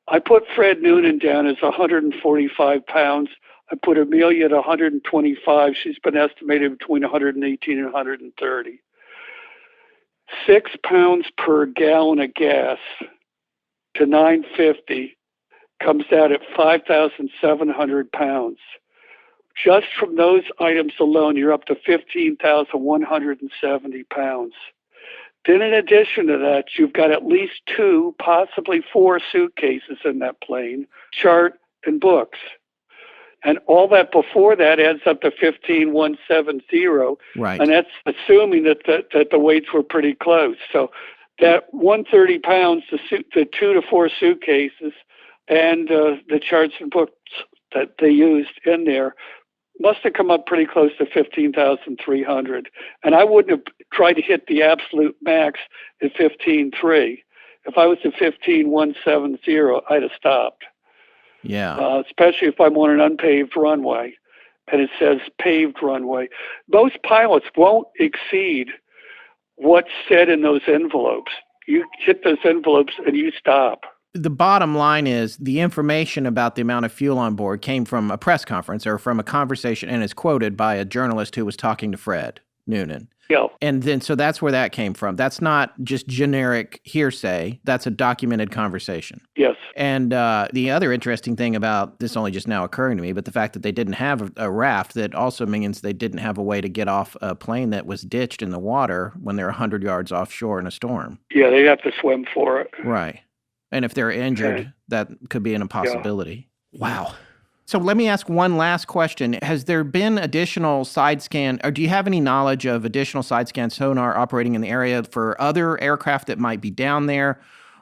I put Fred Noonan down as 145 pounds. I put Amelia at 125. She's been estimated between 118 and 130. 6 pounds per gallon of gas to 950 comes out at 5,700 pounds. Just from those items alone, you're up to 15,170 pounds. Then in addition to that, you've got at least 2, possibly 4 suitcases in that plane, chart and books. And all that before that adds up to 15,170. Right. And that's assuming that the weights were pretty close. So that 130 pounds, the 2 to 4 suitcases, and the charts and books that they used in there must have come up pretty close to 15,300. And I wouldn't have tried to hit the absolute max at 15,300. If I was at 15,170, I'd have stopped. Yeah. Especially if I'm on an unpaved runway and it says paved runway. Most pilots won't exceed what's said in those envelopes. You hit those envelopes and you stop. The bottom line is the information about the amount of fuel on board came from a press conference or from a conversation and is quoted by a journalist who was talking to Fred Noonan. Yeah. And then, so that's where that came from. That's not just generic hearsay. That's a documented conversation. Yes. And the other interesting thing about this only just now occurring to me, but the fact that they didn't have a raft, that also means they didn't have a way to get off a plane that was ditched in the water when they're 100 yards offshore in a storm. Yeah, they'd have to swim for it. Right. And if they're injured, Okay. that could be an impossibility. Yeah. Wow. So let me ask one last question. Has there been additional side scan, or do you have any knowledge of additional side scan sonar operating in the area for other aircraft that might be down there?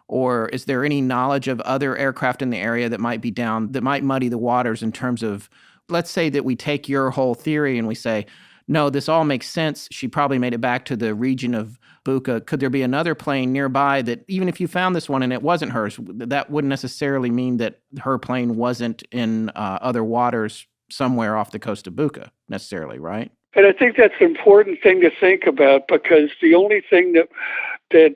Or is there any knowledge of other aircraft in the area that might be down, that might muddy the waters in terms of, let's say that we take your whole theory and we say, no, this all makes sense. She probably made it back to the region of Buka. Could there be another plane nearby that, even if you found this one and it wasn't hers, that wouldn't necessarily mean that her plane wasn't in other waters somewhere off the coast of Buka necessarily, right? And I think that's an important thing to think about, because the only thing that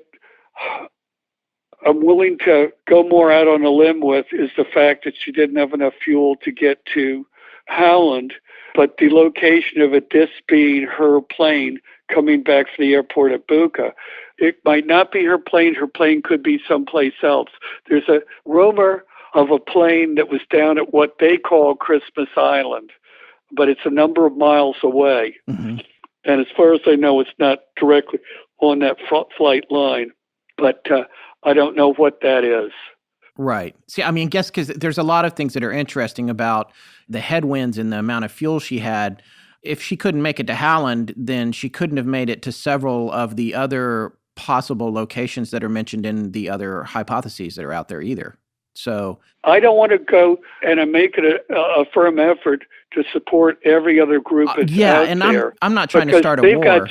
I'm willing to go more out on a limb with is the fact that she didn't have enough fuel to get to Howland, but the location of it, this being her plane coming back from the airport at Buka. It might not be her plane. Her plane could be someplace else. There's a rumor of a plane that was down at what they call Christmas Island, but it's a number of miles away. Mm-hmm. And as far as I know, it's not directly on that flight line, but I don't know what that is. Right. See, I mean, I guess because there's a lot of things that are interesting about the headwinds and the amount of fuel she had. If she couldn't make it to Howland, then she couldn't have made it to several of the other possible locations that are mentioned in the other hypotheses that are out there either. So I don't want to go and make it a firm effort to support every other group that's out and there. I'm not trying to start a war. They've got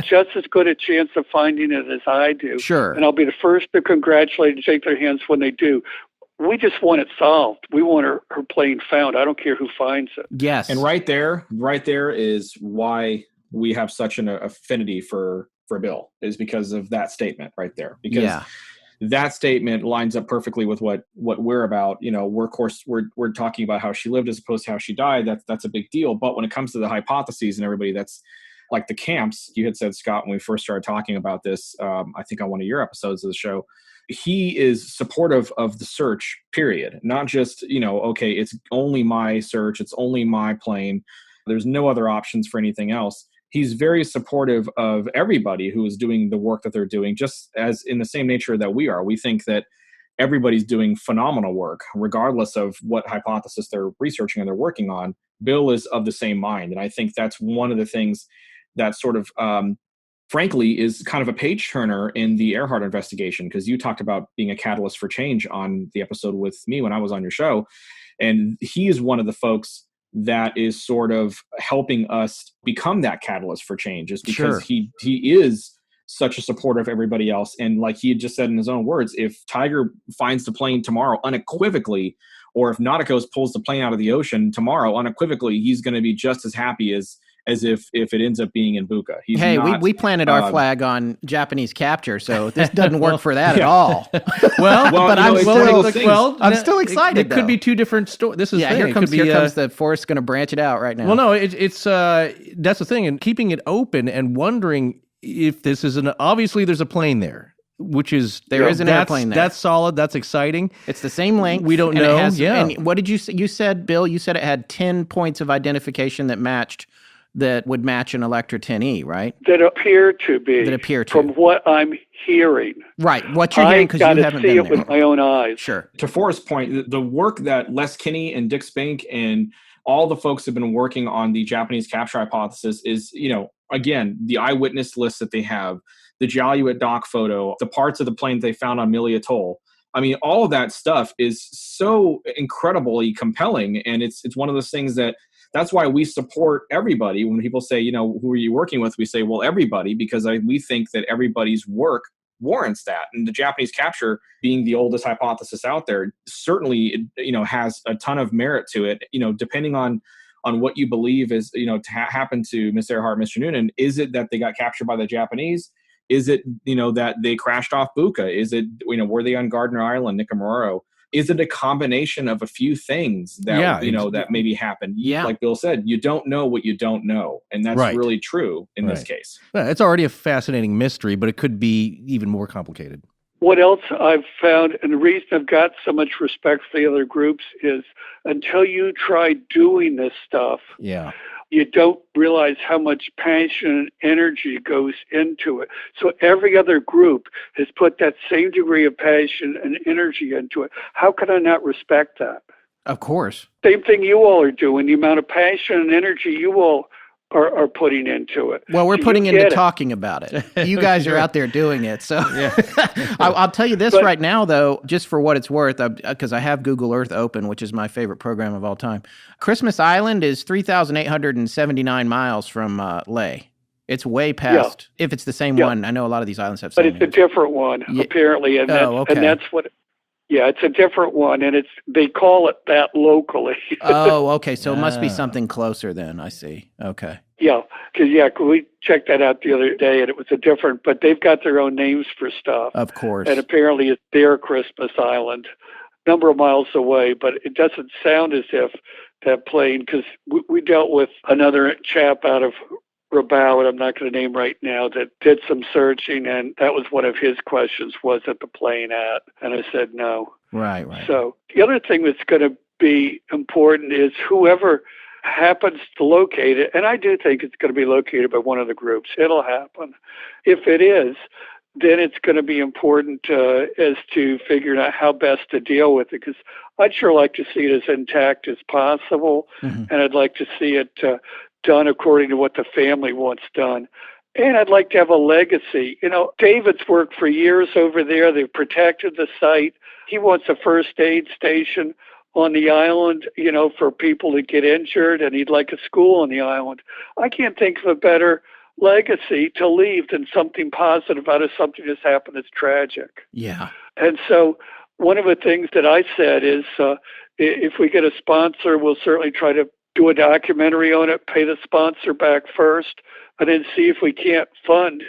just as good a chance of finding it as I do. Sure. And I'll be the first to congratulate and shake their hands when they do. We just want it solved. We want her plane found. I don't care who finds it. Yes. And right there is why we have such an affinity for Bill, is because of that statement right there. Because that statement lines up perfectly with what we're about. We're, of course, we're talking about how she lived as opposed to how she died. That's a big deal. But when it comes to the hypotheses and everybody, that's like the camps. You had said, Scott, when we first started talking about this, I think on one of your episodes of the show, he is supportive of the search, period. Not just, okay, it's only my search, it's only my plane. There's no other options for anything else. He's very supportive of everybody who is doing the work that they're doing, just as in the same nature that we are. We think that everybody's doing phenomenal work, regardless of what hypothesis they're researching and they're working on. Bill is of the same mind. And I think that's one of the things that sort of, frankly, is kind of a page turner in the Earhart investigation, because you talked about being a catalyst for change on the episode with me when I was on your show. And he is one of the folks that is sort of helping us become that catalyst for change, is because he is such a supporter of everybody else. And like he had just said in his own words, if Tiger finds the plane tomorrow unequivocally, or if Nauticos pulls the plane out of the ocean tomorrow unequivocally, he's going to be just as happy as if it ends up being in Buka. We planted our flag on Japanese capture, so this doesn't work for that at all. But I'm still excited. It could be two different stories. This is here comes the forest going to branch it out right now. Well, no, it's that's the thing, and keeping it open and wondering if this is obviously there's a plane there. Which is there is an airplane there. That's solid. That's exciting. It's the same length. We don't know. And what did you say? You said, Bill, it had 10 points of identification that would match an Electra 10E, right? That appear to. From what I'm hearing. Right. What you're hearing, because you haven't been there. I got to see it with my own eyes. Sure. To Forrest's point, the work that Les Kinney and Dick Spink and all the folks have been working on the Japanese capture hypothesis is, again, the eyewitness list that they have, the Jaluit dock photo, the parts of the plane they found on Amelia Atoll. I mean, all of that stuff is so incredibly compelling. And it's one of those things that's why we support everybody. When people say, who are you working with? We say, well, everybody, because we think that everybody's work warrants that. And the Japanese capture, being the oldest hypothesis out there, certainly, has a ton of merit to it. Depending on what you believe is, happened to Miss Earhart, Mr. Noonan. Is it that they got captured by the Japanese? Is it, that they crashed off Buka? Is it, were they on Gardner Island, Nikamororo? Is it a combination of a few things that, that maybe happened? Yeah. Like Bill said, you don't know what you don't know. And that's really true in this case. Yeah, it's already a fascinating mystery, but it could be even more complicated. What else I've found, and the reason I've got so much respect for the other groups, is until you try doing this stuff, you don't realize how much passion and energy goes into it. So every other group has put that same degree of passion and energy into it. How can I not respect that? Of course. Same thing you all are doing, the amount of passion and energy you all are putting into it. Well, we're putting into talking about it. You guys are out there doing it. So I'll tell you this right now, though, just for what it's worth, because I have Google Earth open, which is my favorite program of all time. Christmas Island is 3,879 miles from Leh. It's way past, if it's the same one. I know a lot of these islands have But it's a different one, apparently. And and that's what... Yeah, it's a different one, and they call it that locally. Oh, okay. So it must be something closer then. I see. Okay. Yeah, because we checked that out the other day, and it was a different, but they've got their own names for stuff. Of course. And apparently it's their Christmas Island, number of miles away, but it doesn't sound as if that plane, because we dealt with another chap out of Rabaul, and I'm not going to name right now, that did some searching, and that was one of his questions, was it the plane at? And I said no. Right. So the other thing that's going to be important is whoever happens to locate it, and I do think it's going to be located by one of the groups. It'll happen. If it is, then it's going to be important as to figuring out how best to deal with it, because I'd sure like to see it as intact as possible, and I'd like to see it done according to what the family wants done. And I'd like to have a legacy. David's worked for years over there. They've protected the site. He wants a first aid station on the island, for people to get injured, and he'd like a school on the island. I can't think of a better legacy to leave than something positive out of something that's happened that's tragic. Yeah. And so one of the things that I said is if we get a sponsor, we'll certainly try to do a documentary on it, pay the sponsor back first, and then see if we can't fund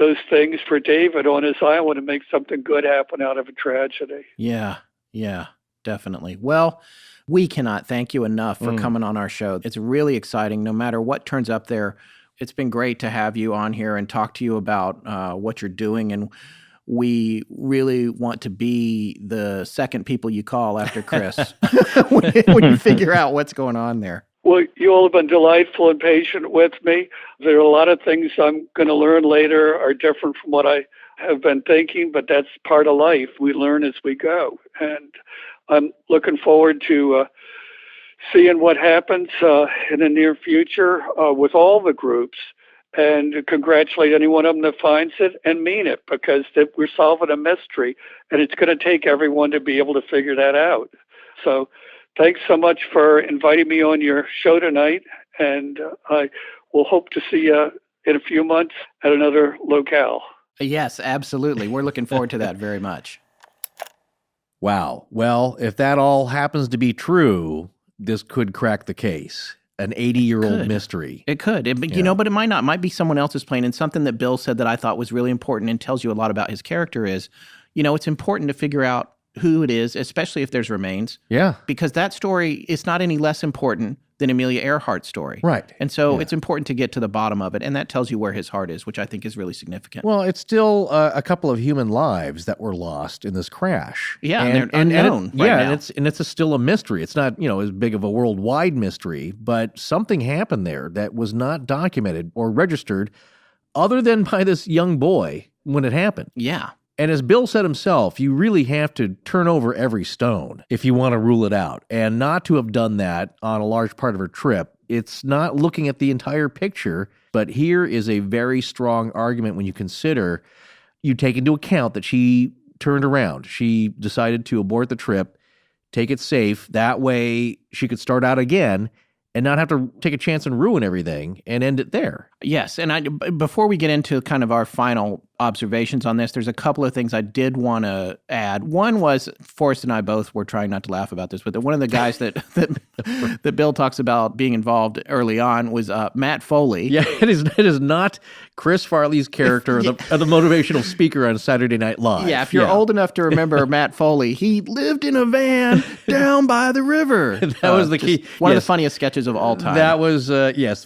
those things for David on his island and make something good happen out of a tragedy. Yeah, definitely. Well, we cannot thank you enough for coming on our show. It's really exciting. No matter what turns up there, it's been great to have you on here and talk to you about what you're doing. And we really want to be the second people you call after Chris when you figure out what's going on there. Well, you all have been delightful and patient with me. There are a lot of things I'm going to learn later are different from what I have been thinking, but that's part of life. We learn as we go. And I'm looking forward to seeing what happens in the near future with all the groups, and congratulate any one of them that finds it and mean it, because we're solving a mystery, and it's going to take everyone to be able to figure that out. So thanks so much for inviting me on your show tonight, and I will hope to see you in a few months at another locale. Yes, absolutely. We're looking forward to that very much. Wow. Well, if that all happens to be true, this could crack the case. An 80-year-old mystery. It could. But it might not. It might be someone else's plane. And something that Bill said that I thought was really important and tells you a lot about his character is, it's important to figure out who it is, especially if there's remains. Yeah. Because that story is not any less important than Amelia Earhart's story. Right. And so it's important to get to the bottom of it, and that tells you where his heart is, which I think is really significant. Well, it's still a couple of human lives that were lost in this crash. Yeah, and they're unknown now. And it's still a mystery. It's not, as big of a worldwide mystery, but something happened there that was not documented or registered other than by this young boy when it happened. Yeah. And as Bill said himself, you really have to turn over every stone if you want to rule it out. And not to have done that on a large part of her trip, it's not looking at the entire picture. But here is a very strong argument when you consider, you take into account that she turned around. She decided to abort the trip, take it safe. That way she could start out again and not have to take a chance and ruin everything and end it there. Yes, and before we get into kind of our final observations on this, there's a couple of things I did want to add. One was, Forrest and I both were trying not to laugh about this, but one of the guys that Bill talks about being involved early on was Matt Foley. Yeah, it is not Chris Farley's character, the motivational speaker on Saturday Night Live. Yeah, if you're old enough to remember Matt Foley, he lived in a van down by the river. That was the key. One of the funniest sketches of all time. That was,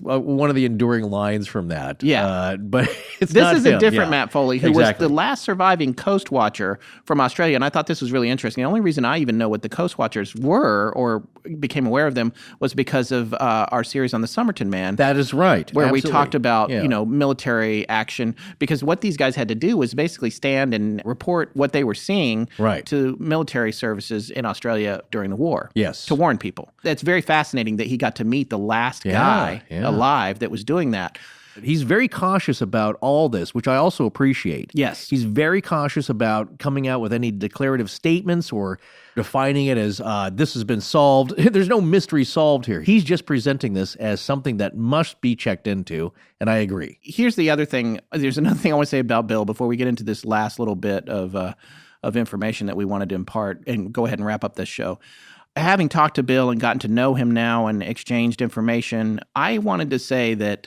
one of the enduring lines from that. Yeah. But this not is him. a different Matt Foley, who was Exactly. the last surviving Coast Watcher from Australia. And I thought this was really interesting. The only reason I even know what the Coast Watchers were or became aware of them was because of our series on the Somerton Man. That is right. Where Absolutely. we talked about, military action. Because what these guys had to do was basically stand and report what they were seeing to military services in Australia during the war. Yes. To warn people. It's very fascinating that he got to meet the last guy alive that was doing that. He's very cautious about all this, which I also appreciate. Yes. He's very cautious about coming out with any declarative statements or defining it as this has been solved. There's no mystery solved here. He's just presenting this as something that must be checked into, and I agree. Here's the other thing. There's another thing I want to say about Bill before we get into this last little bit of information that we wanted to impart and go ahead and wrap up this show. Having talked to Bill and gotten to know him now and exchanged information, I wanted to say that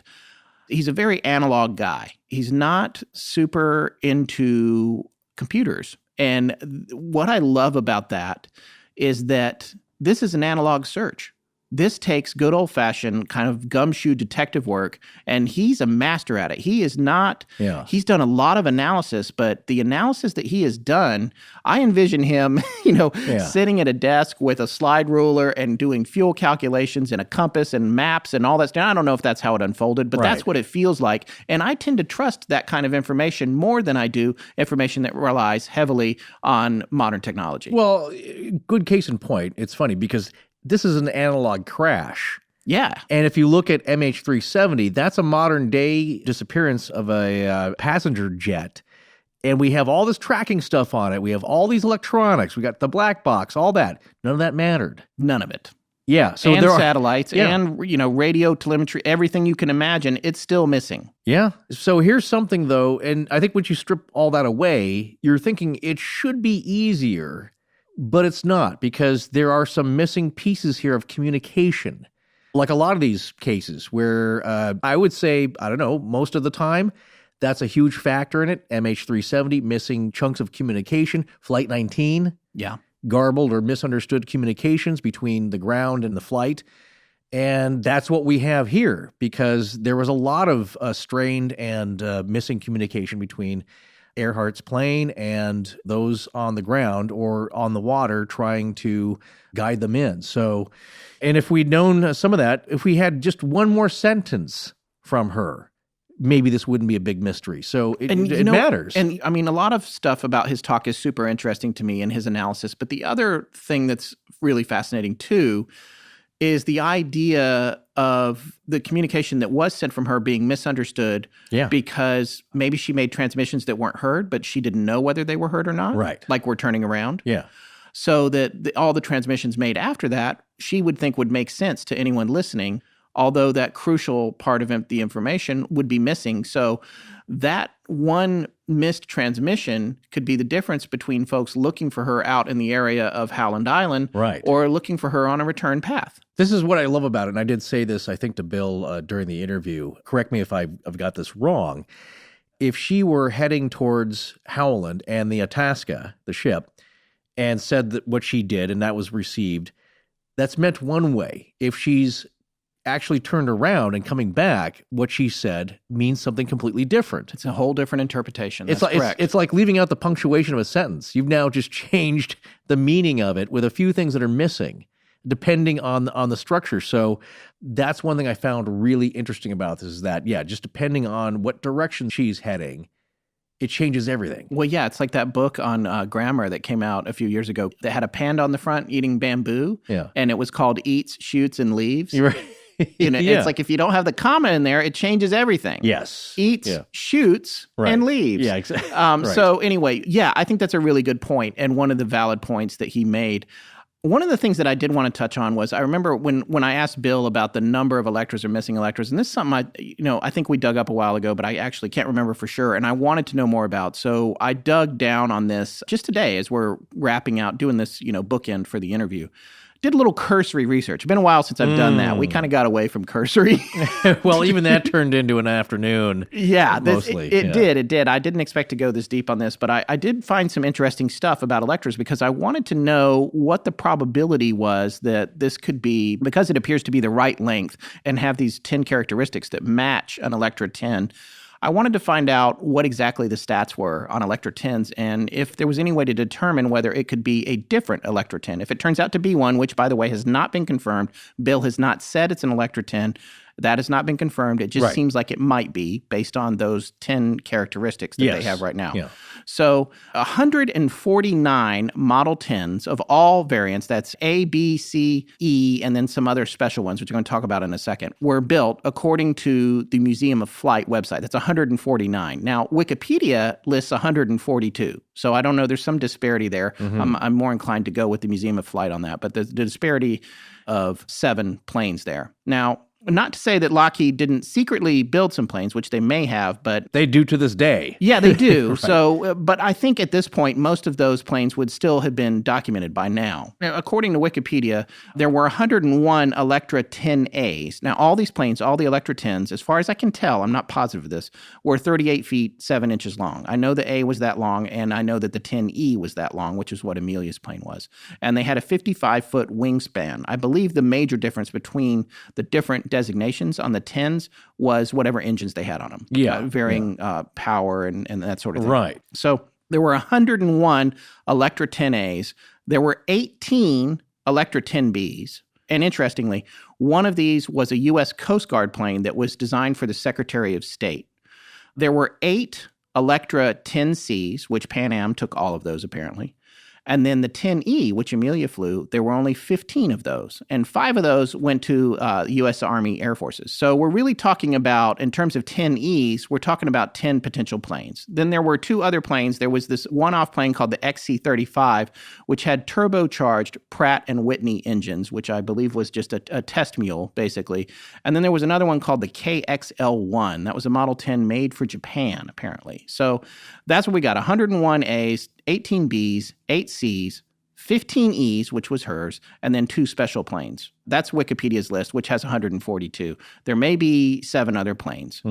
he's a very analog guy. He's not super into computers. And what I love about that is that this is an analog search. This takes good old-fashioned kind of gumshoe detective work, and he's a master at it. He is not – he's done a lot of analysis, but the analysis that he has done, I envision him, sitting at a desk with a slide ruler and doing fuel calculations and a compass and maps and all that stuff. I don't know if that's how it unfolded, but that's what it feels like. And I tend to trust that kind of information more than I do information that relies heavily on modern technology. Well, good case in point. It's funny because – this is an analog crash. Yeah. And if you look at MH370, that's a modern day disappearance of a passenger jet. And we have all this tracking stuff on it. We have all these electronics. We got the black box, all that. None of that mattered. None of it. Yeah. So and there are satellites and, radio telemetry, everything you can imagine, it's still missing. Yeah. So here's something, though, and I think once you strip all that away, you're thinking it should be easier. But it's not, because there are some missing pieces here of communication. Like a lot of these cases where I would say, I don't know, most of the time, That's a huge factor in it. MH370, missing chunks of communication. Flight 19, Yeah. garbled or misunderstood communications between the ground and the flight. And that's what we have here, because there was a lot of strained and missing communication between Earhart's plane and those on the ground or on the water trying to guide them in. So, and if we'd known some of that, if we had just one more sentence from her, maybe this wouldn't be a big mystery. So it matters. And I mean, a lot of stuff about his talk is super interesting to me and his analysis. But the other thing that's really fascinating too is the idea of the communication that was sent from her being misunderstood because maybe she made transmissions that weren't heard, but she didn't know whether they were heard or not. Right. Like we're turning around. Yeah. So that all the transmissions made after that, she would think would make sense to anyone listening, although that crucial part of the information would be missing. So that one missed transmission could be the difference between folks looking for her out in the area of Howland Island or looking for her on a return path. This is what I love about it, and I did say this, I think, to Bill during the interview. Correct me if I've got this wrong. If she were heading towards Howland and the Itasca, the ship, and said that what she did and that was received, that's meant one way. If she's actually turned around and coming back, what she said means something completely different. It's a whole different interpretation. It's like leaving out the punctuation of a sentence. You've now just changed the meaning of it with a few things that are missing, depending on the structure. So that's one thing I found really interesting about this is that, just depending on what direction she's heading, it changes everything. Well, yeah, it's like that book on grammar that came out a few years ago that had a panda on the front eating bamboo, and it was called Eats, Shoots, and Leaves. You're right. It's like if you don't have the comma in there, it changes everything. Yes. Eats, shoots, and leaves. Yeah, exactly. So anyway, I think that's a really good point, and one of the valid points that he made. One of the things that I did want to touch on was I remember when I asked Bill about the number of Electras or missing Electras, and this is something I think we dug up a while ago, but I actually can't remember for sure, and I wanted to know more about. So I dug down on this just today as we're wrapping out, doing this, bookend for the interview. Did a little cursory research. It's been a while since I've done that. We kind of got away from cursory. Well, even that turned into an afternoon. Mostly. It did. I didn't expect to go this deep on this, but I did find some interesting stuff about Electras because I wanted to know what the probability was that this could be, because it appears to be the right length and have these 10 characteristics that match an Electra 10. I wanted to find out what exactly the stats were on Electra 10s and if there was any way to determine whether it could be a different Electra 10. If it turns out to be one, which, by the way, has not been confirmed, Bill has not said it's an Electra 10. That has not been confirmed. It just seems like it might be based on those 10 characteristics that they have right now. Yeah. So 149 Model 10s of all variants, that's A, B, C, E, and then some other special ones, which we're going to talk about in a second, were built according to the Museum of Flight website. That's 149. Now, Wikipedia lists 142. So I don't know. There's some disparity there. Mm-hmm. I'm more inclined to go with the Museum of Flight on that. But the disparity of 7 planes there. Now, not to say that Lockheed didn't secretly build some planes, which they may have, but they do to this day. Yeah, they do. Right. So, but I think at this point, most of those planes would still have been documented by now. Now, according to Wikipedia, there were 101 Electra 10As. Now, all these planes, all the Electra 10s, as far as I can tell, I'm not positive of this, were 38 feet, 7 inches long. I know the A was that long, and I know that the 10E was that long, which is what Amelia's plane was. And they had a 55-foot wingspan. I believe the major difference between the different designations on the 10s was whatever engines they had on them. Varying power and that sort of thing. Right. So there were 101 Electra 10As. There were 18 Electra 10Bs. And interestingly, one of these was a U.S. Coast Guard plane that was designed for the Secretary of State. There were 8 Electra 10Cs, which Pan Am took all of those apparently. And then the 10E, which Amelia flew, there were only 15 of those. And 5 of those went to U.S. Army Air Forces. So we're really talking about, in terms of 10Es, we're talking about 10 potential planes. Then there were 2 other planes. There was this one-off plane called the XC-35, which had turbocharged Pratt & Whitney engines, which I believe was just a test mule, basically. And then there was another one called the KXL-1. That was a Model 10 made for Japan, apparently. So that's what we got, 101 As, 18 Bs, 8 Cs, 15 Es, which was hers, and then 2 special planes. That's Wikipedia's list, which has 142. There may be 7 other planes.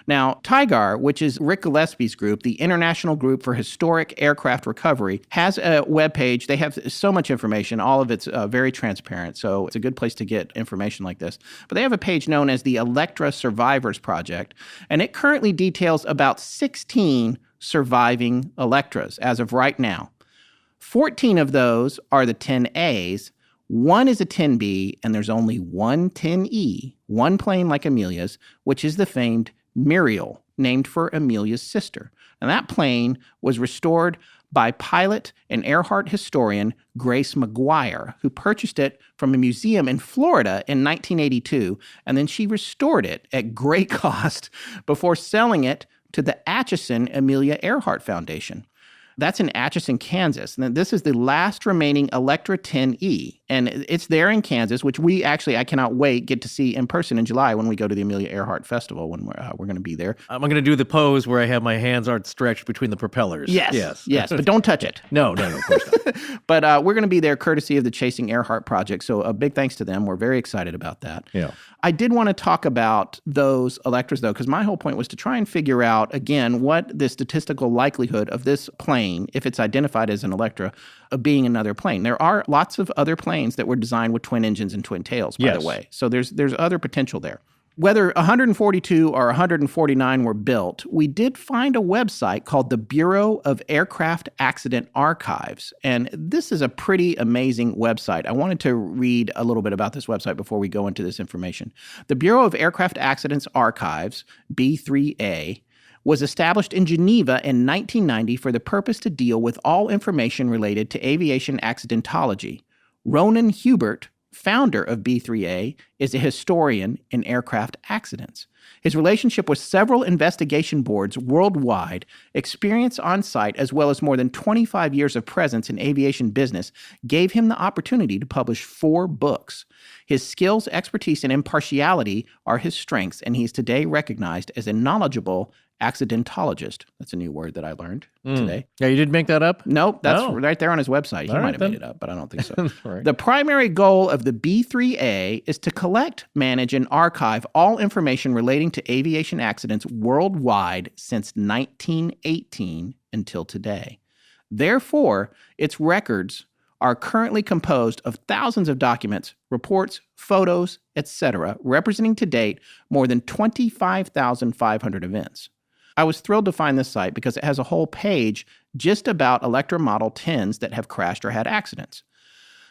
Now, TIGAR, which is Rick Gillespie's group, the International Group for Historic Aircraft Recovery, has a webpage. They have so much information. All of it's very transparent, so it's a good place to get information like this. But they have a page known as the Electra Survivors Project, and it currently details about 16 surviving Electras as of right now. 14 of those are the 10As, 1 is a 10B, and there's only one 10E, one plane like Amelia's, which is the famed Muriel, named for Amelia's sister. And that plane was restored by pilot and Earhart historian Grace McGuire, who purchased it from a museum in Florida in 1982, and then she restored it at great cost before selling it to the Atchison Amelia Earhart Foundation. That's in Atchison, Kansas. And this is the last remaining Electra 10E. And it's there in Kansas, which I cannot wait, get to see in person in July when we go to the Amelia Earhart Festival, when we're going to be there. I'm going to do the pose where I have my hands outstretched between the propellers. Yes, but don't touch it. No, of course not. But we're going to be there courtesy of the Chasing Earhart Project, so a big thanks to them. We're very excited about that. Yeah. I did want to talk about those Electras, though, because my whole point was to try and figure out, again, what the statistical likelihood of this plane, if it's identified as an Electra, of being another plane. There are lots of other planes that were designed with twin engines and twin tails, by the way. So there's other potential there. Whether 142 or 149 were built, we did find a website called the Bureau of Aircraft Accident Archives. And this is a pretty amazing website. I wanted to read a little bit about this website before we go into this information. The Bureau of Aircraft Accidents Archives, B3A, was established in Geneva in 1990 for the purpose to deal with all information related to aviation accidentology. Ronan Hubert, founder of B3A, is a historian in aircraft accidents. His relationship with several investigation boards worldwide, experience on site, as well as more than 25 years of presence in aviation business, gave him the opportunity to publish 4 books. His skills, expertise, and impartiality are his strengths, and he is today recognized as a knowledgeable accidentologist. That's a new word that I learned today. Yeah, you did make that up? Nope, that's right there on his website. He might have made it up, but I don't think so. Right. The primary goal of the B3A is to collect, manage, and archive all information relating to aviation accidents worldwide since 1918 until today. Therefore, its records are currently composed of thousands of documents, reports, photos, etc., representing to date more than 25,500 events. I was thrilled to find this site because it has a whole page just about Electra Model 10s that have crashed or had accidents.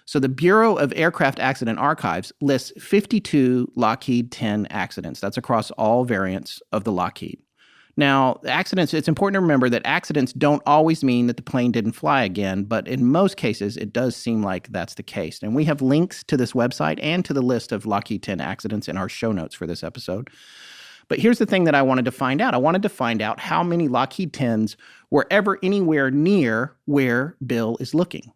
So the Bureau of Aircraft Accident Archives lists 52 Lockheed 10 accidents. That's across all variants of the Lockheed. Now, accidents, it's important to remember that accidents don't always mean that the plane didn't fly again, but in most cases, it does seem like that's the case. And we have links to this website and to the list of Lockheed 10 accidents in our show notes for this episode. But here's the thing that I wanted to find out. I wanted to find out how many Lockheed 10s were ever anywhere near where Bill is looking.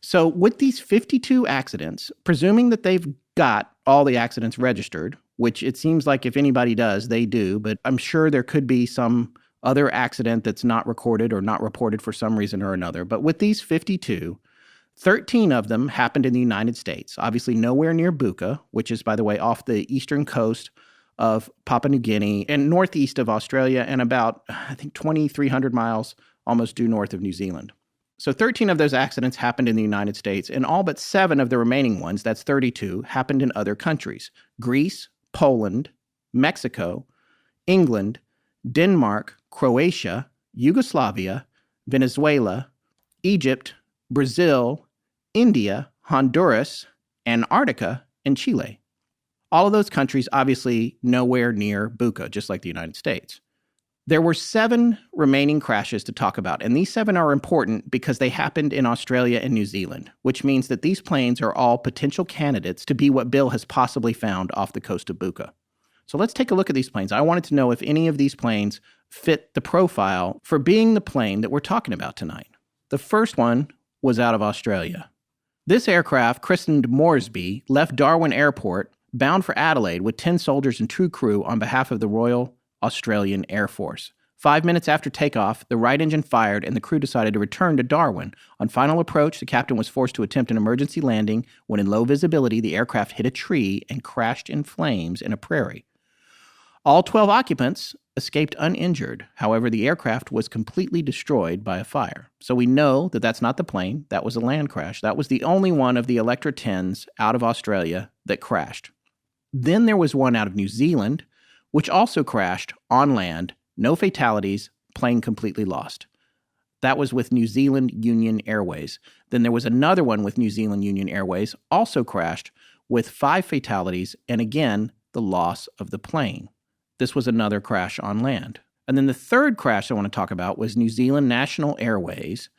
So with these 52 accidents, presuming that they've got all the accidents registered, which it seems like if anybody does, they do, but I'm sure there could be some other accident that's not recorded or not reported for some reason or another. But with these 52, 13 of them happened in the United States, obviously nowhere near Buka, which is, by the way, off the eastern coast of Papua New Guinea and northeast of Australia and about, I think, 2,300 miles almost due north of New Zealand. So 13 of those accidents happened in the United States, and all but 7 of the remaining ones, that's 32, happened in other countries: Greece, Poland, Mexico, England, Denmark, Croatia, Yugoslavia, Venezuela, Egypt, Brazil, India, Honduras, Antarctica, and Chile. All of those countries obviously nowhere near Buka, just like the United States. There were 7 remaining crashes to talk about, and these 7 are important because they happened in Australia and New Zealand, which means that these planes are all potential candidates to be what Bill has possibly found off the coast of Buka. So let's take a look at these planes. I wanted to know if any of these planes fit the profile for being the plane that we're talking about tonight. The first one was out of Australia. This aircraft, christened Moresby, left Darwin Airport bound for Adelaide with 10 soldiers and 2 crew on behalf of the Royal Australian Air Force. 5 minutes after takeoff, the right engine fired and the crew decided to return to Darwin. On final approach, the captain was forced to attempt an emergency landing when in low visibility, the aircraft hit a tree and crashed in flames in a prairie. All 12 occupants escaped uninjured. However, the aircraft was completely destroyed by a fire. So we know that that's not the plane. That was a land crash. That was the only one of the Electra 10s out of Australia that crashed. Then there was one out of New Zealand, which also crashed on land. No fatalities, plane completely lost. That was with New Zealand Union Airways. Then there was another one with New Zealand Union Airways, also crashed with 5 fatalities, and again, the loss of the plane. This was another crash on land. And then the third crash I want to talk about was New Zealand National Airways.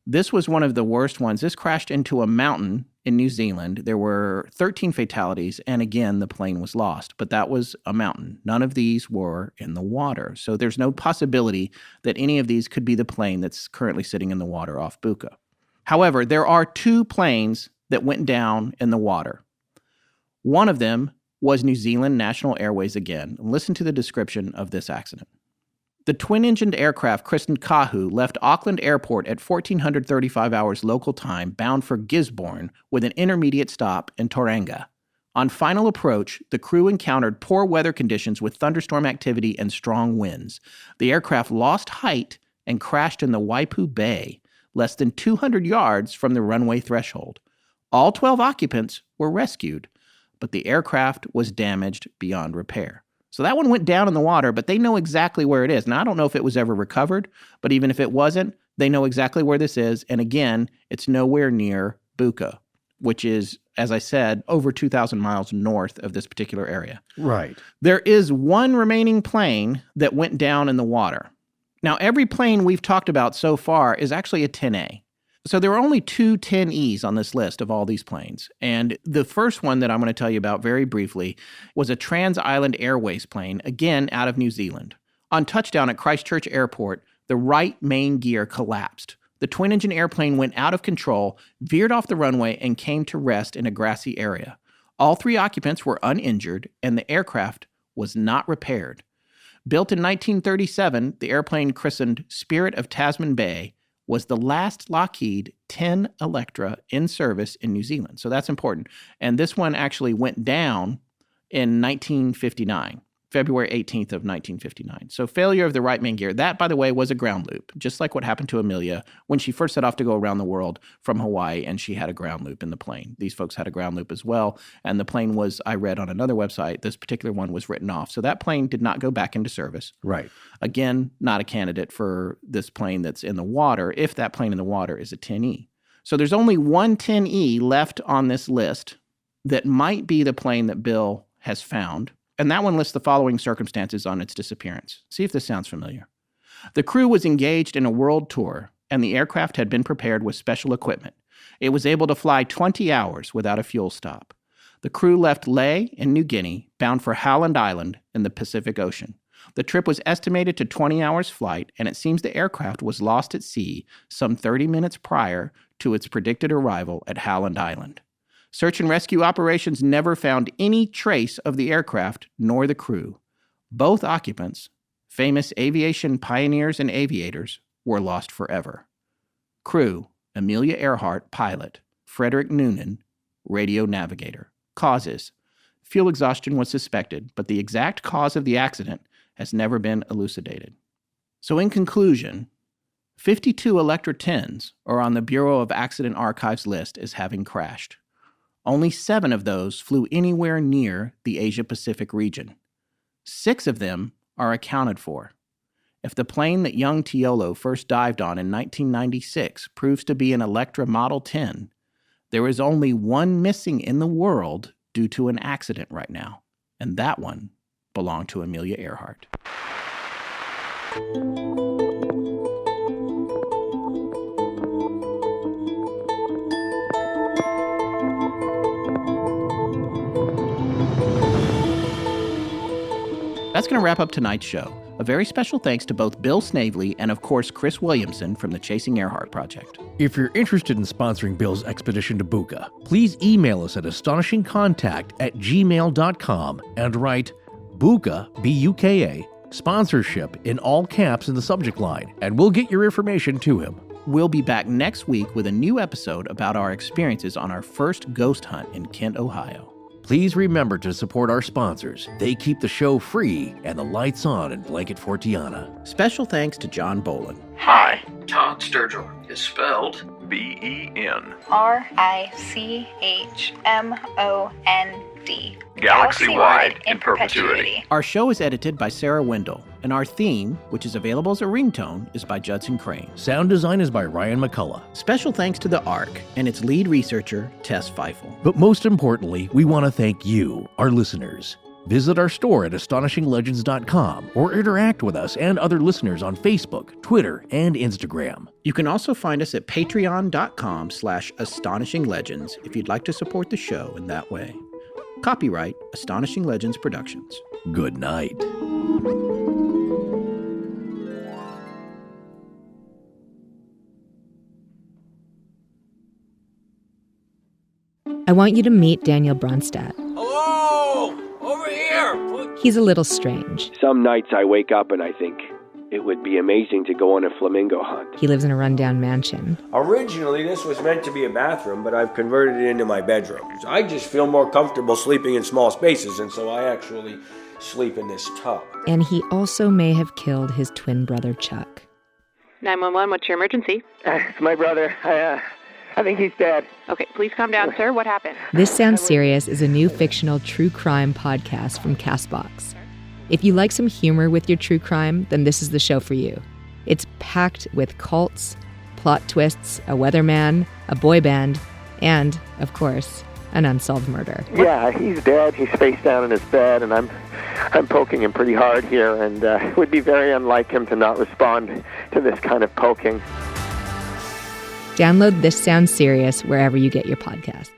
This was one of the worst ones. This crashed into a mountain in New Zealand. There were 13 fatalities, and again, the plane was lost. But that was a mountain. None of these were in the water. So there's no possibility that any of these could be the plane that's currently sitting in the water off Buka. However, there are 2 planes that went down in the water. One of them was New Zealand National Airways again. Listen to the description of this accident. The twin-engined aircraft christened Kahu left Auckland Airport at 1435 hours local time, bound for Gisborne, with an intermediate stop in Tauranga. On final approach, the crew encountered poor weather conditions with thunderstorm activity and strong winds. The aircraft lost height and crashed in the Waipu Bay, less than 200 yards from the runway threshold. All 12 occupants were rescued, but the aircraft was damaged beyond repair. So that one went down in the water, but they know exactly where it is. Now, I don't know if it was ever recovered, but even if it wasn't, they know exactly where this is. And again, it's nowhere near Buka, which is, as I said, over 2,000 miles north of this particular area. Right. There is one remaining plane that went down in the water. Now, every plane we've talked about so far is actually a 10A. So there were only 2 10Es on this list of all these planes. And the first one that I'm going to tell you about very briefly was a Trans-Island Airways plane, again out of New Zealand. On touchdown at Christchurch Airport, the right main gear collapsed. The twin-engine airplane went out of control, veered off the runway, and came to rest in a grassy area. All 3 occupants were uninjured, and the aircraft was not repaired. Built in 1937, the airplane christened Spirit of Tasman Bay was the last Lockheed 10 Electra in service in New Zealand. So that's important. And this one actually went down in 1959, February 18th of 1959. So failure of the right main gear. That, by the way, was a ground loop, just like what happened to Amelia when she first set off to go around the world from Hawaii, and she had a ground loop in the plane. These folks had a ground loop as well, and the plane was, I read on another website, this particular one was written off. So that plane did not go back into service. Right. Again, not a candidate for this plane that's in the water, if that plane in the water is a 10E. So there's only one 10E left on this list that might be the plane that Bill has found. And that one lists the following circumstances on its disappearance. See if this sounds familiar. The crew was engaged in a world tour, and the aircraft had been prepared with special equipment. It was able to fly 20 hours without a fuel stop. The crew left Lae in New Guinea, bound for Howland Island in the Pacific Ocean. The trip was estimated to 20 hours flight, and it seems the aircraft was lost at sea some 30 minutes prior to its predicted arrival at Howland Island. Search and rescue operations never found any trace of the aircraft nor the crew. Both occupants, famous aviation pioneers and aviators, were lost forever. Crew, Amelia Earhart, pilot. Frederick Noonan, radio navigator. Causes: fuel exhaustion was suspected, but the exact cause of the accident has never been elucidated. So in conclusion, 52 Electra 10s are on the Bureau of Accident Archives list as having crashed. Only 7 of those flew anywhere near the Asia-Pacific region. 6 of them are accounted for. If the plane that young Tiolo first dived on in 1996 proves to be an Electra Model 10, there is only one missing in the world due to an accident right now, and that one belonged to Amelia Earhart. That's going to wrap up tonight's show. A very special thanks to both Bill Snavely and, of course, Chris Williamson from the Chasing Earhart Project. If you're interested in sponsoring Bill's expedition to Buka, please email us at astonishingcontact@gmail.com and write Buka, Buka, Sponsorship in all caps in the subject line, and we'll get your information to him. We'll be back next week with a new episode about our experiences on our first ghost hunt in Kent, Ohio. Please remember to support our sponsors. They keep the show free and the lights on in Blanket Fortiana. Special thanks to John Bolin. Hi, Todd Sturgill is spelled BEN. RICHMOND. Galaxy-wide in perpetuity. Our show is edited by Sarah Wendell, and our theme, which is available as a ringtone, is by Judson Crane. Sound design is by Ryan McCullough. Special thanks to the ARC and its lead researcher, Tess Feifel. But most importantly, we want to thank you, our listeners. Visit our store at astonishinglegends.com or interact with us and other listeners on Facebook, Twitter, and Instagram. You can also find us at patreon.com/astonishinglegends if you'd like to support the show in that way. Copyright Astonishing Legends Productions. Good night. I want you to meet Daniel Bronstadt. Hello! Over here! He's a little strange. Some nights I wake up and I think it would be amazing to go on a flamingo hunt. He lives in a rundown mansion. Originally, this was meant to be a bathroom, but I've converted it into my bedroom. I just feel more comfortable sleeping in small spaces, and so I actually sleep in this tub. And he also may have killed his twin brother, Chuck. 911, what's your emergency? It's my brother. I think he's dead. Okay, please calm down, sir. What happened? This Sounds Serious is a new fictional true crime podcast from CastBox. If you like some humor with your true crime, then this is the show for you. It's packed with cults, plot twists, a weatherman, a boy band, and, of course, an unsolved murder. Yeah, he's dead. He's face down in his bed, and I'm poking him pretty hard here, and it would be very unlike him to not respond to this kind of poking. Download This Sounds Serious wherever you get your podcasts.